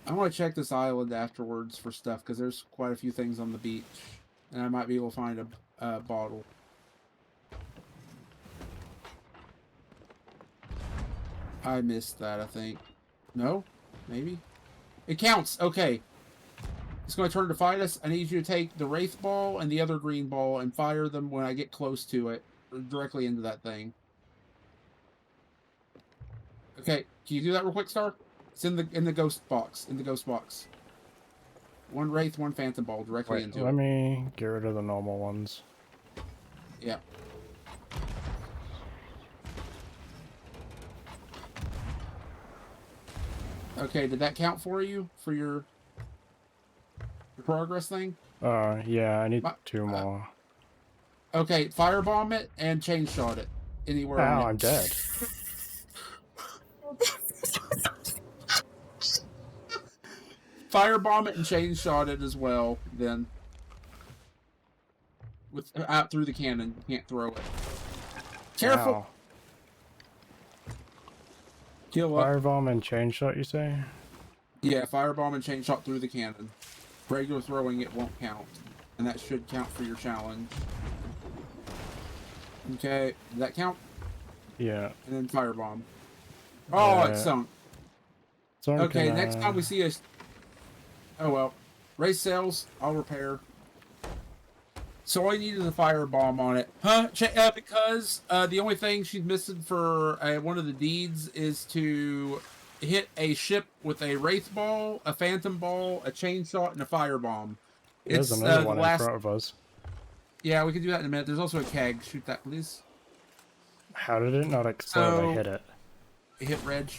I want to check this island afterwards for stuff, because there's quite a few things on the beach. And I might be able to find a bottle. I missed that, I think. No? Maybe? It counts! Okay. It's going to turn to fight us. I need you to take the wraith ball and the other green ball and fire them when I get close to it. Directly into that thing. Okay, can you do that real quick, Star? It's in the ghost box. In the ghost box. One wraith, one phantom ball directly into let it. me get rid of the normal ones. Yeah. Okay, did that count for you? For your progress thing? Yeah, I need 2 more. Okay, firebomb it and chain shot it. Anywhere on Ow, it. I'm dead. Firebomb it and chain shot it as well, then. With out through the cannon. You can't throw it. Careful! Ow. Kill up. Firebomb and chain shot, you say? Yeah, firebomb and chain shot through the cannon. Regular throwing it won't count. And that should count for your challenge. Okay, did that count? Yeah. And then firebomb. Oh, it Yeah. sunk. Someone Okay, can, next time we see us... Oh well. Race sails, I'll repair. So I needed a firebomb on it. Huh? Because the only thing she's missing for one of the deeds is to hit a ship with a wraith ball, a phantom ball, a chain shot, and a firebomb. There's It's another the one in last. front of us. Yeah, we can do that in a minute. There's also a keg. Shoot that, please. How did it not explode? So, I hit it. Hit Reg.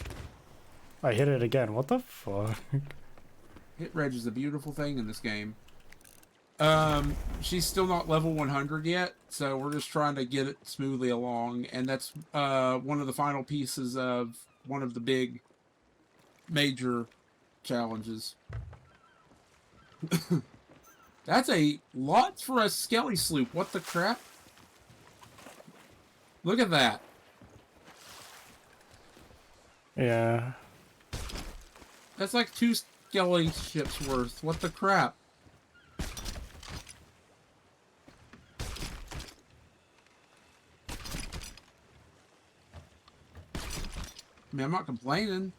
I hit it again. What the fuck? Hit Reg is a beautiful thing in this game. She's still not level 100 yet, so we're just trying to get it smoothly along, and that's one of the final pieces of one of the big major challenges. That's a lot for a skelly sloop. What the crap? Look at that. Yeah. That's like 2 skelly ships worth. What the crap? I mean, I'm not complaining.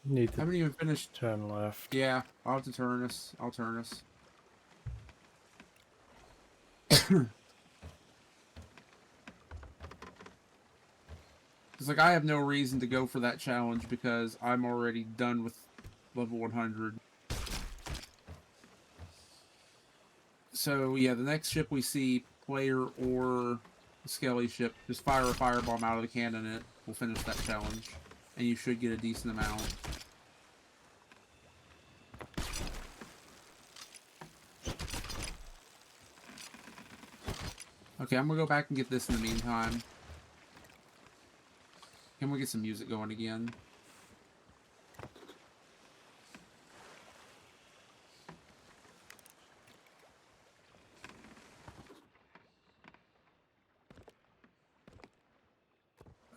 Need I to haven't even finished. turn left. Yeah, I'll have to turn us. I'll turn us. It's like I have no reason to go for that challenge because I'm already done with level 100. So yeah, the next ship we see, player or skelly ship, just fire a firebomb out of the cannon and it will finish that challenge. And you should get a decent amount. Okay, I'm gonna go back and get this in the meantime. Can we get some music going again?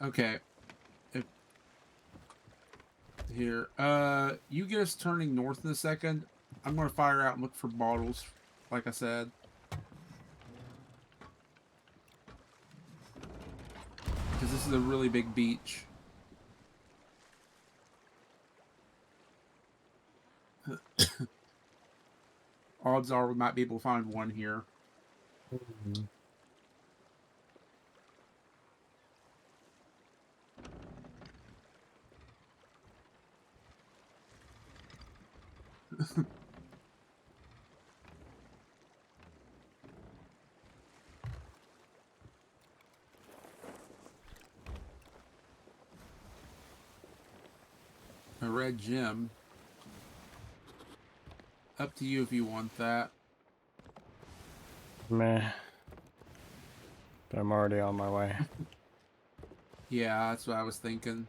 Okay. Here. You get us turning north in a second. I'm gonna fire out and look for bottles, like I said. Because this is a really big beach. Odds are we might be able to find one here. Mm-hmm. A red gem. Up to you if you want that. Meh. But I'm already on my way. Yeah, that's what I was thinking.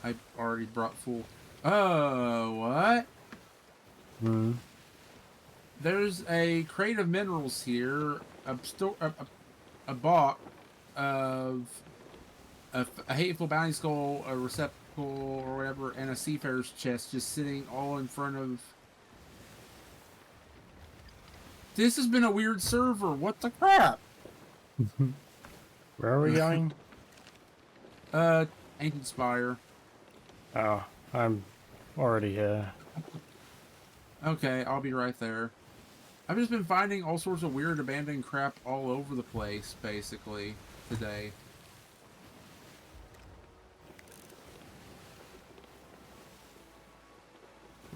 I already brought full. Oh, what? Hmm. There's a crate of minerals here, a box of a hateful bounty skull, a receptacle or whatever, and a seafarer's chest just sitting all in front of. This has been a weird server. What the crap? Where are we going? Ancient Spire. Oh, I'm already here. Okay, I'll be right there. I've just been finding all sorts of weird abandoned crap all over the place, basically, today.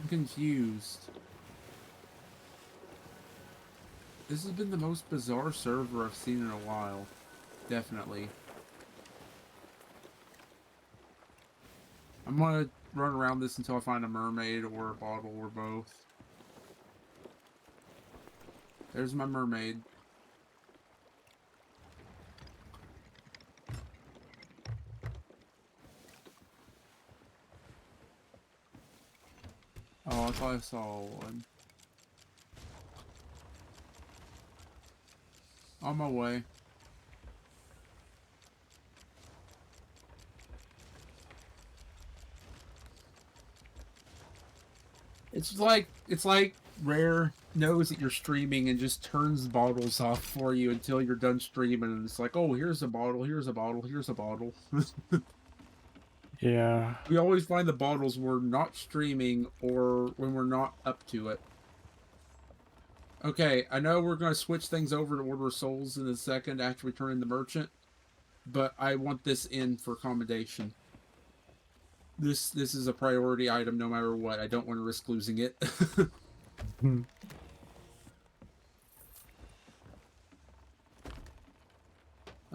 I'm confused. This has been the most bizarre server I've seen in a while. Definitely. I'm gonna run around this until I find a mermaid or a bottle or both. There's my mermaid. Oh, I thought I saw one. On my way. It's like Rare knows that you're streaming and just turns bottles off for you until you're done streaming, and it's like, oh, here's a bottle, here's a bottle, here's a bottle. Yeah. We always find the bottles when we're not streaming or when we're not up to it. Okay, I know we're going to switch things over to Order of Souls in a second after we turn in the merchant, but I want this in for commendation. This is a priority item no matter what. I don't want to risk losing it.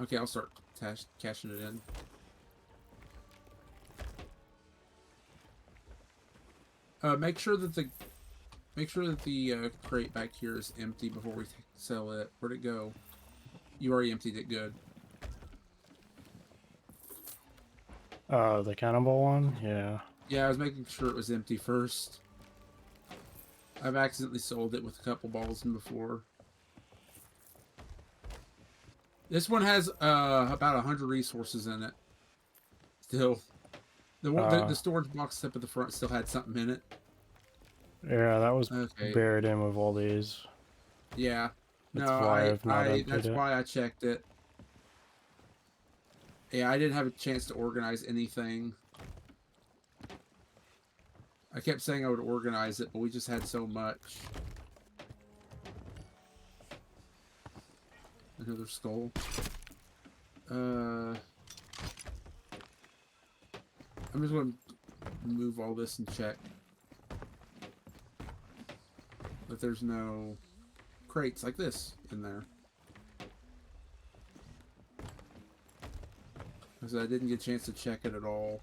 Okay, I'll start cashing it in. Make sure that the crate back here is empty before we sell it. Where'd it go? You already emptied it. Good. The cannibal one? Yeah. Yeah, I was making sure it was empty first. I've accidentally sold it with a couple balls in before. This one has about 100 resources in it. Still, the storage box up at the front still had something in it. Yeah, that was Okay. buried in with all these. Yeah. That's why I've not emptied that's it. why I checked it. Yeah, I didn't have a chance to organize anything. I kept saying I would organize it, but we just had so much. Another skull. I'm just going to move all this and check that there's no crates like this in there. Because I didn't get a chance to check it at all.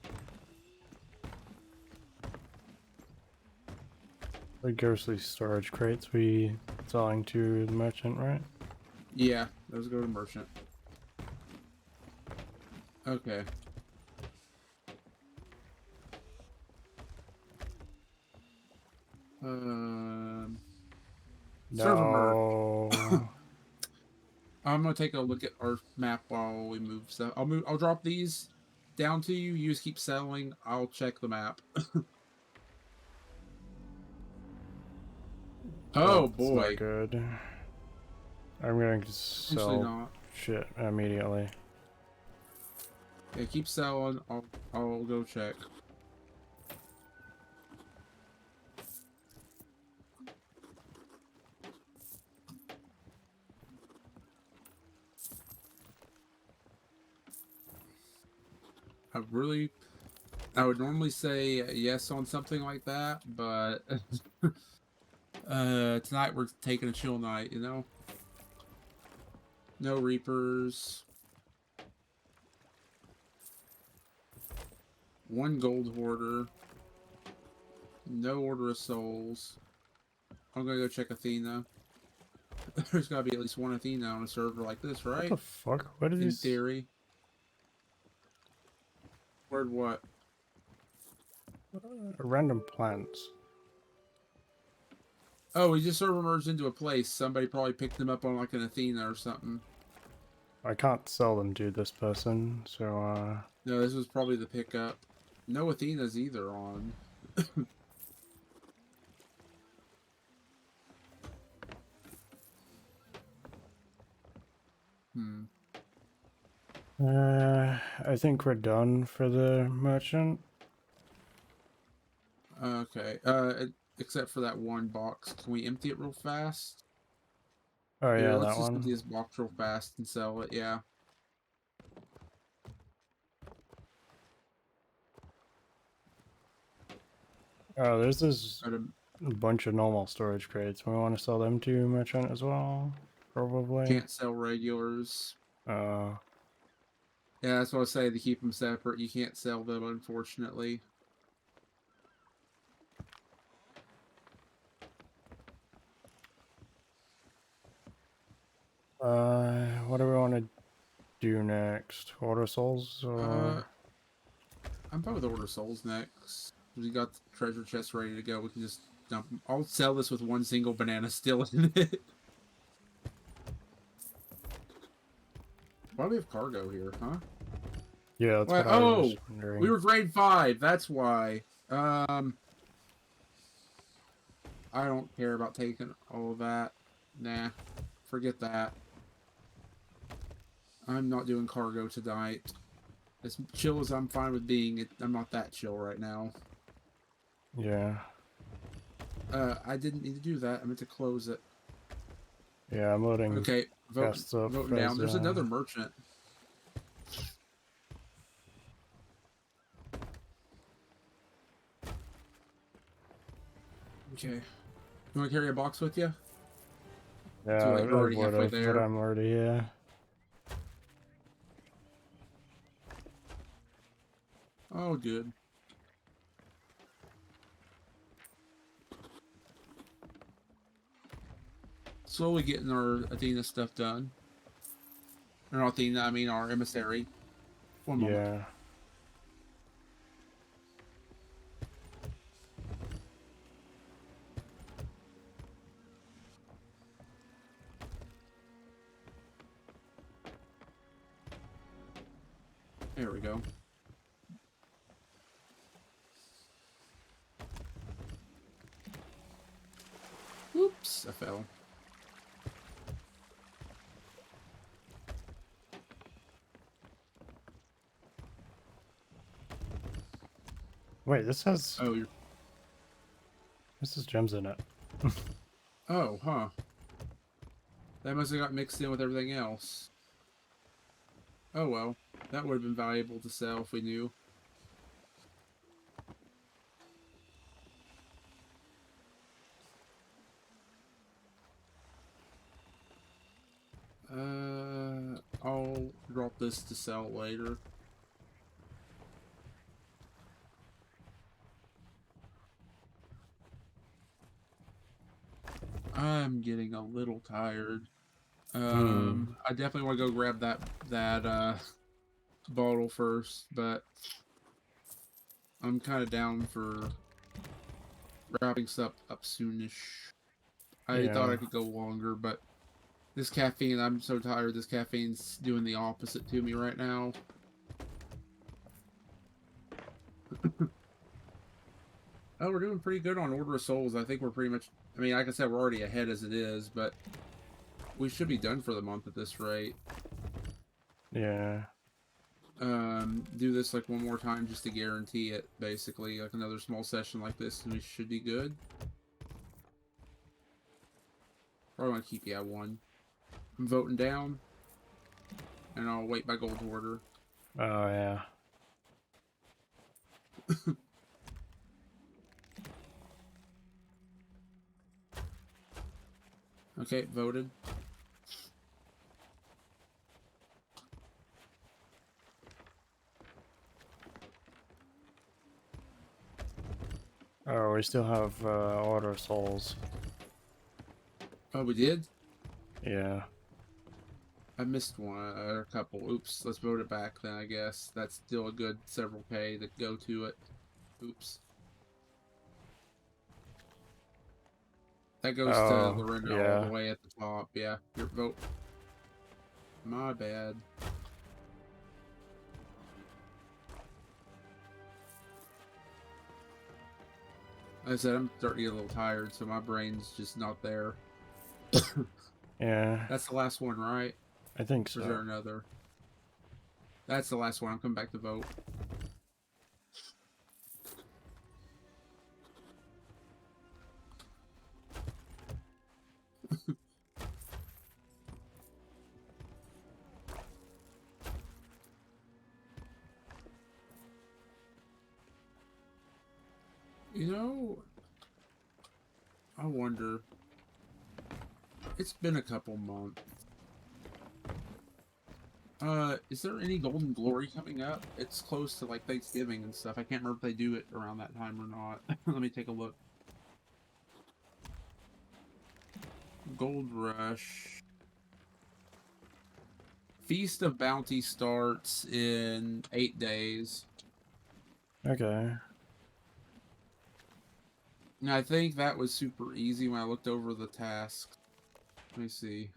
The ghostly storage crates we selling to the merchant, right? Yeah, those go to merchant. Okay. Server merge. No. I'm gonna take a look at our map while we move stuff. I'll drop these down to you. You just keep selling. I'll check the map. Oh That's boy. not good. I'm going to Actually sell not. shit immediately. Yeah, keep selling. I'll go check. I would normally say yes on something like that, but tonight we're taking a chill night, you know? No Reapers. One Gold Hoarder. No Order of Souls. I'm gonna go check Athena. There's gotta be at least one Athena on a server like this, right? What the fuck? What are In these? theory. Word what? Random plants. Oh, we just server merged into a place. Somebody probably picked them up on like an Athena or something. I can't sell them to this person, so No, this was probably the pickup. No Athenas either on. I think we're done for the merchant. Okay. Except for that one box. Can we empty it real fast? Oh Here, yeah, let's that just empty one. this box real fast and sell it. Yeah. Oh, there's this Go to- bunch of normal storage crates. We want to sell them to merchant as well, probably. Can't sell regulars. Uh, Yeah, that's what I say. To keep them separate. You can't sell them, unfortunately. what do we want to do next? Order souls or? I'm probably with Order Souls next. We got the treasure chest ready to go. We can just dump them. I'll sell this with one single banana still in it. Why do we have cargo here, huh? Yeah, that's Why, what I was wondering. we were grade 5. That's why. I don't care about taking all of that. Nah, forget that. I'm not doing cargo tonight. As chill as I'm fine with being, I'm not that chill right now. Yeah. I didn't need to do that. I meant to close it. Yeah, I'm loading Okay, guests up voting as down. There's another merchant. Okay. You want to carry a box with you? yeah, Too late. We're I already would halfway have, but there. I'm already here. Oh, good. Slowly getting our Athena stuff done. Or not Athena, I mean our emissary. One moment. Yeah. There we go. Oops, I fell. Wait, this has Oh, gems in it. oh, huh. That must have got mixed in with everything else. Oh well, that would have been valuable to sell if we knew. I'll drop this to sell later. I'm getting a little tired. I definitely want to go grab that bottle first, but I'm kind of down for wrapping stuff up soonish. I thought Yeah. I could go longer, but this caffeine, I'm so tired. This caffeine's doing the opposite to me right now. Oh, we're doing pretty good on Order of Souls. I think we're pretty much, I mean, like I said, we're already ahead as it is, but we should be done for the month at this rate. Yeah. Do this like one more time just to guarantee it, basically. Like another small session like this, and we should be good. Probably want to keep you at one. I'm voting down, and I'll wait by gold order. Oh, yeah. Okay, voted. Oh, we still have Order of Souls. Oh, we did? Yeah. I missed one, or a couple. Oops, let's vote it back then, I guess. That's still a good several K that go to it. Oops. That goes to Oh, Lorinda all the yeah. way at the top. Yeah, your vote. My bad. Like I said, I'm starting to get a little tired, so my brain's just not there. Yeah. That's the last one, right? I think Or is there so. another? That's the last one. I'm coming back to vote. You know, I wonder. It's been a couple months. Is there any Golden Glory coming up? It's close to like Thanksgiving and stuff. I can't remember if they do it around that time or not. Let me take a look. Gold Rush. Feast of Bounty starts in 8 days. Okay. And I think that was super easy when I looked over the task. Let me see.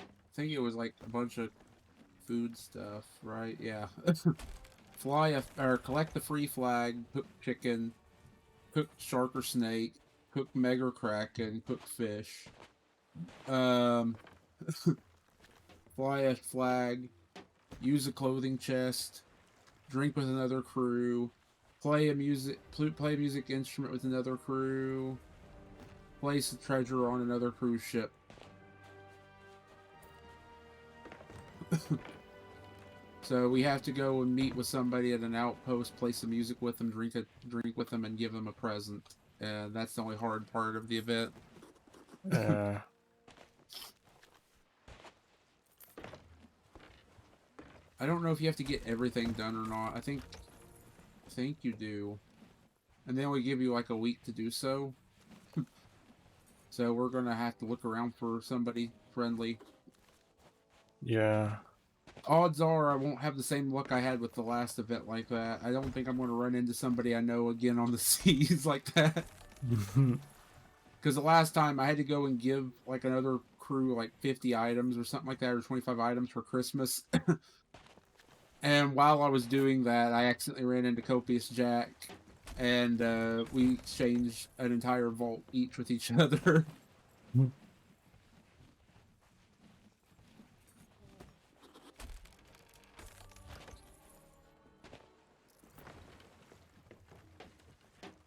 I think it was like a bunch of food stuff, right? Yeah. Or collect the free flag, cook chicken, cook shark or snake, cook mega kraken, cook fish. Um, fly a flag, use a clothing chest, drink with another crew, play a music instrument with another crew, place a treasure on another cruise ship. So we have to go and meet with somebody at an outpost, play some music with them, drink with them, and give them a present. And that's the only hard part of the event. Yeah. I don't know if you have to get everything done or not. I think you do. And they only give you like a week to do so. So we're gonna have to look around for somebody friendly. Yeah. Odds are I won't have the same luck I had with the last event like that. I don't think I'm gonna run into somebody I know again on the seas like that. Because the last time I had to go and give like another crew like 50 items or something like that, or 25 items for Christmas. And while I was doing that, I accidentally ran into Copious Jack, and we exchanged an entire vault each with each other.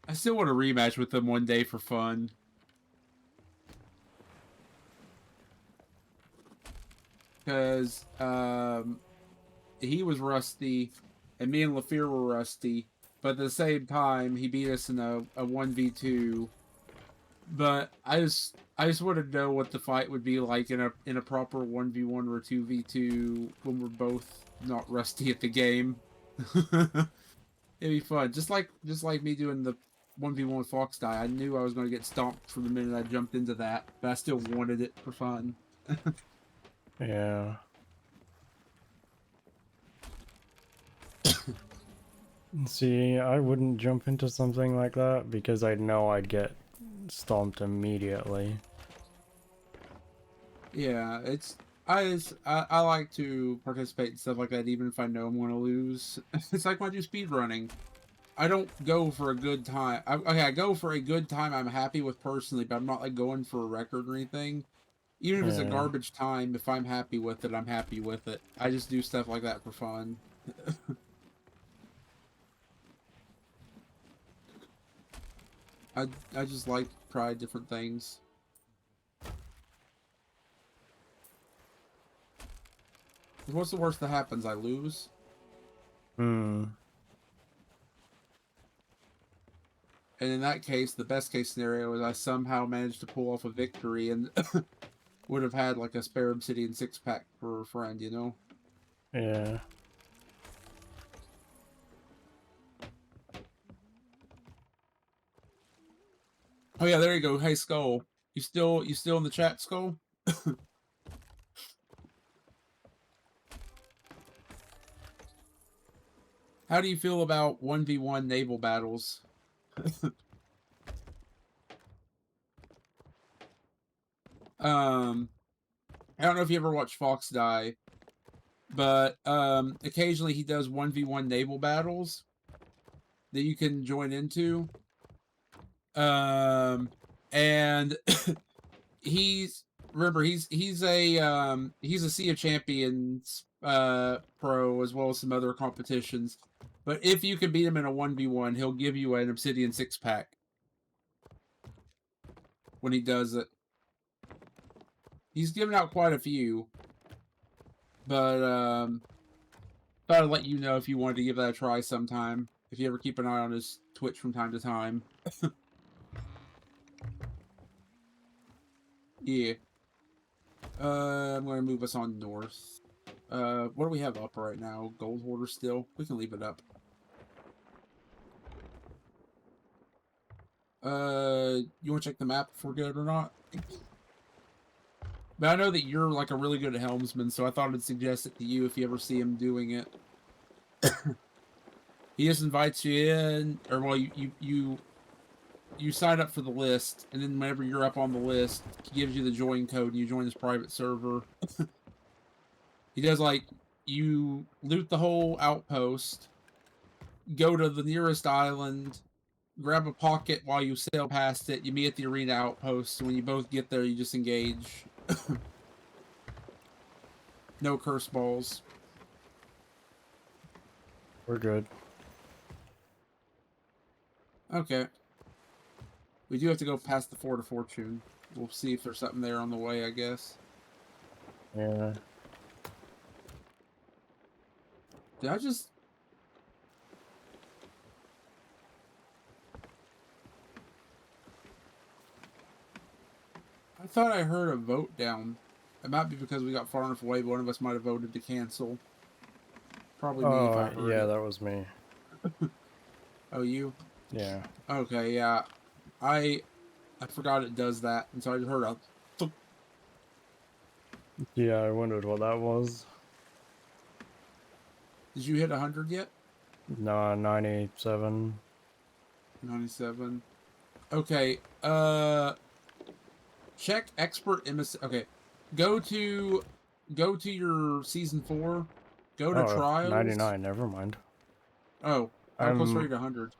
I still want a rematch with them one day for fun. Because he was rusty, and me and Lafir were rusty, but at the same time, he beat us in a 1v2. But I just want to know what the fight would be like in a proper 1v1 or 2v2 when we're both not rusty at the game. It'd be fun. Just like me doing the 1v1 with Fox Die. I knew I was going to get stomped from the minute I jumped into that, but I still wanted it for fun. Yeah. See, I wouldn't jump into something like that because I know I'd get stomped immediately. Yeah, I like to participate in stuff like that even if I know I'm going to lose. It's like when I do speed running. I don't go for a good time. I go for a good time I'm happy with personally, but I'm not like going for a record or anything. Even if it's a Yeah. garbage time, if I'm happy with it, I'm happy with it. I just do stuff like that for fun. I just like to try different things. What's the worst that happens? I lose? Hmm. And in that case, the best case scenario is I somehow managed to pull off a victory and would have had like a spare obsidian 6-pack for a friend, you know? Yeah. Oh yeah, there you go. Hey Skull. You still in the chat, Skull? How do you feel about 1v1 naval battles? I don't know if you ever watched Fox Die, but occasionally he does 1v1 naval battles that you can join into. And he's a Sea of Champions pro as well as some other competitions. But if you can beat him in a 1v1, he'll give you an obsidian 6-pack when he does it. He's given out quite a few, but thought I'd let you know if you wanted to give that a try sometime. If you ever keep an eye on his Twitch from time to time. Yeah. I'm going to move us on north. What do we have up right now? Gold Hoarder still? We can leave it up. You want to check the map if we're good or not? But I know that you're like a really good helmsman, so I thought I'd suggest it to you if you ever see him doing it. He just invites you in, or well, you sign up for the list, and then whenever you're up on the list, he gives you the join code, and you join his private server. He does like, you loot the whole outpost, go to the nearest island, grab a pocket while you sail past it, you meet at the arena outpost, and when you both get there, you just engage. No curse balls. We're good. Okay. We do have to go past the Fort of Fortune. We'll see if there's something there on the way, I guess. Yeah. Did I just... I thought I heard a vote down. It might be because we got far enough away, but one of us might have voted to cancel. Probably me if I heard Yeah, it. that was me. Oh, you? Yeah. Okay, yeah. I forgot it does that, and so I just heard a... thunk. Yeah, I wondered what that was. Did you hit 100 yet? No, 97. 97. Okay, check expert emissary. Okay, go to your season 4. Go to Oh, trials. 99, never mind. Oh, I'm close to 100.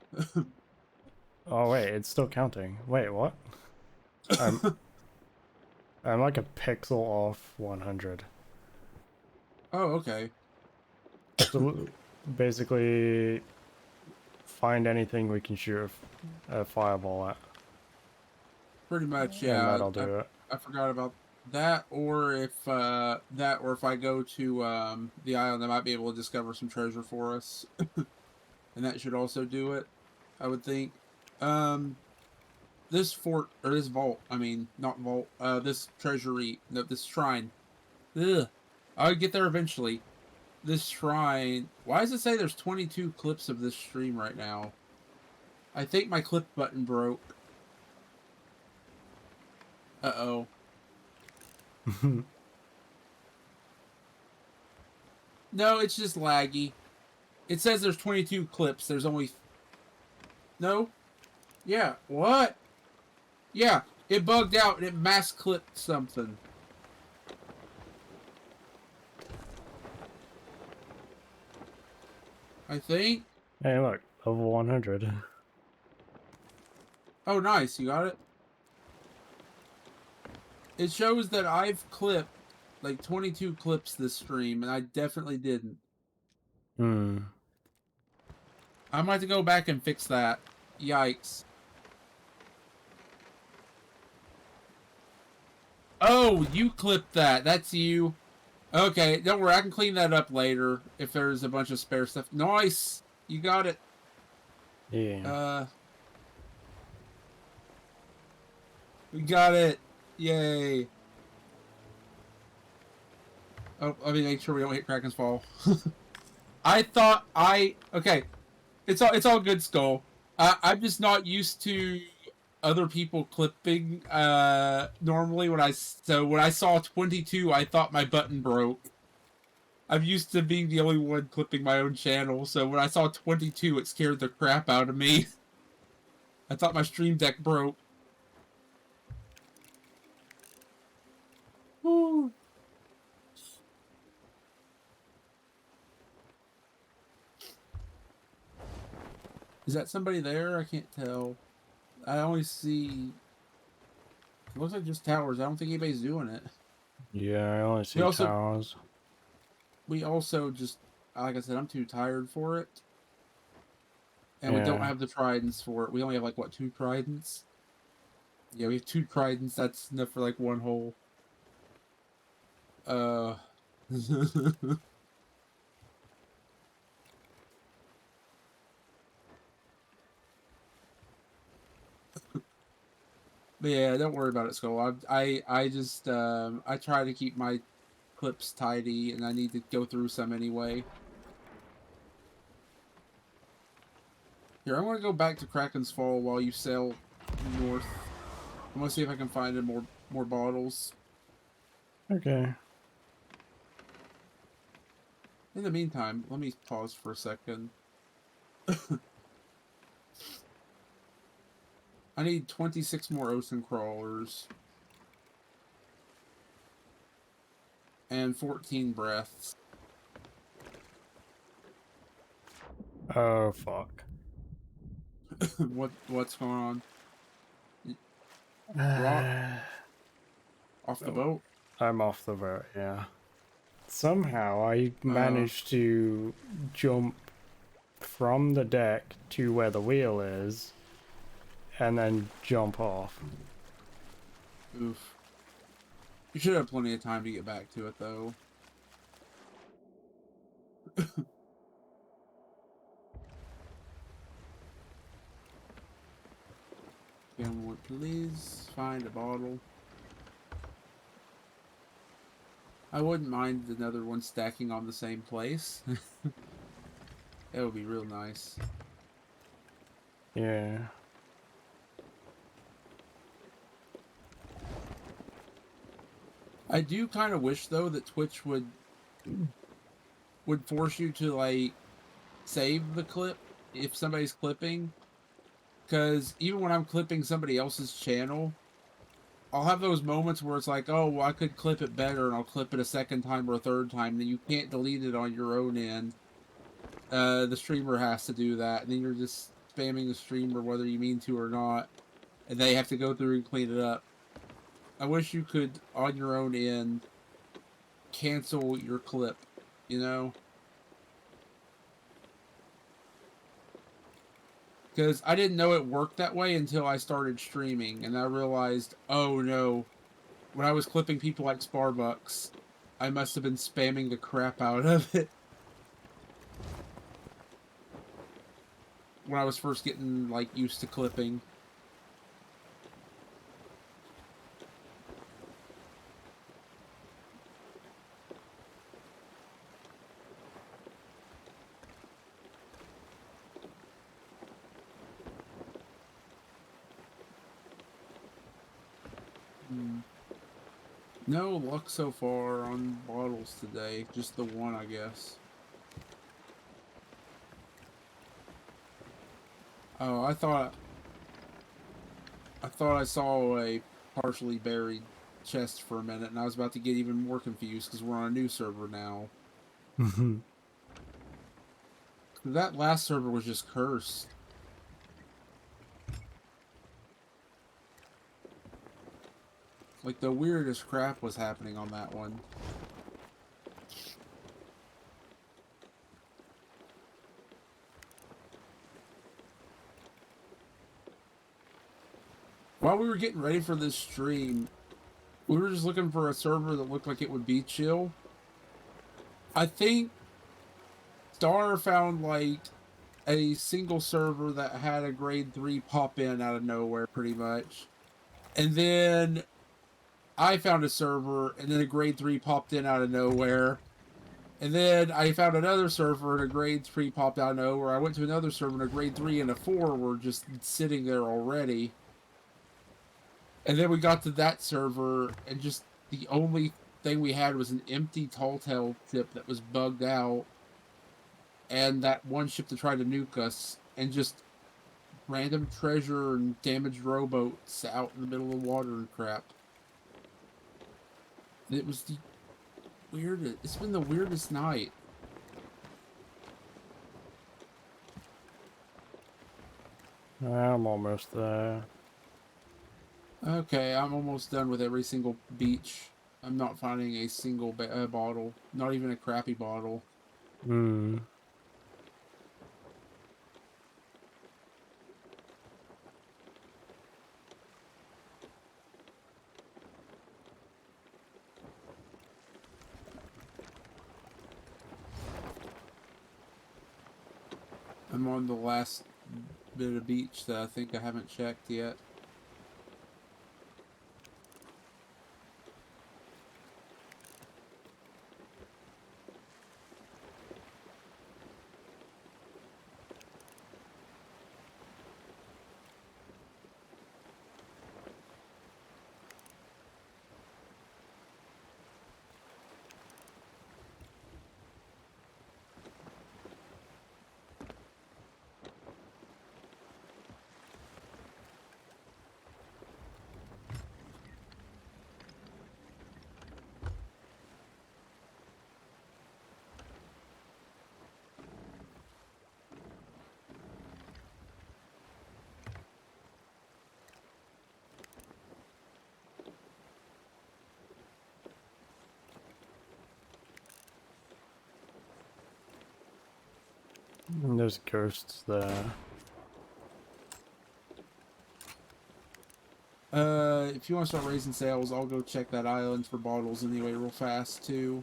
Oh wait, it's still counting. Wait, what? I'm I'm like a pixel off 100. Oh, okay. So basically, find anything we can shoot a fireball at, Pretty much, and yeah. that'll do it. I forgot about that, or if I go to the island, I might be able to discover some treasure for us, and that should also do it. I would think. This fort or this vault, I mean, not vault. This treasury, no, this shrine. Ugh. I'll get there eventually. This shrine. Why does it say there's 22 clips of this stream right now? I think my clip button broke. Uh-oh. No, it's just laggy. It says there's 22 clips. There's only... No? Yeah. What? Yeah. It bugged out and it mass clipped something. I think. Hey, look, level 100. Oh, nice. You got it? It shows that I've clipped like 22 clips this stream, and I definitely didn't. Hmm. I might have to go back and fix that. Yikes. Oh, you clipped that. That's you. Okay, don't worry. I can clean that up later if there's a bunch of spare stuff. Nice. You got it. Yeah. We got it. Yay. Oh, let me make sure we don't hit Kraken's Fall. I thought okay. It's all good, Skull. I'm just not used to other people clipping. Normally when I saw 22, I thought my button broke. I'm used to being the only one clipping my own channel, so when I saw 22, it scared the crap out of me. I thought my stream deck broke. Woo. Is that somebody there? I can't tell. I only see... It looks like just towers. I don't think anybody's doing it. Yeah, I only see also- towers. We also just... Like I said, I'm too tired for it. And we don't Yeah. have the tridents for it. We only have, like, what, 2 tridents? Yeah, we have 2 tridents. That's enough for, like, 1 hole. But yeah, don't worry about it, Skull. I just I try to keep my clips tidy, and I need to go through some anyway. Here, I'm gonna go back to Kraken's Fall while you sail north. I'm gonna see if I can find more bottles. Okay. In the meantime, let me pause for a second. I need 26 more ocean crawlers. And 14 breaths. Oh, fuck. What's going on? Rock off the boat? I'm off the boat, yeah. Somehow I managed to jump from the deck to where the wheel is, and then jump off. Oof. You should have plenty of time to get back to it, though. Can we please find a bottle? I wouldn't mind another one stacking on the same place. That would be real nice. Yeah. I do kind of wish, though, that Twitch would force you to, like, save the clip if somebody's clipping. Because even when I'm clipping somebody else's channel, I'll have those moments where it's like, oh, well, I could clip it better, and I'll clip it a second time or a third time, and then you can't delete it on your own end. The streamer has to do that, and then you're just spamming the streamer whether you mean to or not, and they have to go through and clean it up. I wish you could, on your own end, cancel your clip, you know? Because I didn't know it worked that way until I started streaming, and I realized, oh no, when I was clipping people like Sparbucks, I must have been spamming the crap out of it. When I was first getting, like, used to clipping. No luck so far on bottles today. Just the one, I guess. Oh, I thought I saw a partially buried chest for a minute, and I was about to get even more confused because we're on a new server now. That last server was just cursed. Like, the weirdest crap was happening on that one. While we were getting ready for this stream, we were just looking for a server that looked like it would be chill. I think Star found, like, a single server that had a grade 3 pop in out of nowhere, pretty much. And then I found a server, and then a grade 3 popped in out of nowhere. And then I found another server, and a grade 3 popped out of nowhere. I went to another server, and a grade 3 and a 4 were just sitting there already. And then we got to that server, and just the only thing we had was an empty tall tale ship that was bugged out. And that one ship that tried to nuke us, and just random treasure and damaged rowboats out in the middle of the water and crap. And it was the weirdest. It's been the weirdest night. I'm almost there. Okay, I'm almost done with every single beach. I'm not finding a single bottle. Not even a crappy bottle. I'm on the last bit of beach that I think I haven't checked yet. there's ghosts there. If you want to start raising sales, I'll go check that island for bottles anyway real fast, too.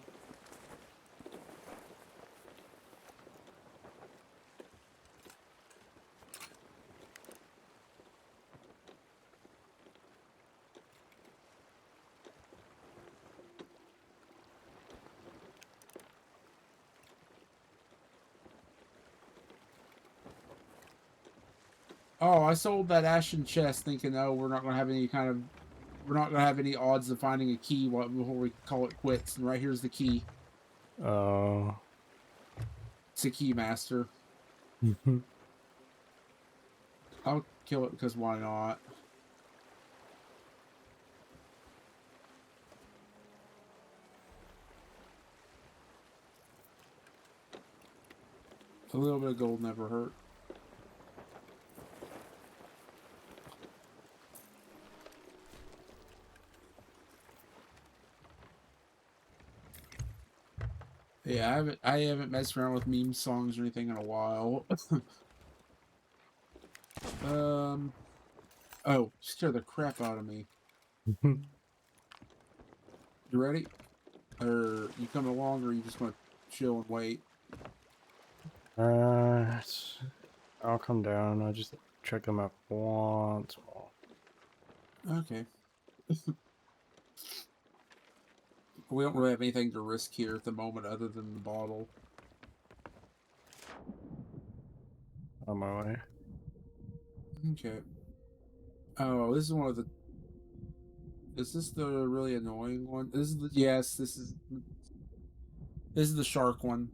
Oh, I sold that ashen chest thinking, oh, we're not going to have any kind of... We're not going to have any odds of finding a key before we call it quits. And right here's the key. Oh. It's a key master. I'll kill it because why not? A little bit of gold never hurt. Yeah, I haven't messed around with meme songs or anything in a while. Oh, scare the crap out of me. You ready? Or you coming along, or you just want to chill and wait? I'll come down. I'll just check them up once more. Okay. We don't really have anything to risk here at the moment other than the bottle. On my way. Okay. Oh, this is one of the... Is this the really annoying one? This is the... Yes, this is... This is the shark one.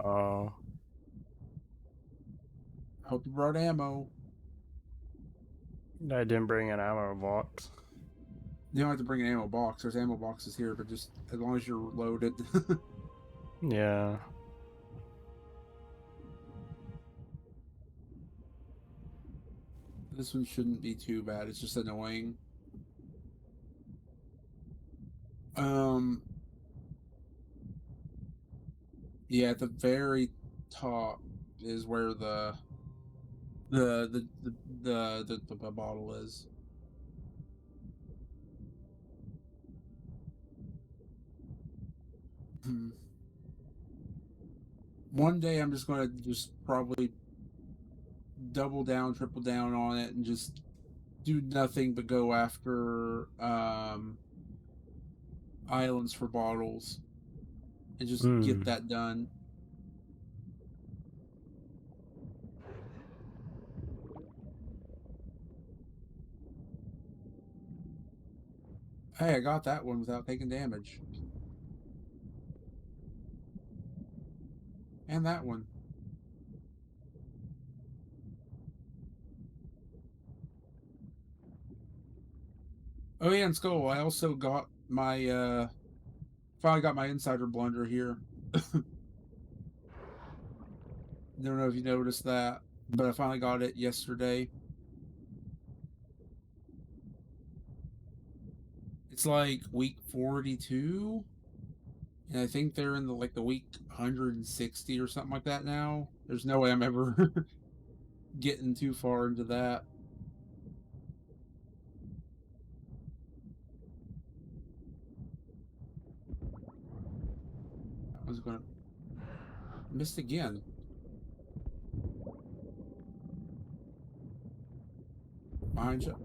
Oh. Hope you brought ammo. I didn't bring an ammo box. You don't have to bring an ammo box. There's ammo boxes here, but just as long as you're loaded. Yeah. This one shouldn't be too bad. It's just annoying. Yeah, at the very top is where the bottle is. One day I'm just going to just probably double down, triple down on it, and just do nothing but go after islands for bottles and just get that done. Hey, I got that one without taking damage. And that one. Oh yeah, and Skull, I also got my finally got my insider blunder here. Don't know if you noticed that, but I finally got it yesterday. It's like week 42, and I think they're in the week 160 or something like that now. There's no way I'm ever getting too far into that. I was gonna miss again. Behind you.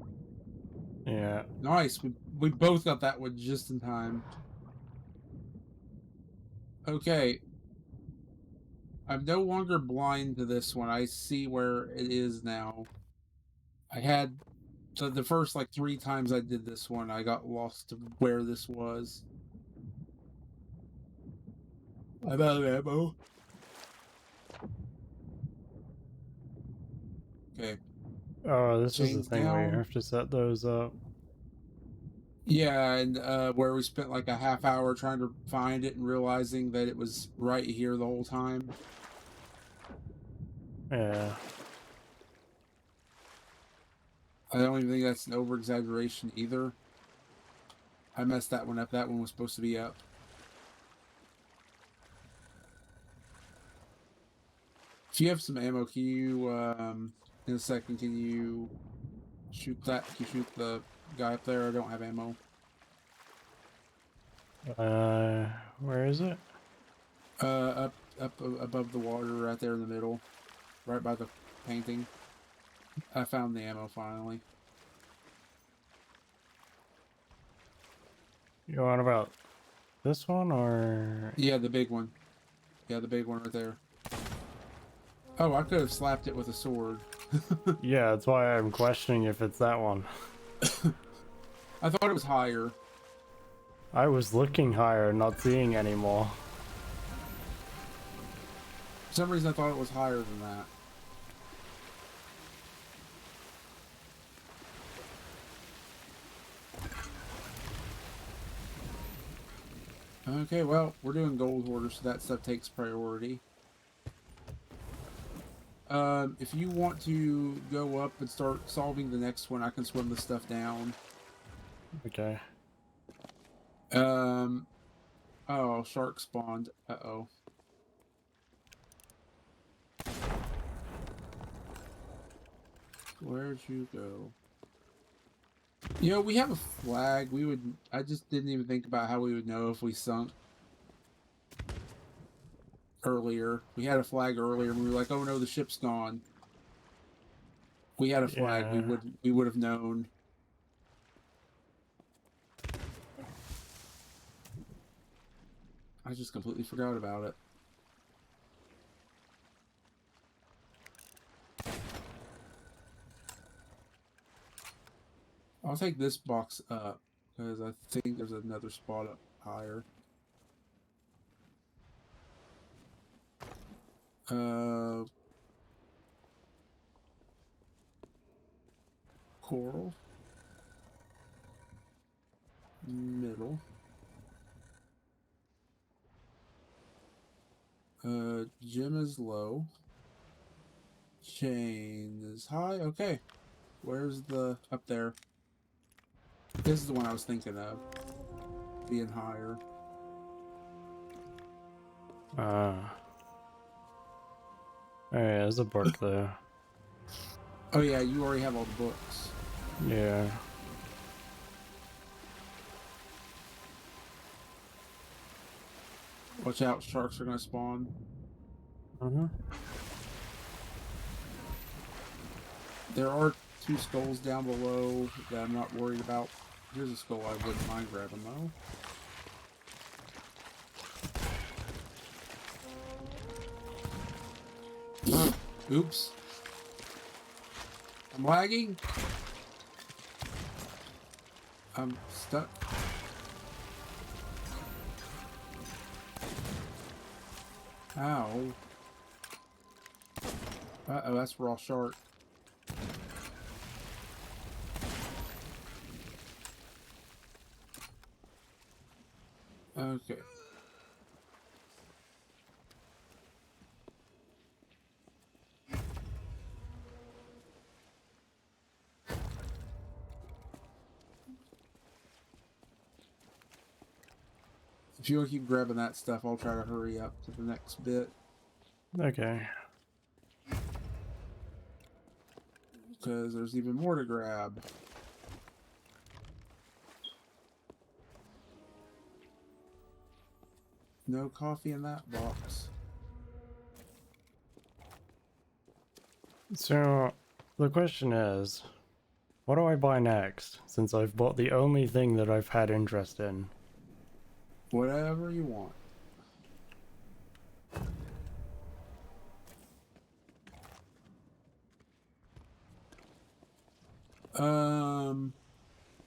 Yeah. Nice. We both got that one just in time. Okay. I'm no longer blind to this one. I see where it is now. I had the first 3 times I did this one, I got lost to where this was. I'm out of ammo. Okay. Oh, this is the Chains thing where you down. have to set those up. Yeah, and where we spent like a half hour trying to find it and realizing that it was right here the whole time. Yeah. I don't even think that's an over-exaggeration either. I messed that one up. That one was supposed to be up. If you have some ammo, can you, in a second, can you shoot that? Can you shoot the guy up there? I don't have ammo. Where is it? Up above the water, right there in the middle, right by the painting. I found the ammo finally. You on about this one or? Yeah, the big one. Yeah, the big one right there. Oh, I could have slapped it with a sword. Yeah, that's why I'm questioning if it's that one. I thought it was higher. I was looking higher, not seeing anymore. For some reason, I thought it was higher than that. Okay, well, we're doing gold hoarder, so that stuff takes priority. If you want to go up and start solving the next one, I can swim the stuff down. Okay. Oh, shark spawned. Uh-oh. Where'd you go? You know, we have a flag. I just didn't even think about how we would know if we sunk earlier. We had a flag earlier and we were like, oh no, the ship's gone. We had a flag, Yeah. we would have known. I just completely forgot about it. I'll take this box up because I think there's another spot up higher. Coral. Middle. Gem is low. Chain is high. Okay. Where's the... up there? This is the one I was thinking of. Being higher. Oh yeah, there's a book there. Oh yeah, you already have all the books. Yeah. Watch out, sharks are gonna spawn. There are 2 skulls down below that I'm not worried about. Here's a skull I wouldn't mind grabbing though. Oops. I'm lagging. I'm stuck. Ow. Uh-oh, that's raw shark. Okay. If you want to keep grabbing that stuff, I'll try to hurry up to the next bit. Okay. Because there's even more to grab. No coffee in that box. So, the question is, what do I buy next, since I've bought the only thing that I've had interest in? Whatever you want.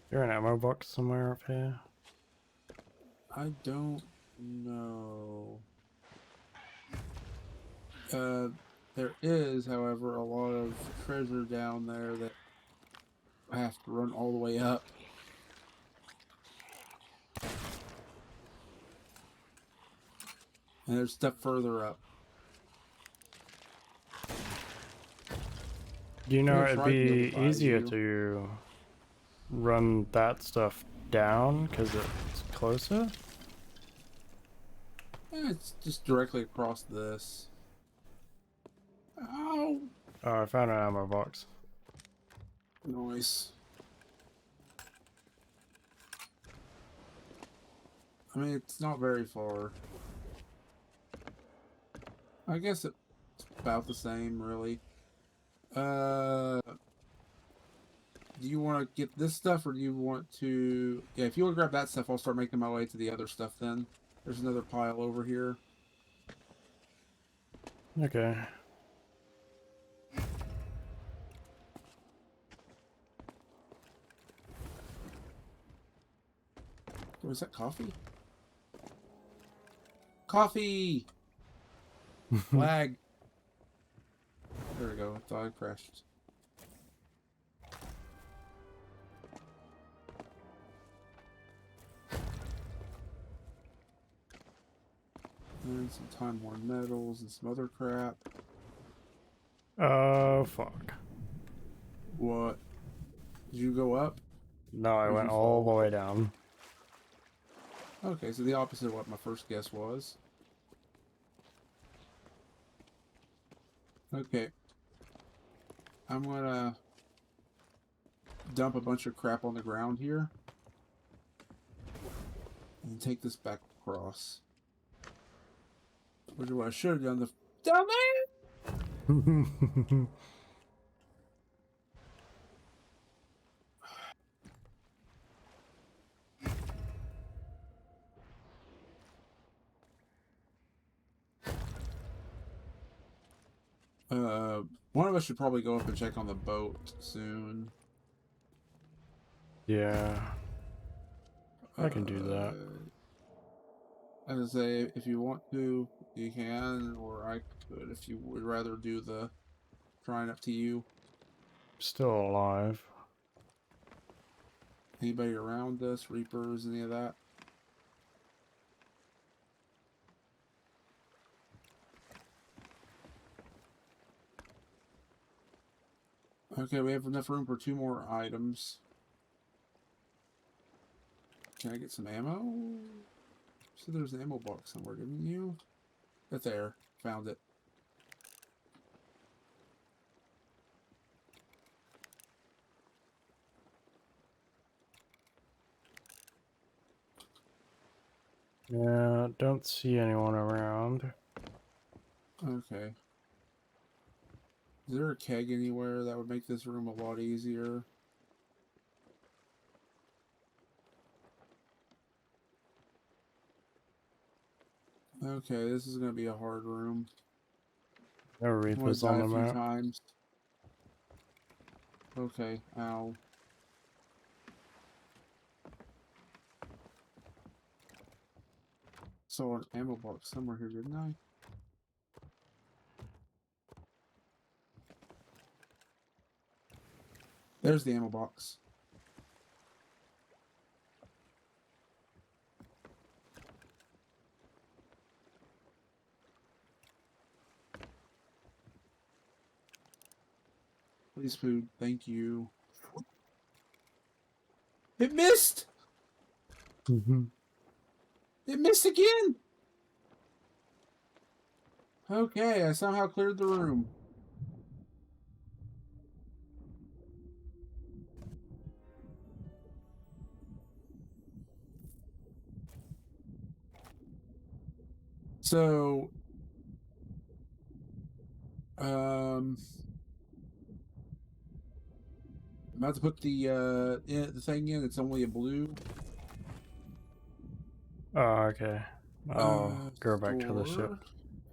There an ammo box somewhere up here? I don't know. There is, however, a lot of treasure down there that I have to run all the way up. And there's stuff further up. You know, Yes, it'd I can be advise easier you. to run that stuff down because it's closer. It's just directly across this. Ow! Oh, I found an ammo box. Nice. I mean, it's not very far. I guess it's about the same, really. Do you want to get this stuff, or do you want to... Yeah, if you want to grab that stuff, I'll start making my way to the other stuff then. There's another pile over here. Okay. Oh, is that coffee? Coffee! Lag. There we go. I thought I crashed. And some time-worn metals and some other crap. Fuck. What? Did you go up? No, I Or did went you all the fall? way down. Okay, so the opposite of what my first guess was. Okay. I'm gonna dump a bunch of crap on the ground here. And take this back across. Which is what I should have done down there! One of us should probably go up and check on the boat soon. Yeah. I can do that. As I say, if you want to, you can, or I could if you would rather do the trying, up to you. Still alive. Anybody around us? Reapers, any of that? Okay, we have enough room for 2 more items. Can I get some ammo? So there's an ammo box somewhere, didn't you? Right there. Found it. Yeah, don't see anyone around. Okay. Is there a keg anywhere that would make this room a lot easier? Okay, this is going to be a hard room. No I'm going to Reapers die on a the few map. times. Okay, ow. Saw an ammo box somewhere here, didn't I? There's the ammo box. Please, food. Thank you. It missed! It missed again! Okay, I somehow cleared the room. So, I'm about to put the thing in. It's only a blue. Oh, okay. I'll go back to the ship. Store,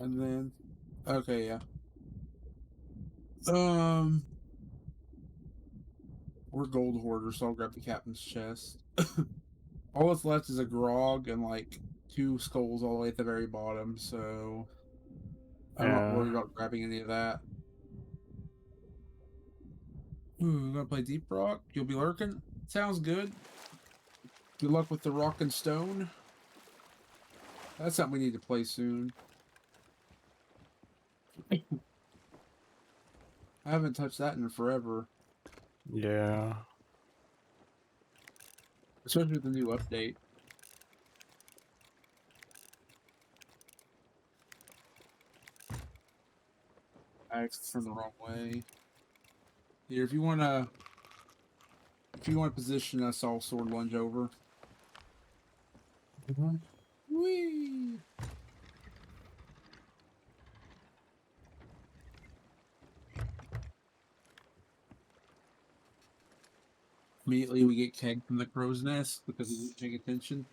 and then, okay, yeah. We're gold hoarders, so I'll grab the captain's chest. All that's left is a grog and like 2 skulls all the way at the very bottom, so I'm not Yeah. worried about grabbing any of that. Ooh, gonna play Deep Rock? You'll be lurking? Sounds good. Good luck with the rock and stone. That's something we need to play soon. I haven't touched that in forever. Yeah. Especially with the new update. I turned the wrong way. Here, if you wanna position us, I'll sword lunge over. Whee! Immediately we get kegged from the crow's nest because he didn't pay attention.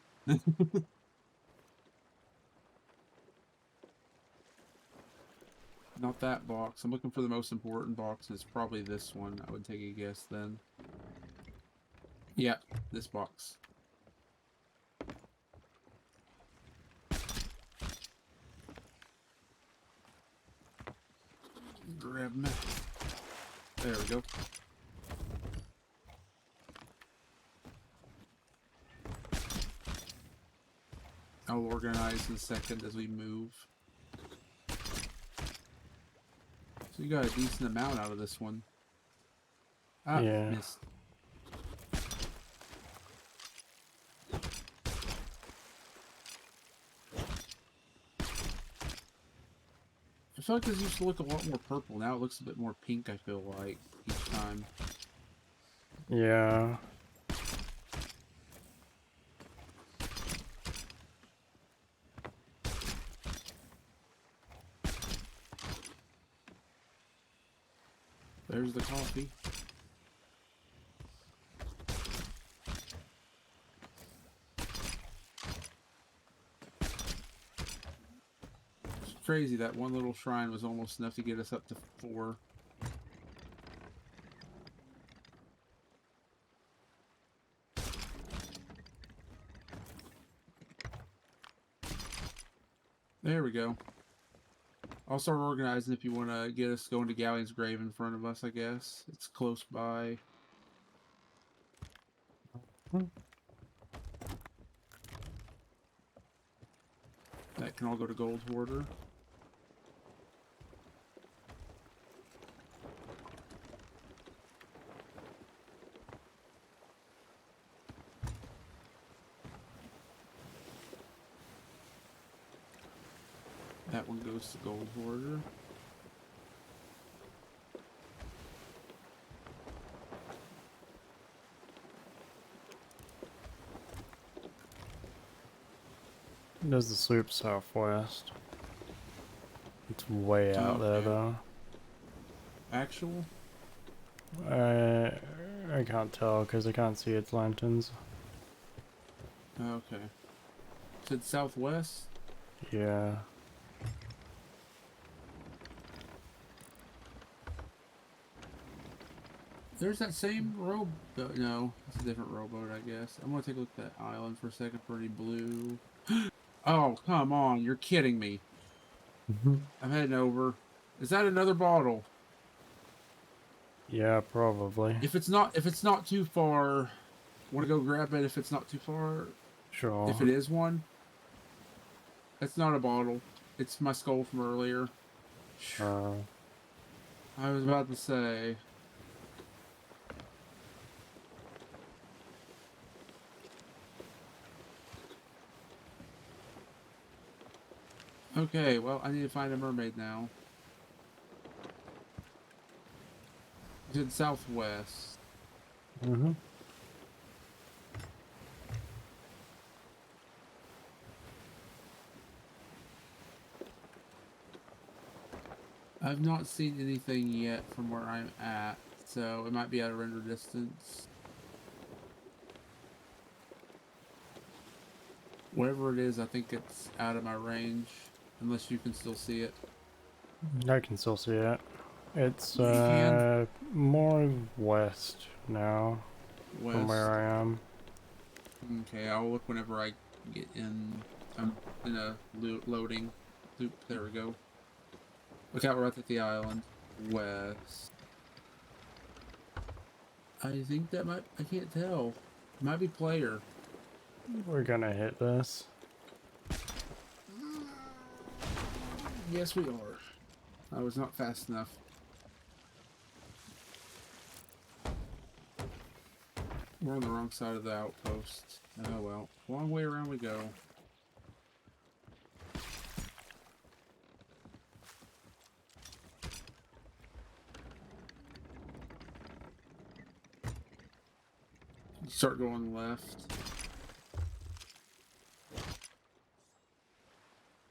Not that box. I'm looking for the most important box. It's probably this one. I would take a guess then. Yeah, this box. Grab me. There we go. I'll organize in a second as we move. So you got a decent amount out of this one. Ah, Yeah. missed. I feel like this used to look a lot more purple. Now it looks a bit more pink, I feel like, each time. Yeah. There's the coffee. It's crazy that one little shrine was almost enough to get us up to 4. There we go. I'll start organizing if you want to get us going to Galleon's grave in front of us, I guess. It's close by. That can all go to Gold Hoarder. That one goes to Gold Hoarder. There's the sloop southwest. It's way out there Okay. though. Actual? I can't tell because I can't see its lanterns. Okay. Said southwest? Yeah. There's that same rowboat. No, it's a different rowboat, I guess. I'm gonna take a look at that island for a second. Pretty blue. Oh, come on. You're kidding me. I'm heading over. Is that another bottle? Yeah, probably. If it's not too far, want to go grab it if it's not too far? Sure. If it is one? It's not a bottle. It's my skull from earlier. I was about to say. Okay, well, I need to find a mermaid now. You said southwest. Mm-hmm. I've not seen anything yet from where I'm at, so it might be at a render distance. Whatever it is, I think it's out of my range, unless you can still see it. I can still see it. It's You can? more west now from West. where I am. Okay, I'll look whenever I get in. I'm in a loading loop. There we go. Look out, we're at the island. West. I think that might. I can't tell. Might be player. We're gonna hit this. Yes, we are. I was not fast enough. We're on the wrong side of the outpost. Oh well. Long way around we go. Start going left.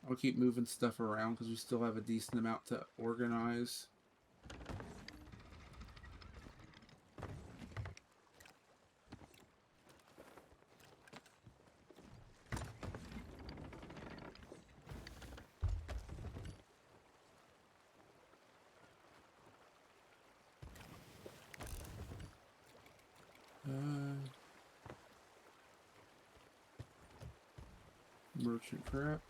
I'll keep moving stuff around because we still have a decent amount to organize. Merchant crap.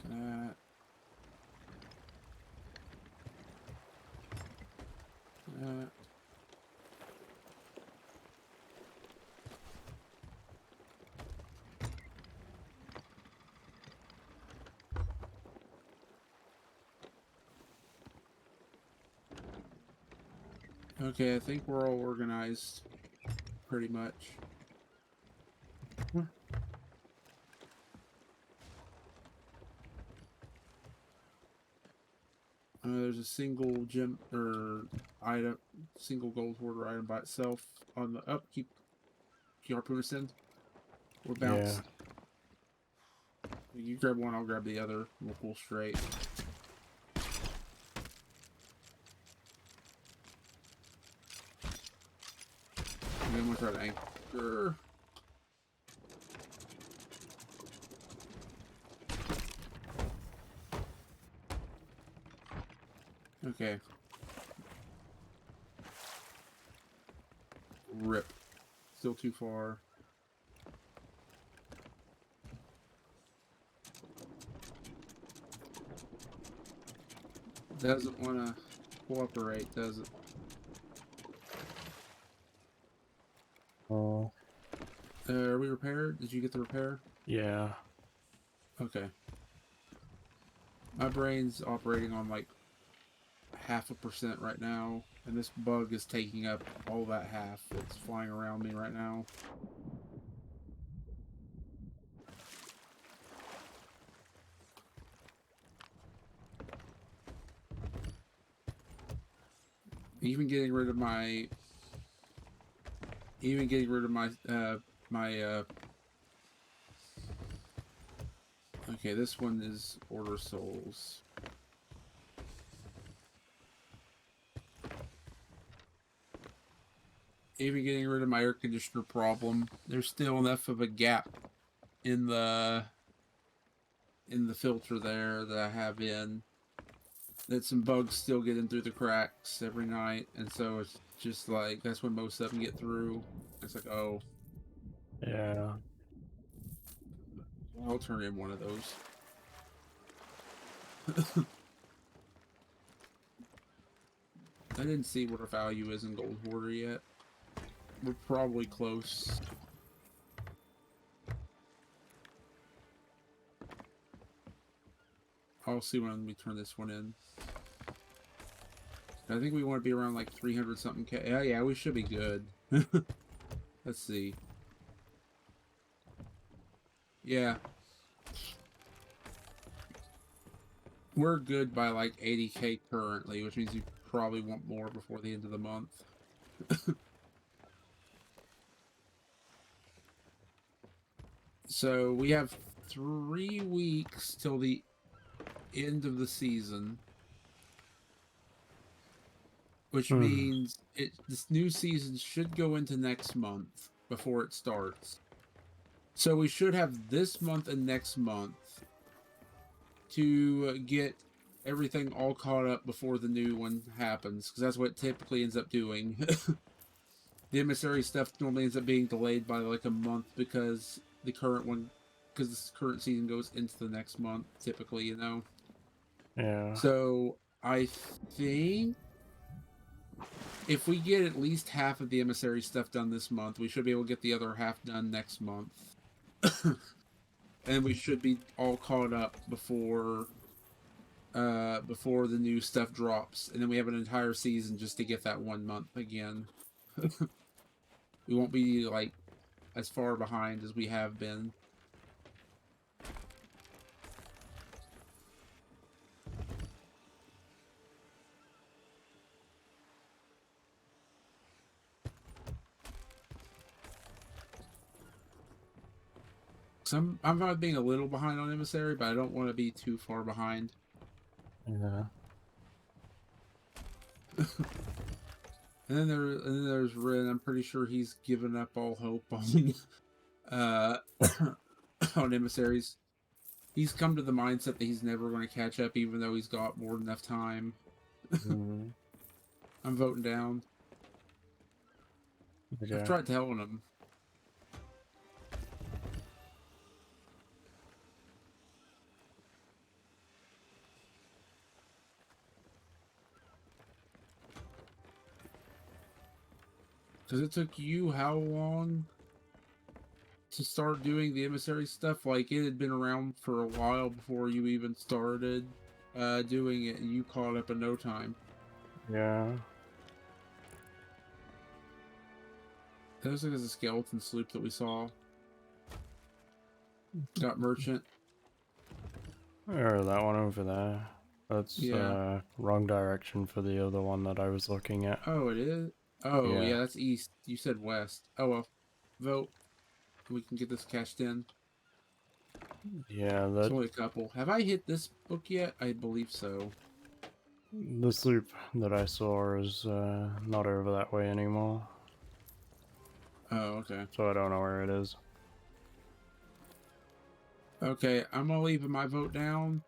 That. That. Okay, I think we're all organized pretty much. There's a single gem or item, single gold hoarder item by itself on the up. Keep harpoon send. We'll bounce. You grab one, I'll grab the other. We'll pull straight. And then we'll try to anchor. Okay. Rip. Still too far. Doesn't want to cooperate, does it? Oh. Are we repaired? Did you get the repair? Yeah. Okay. My brain's operating on like 0.5% right now, and this bug is taking up all that half. It's flying around me right now. Even getting rid of my okay, this one is order souls. Even getting rid of my air conditioner problem, there's still enough of a gap in the filter there that I have in that some bugs still get in through the cracks every night, and so it's just like that's when most of them get through. It's like, oh, Yeah. I'll turn in one of those. I didn't see what our value is in Gold Hoarder yet. We're probably close. I'll see when we turn this one in. I think we want to be around like 300 something K. Yeah, we should be good. Let's see. Yeah. We're good by like 80K currently, which means you probably want more before the end of the month. So we have 3 weeks till the end of the season, which means this new season should go into next month before it starts. So we should have this month and next month to get everything all caught up before the new one happens, because that's what it typically ends up doing. The emissary stuff normally ends up being delayed by like a month because the current season goes into the next month, typically, you know? Yeah. So I think if we get at least half of the emissary stuff done this month, we should be able to get the other half done next month. And we should be all caught up before the new stuff drops. And then we have an entire season just to get that 1 month again. We won't be like as far behind as we have been. Cause I'm not being a little behind on emissary, but I don't want to be too far behind. Yeah. And then there's Rin. I'm pretty sure he's given up all hope on uh on emissaries. He's come to the mindset that he's never going to catch up, even though he's got more than enough time. Mm, I'm voting down. I've okay. tried telling him. Because it took you how long to start doing the emissary stuff? Like, it had been around for a while before you even started doing it, and you caught up in no time. Yeah. That was like a skeleton sloop that we saw. Got merchant. Or that one over there. That's Yeah. wrong direction for the other one that I was looking at. Oh, it is? Oh, Yeah. yeah, that's east. You said west. Oh, well. Vote. We can get this cashed in. Yeah, It's that only a couple. Have I hit this book yet? I believe so. the sloop that I saw is not over that way anymore. Oh, okay. So I don't know where it is. Okay, I'm gonna leave my vote down.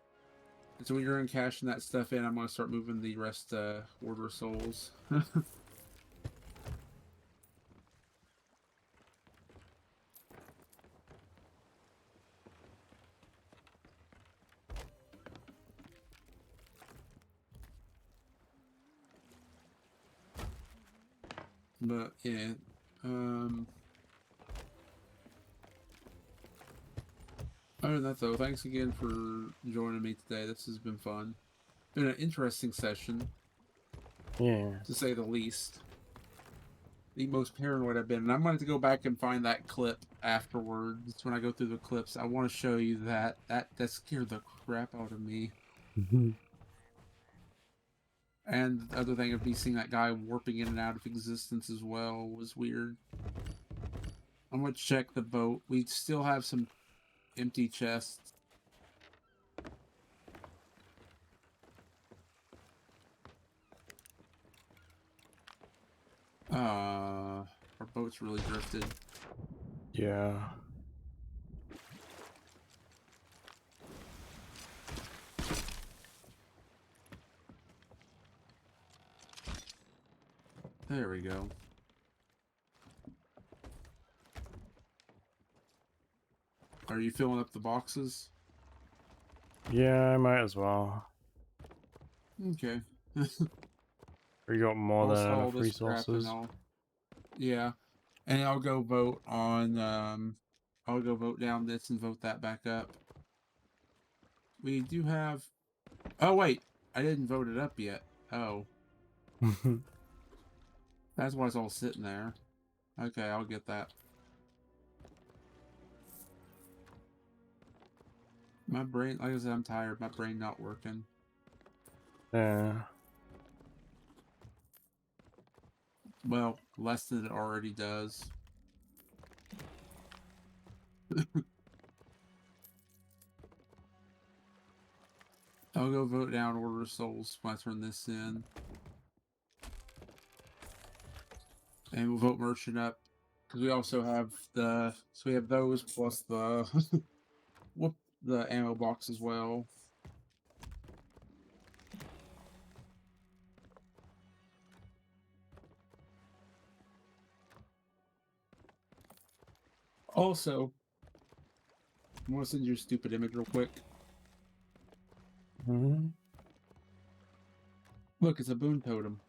And so when you're in cashing that stuff in, I'm gonna start moving the rest Order of Souls. But yeah. Other than that though, thanks again for joining me today. This has been fun. Been an interesting session, Yeah. to say the least. The most paranoid I've been. And I'm going to go back and find that clip afterwards. When I go through the clips, I want to show you that. That scared the crap out of me. And the other thing of me seeing that guy warping in and out of existence as well was weird. I'm going to check the boat. We still have some empty chests. Our boat's really drifted. Yeah. There we go. Are you filling up the boxes? Yeah, I might as well. Okay. We got more I'll than haul enough this crap and resources. yeah. And I'll go vote on I'll go vote down this and vote that back up. We do have oh wait, I didn't vote it up yet. Oh. That's why it's all sitting there. Okay, I'll get that. My brain, like I said, I'm tired. My brain not working. Yeah. Well, less than it already does. I'll go vote down Order of Souls when I turn this in. And we'll vote Merchant up. Because we also have the... So we have those plus the... whoop, the ammo box as well. Also, I want to send you a stupid image real quick. Mm-hmm. Look, it's a boon totem.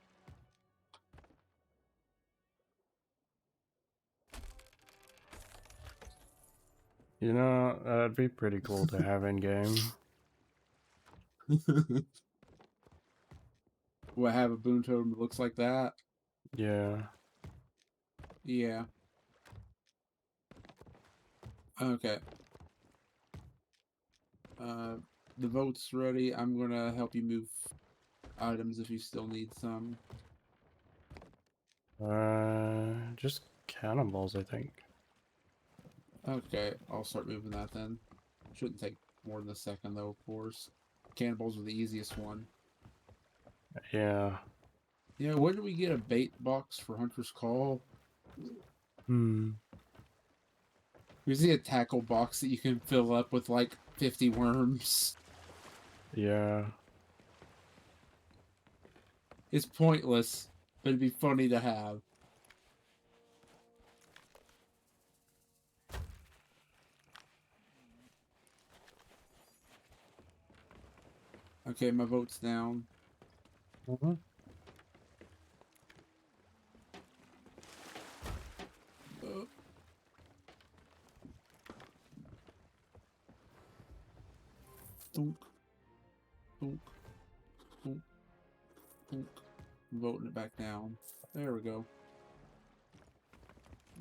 You know, that'd be pretty cool to have in game. Will I have a boon totem that looks like that? Yeah. Yeah. Okay. The vote's ready. I'm gonna help you move items if you still need some. Just cannonballs, I think. Okay, I'll start moving that then. Shouldn't take more than a second though, of course. Cannonballs are the easiest one. Yeah. Yeah, where did we get a bait box for Hunter's Call? Hmm. We see a tackle box that you can fill up with like 50 worms. Yeah. It's pointless, but it'd be funny to have. Okay, my vote's down. Mm-hmm. Uh, Thunk, thunk, thunk, thunk. I'm voting it back down. There we go.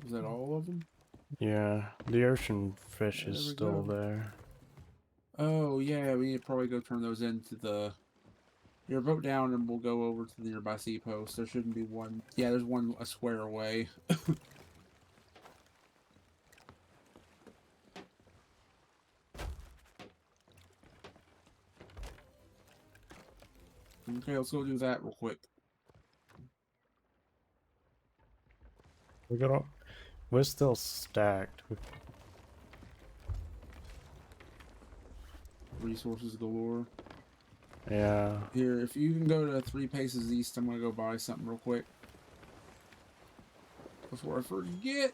Is that all of them? Yeah. The ocean fish is There we still go. there. Oh, yeah, we need to probably go turn those into the... Your vote down and we'll go over to the nearby sea post. There shouldn't be one. Yeah, there's one a square away. Okay, let's go do that real quick. We got all... We're still stacked. Resources galore. Yeah. Here, if you can go to 3 paces east, I'm gonna go buy something real quick. Before I forget.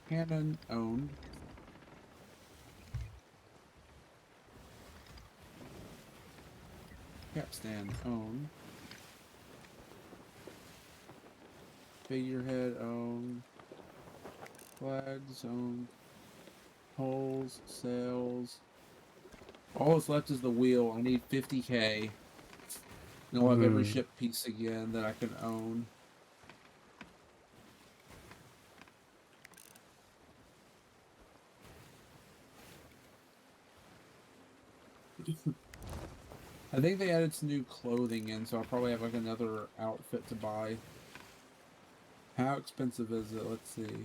Cannon owned. Capstan owned. Figurehead owned. Flags owned. Poles, sails. All that's left is the wheel. I need 50k. And I'll have every Hmm. ship piece again that I can own. I think they added some new clothing in, so I'll probably have like another outfit to buy. How expensive is it? Let's see.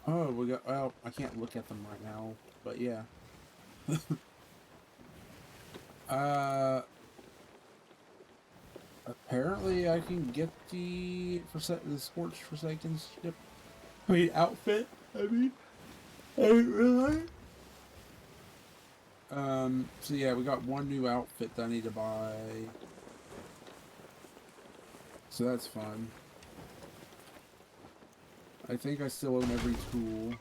Oh, we got. Well, I can't look at them right now, but yeah. uh, Apparently I can get the Scorched Forsaken ship. I mean outfit. I mean really. So yeah, we got one new outfit that I need to buy. So that's fun. I think I still own every tool.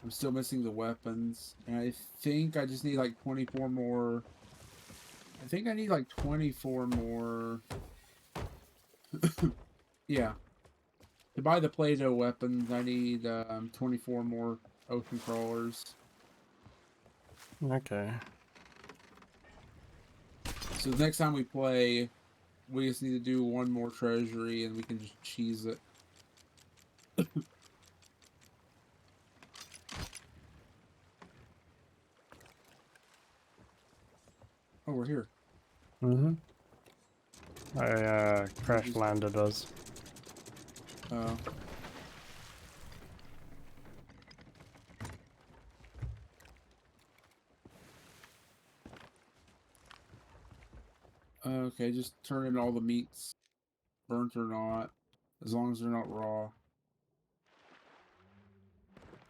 I'm still missing the weapons. And I think I just need like 24 more. I think I need like 24 more. Yeah. To buy the Play-Doh weapons, I need 24 more ocean crawlers. Okay. So the next time we play, we just need to do one more treasury and we can just cheese it. Oh, we're here. Mm-hmm. I crash landed us. Uh, okay, just turn in all the meats, burnt or not, as long as they're not raw.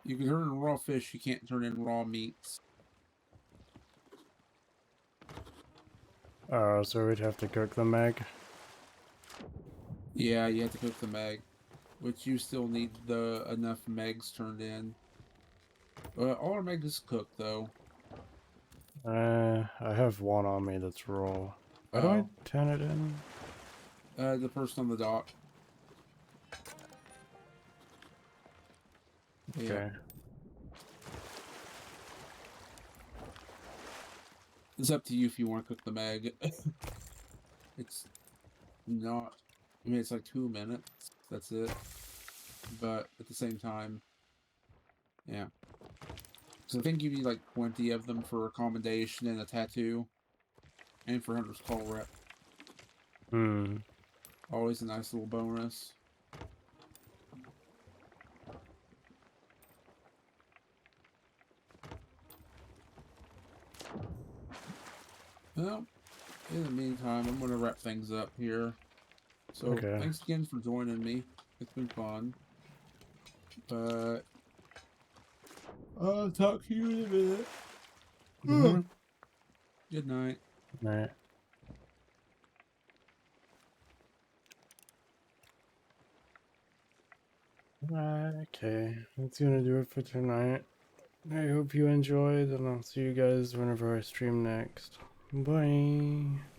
You can turn in raw fish, you can't turn in raw meats. So we'd have to cook the egg. Yeah, you have to cook the meg, which you still need the enough megs turned in. All our megs is cooked though. I have one on me that's raw. Why do I Oh, turn it in? the person on the dock. Yeah, Okay. it's up to you if you want to cook the meg. It's not. I mean, it's like 2 minutes. That's it. But at the same time, yeah. So I think you need like 20 of them for a commendation and a tattoo, and for Hunter's Call rep. Hmm. Always a nice little bonus. Well, in the meantime, I'm going to wrap things up here. So, Okay. thanks again for joining me. It's been fun. But, I'll talk to you in a minute. Mm-hmm. Good night. Right. Okay, that's gonna do it for tonight. I hope you enjoyed, and I'll see you guys whenever I stream next. Bye.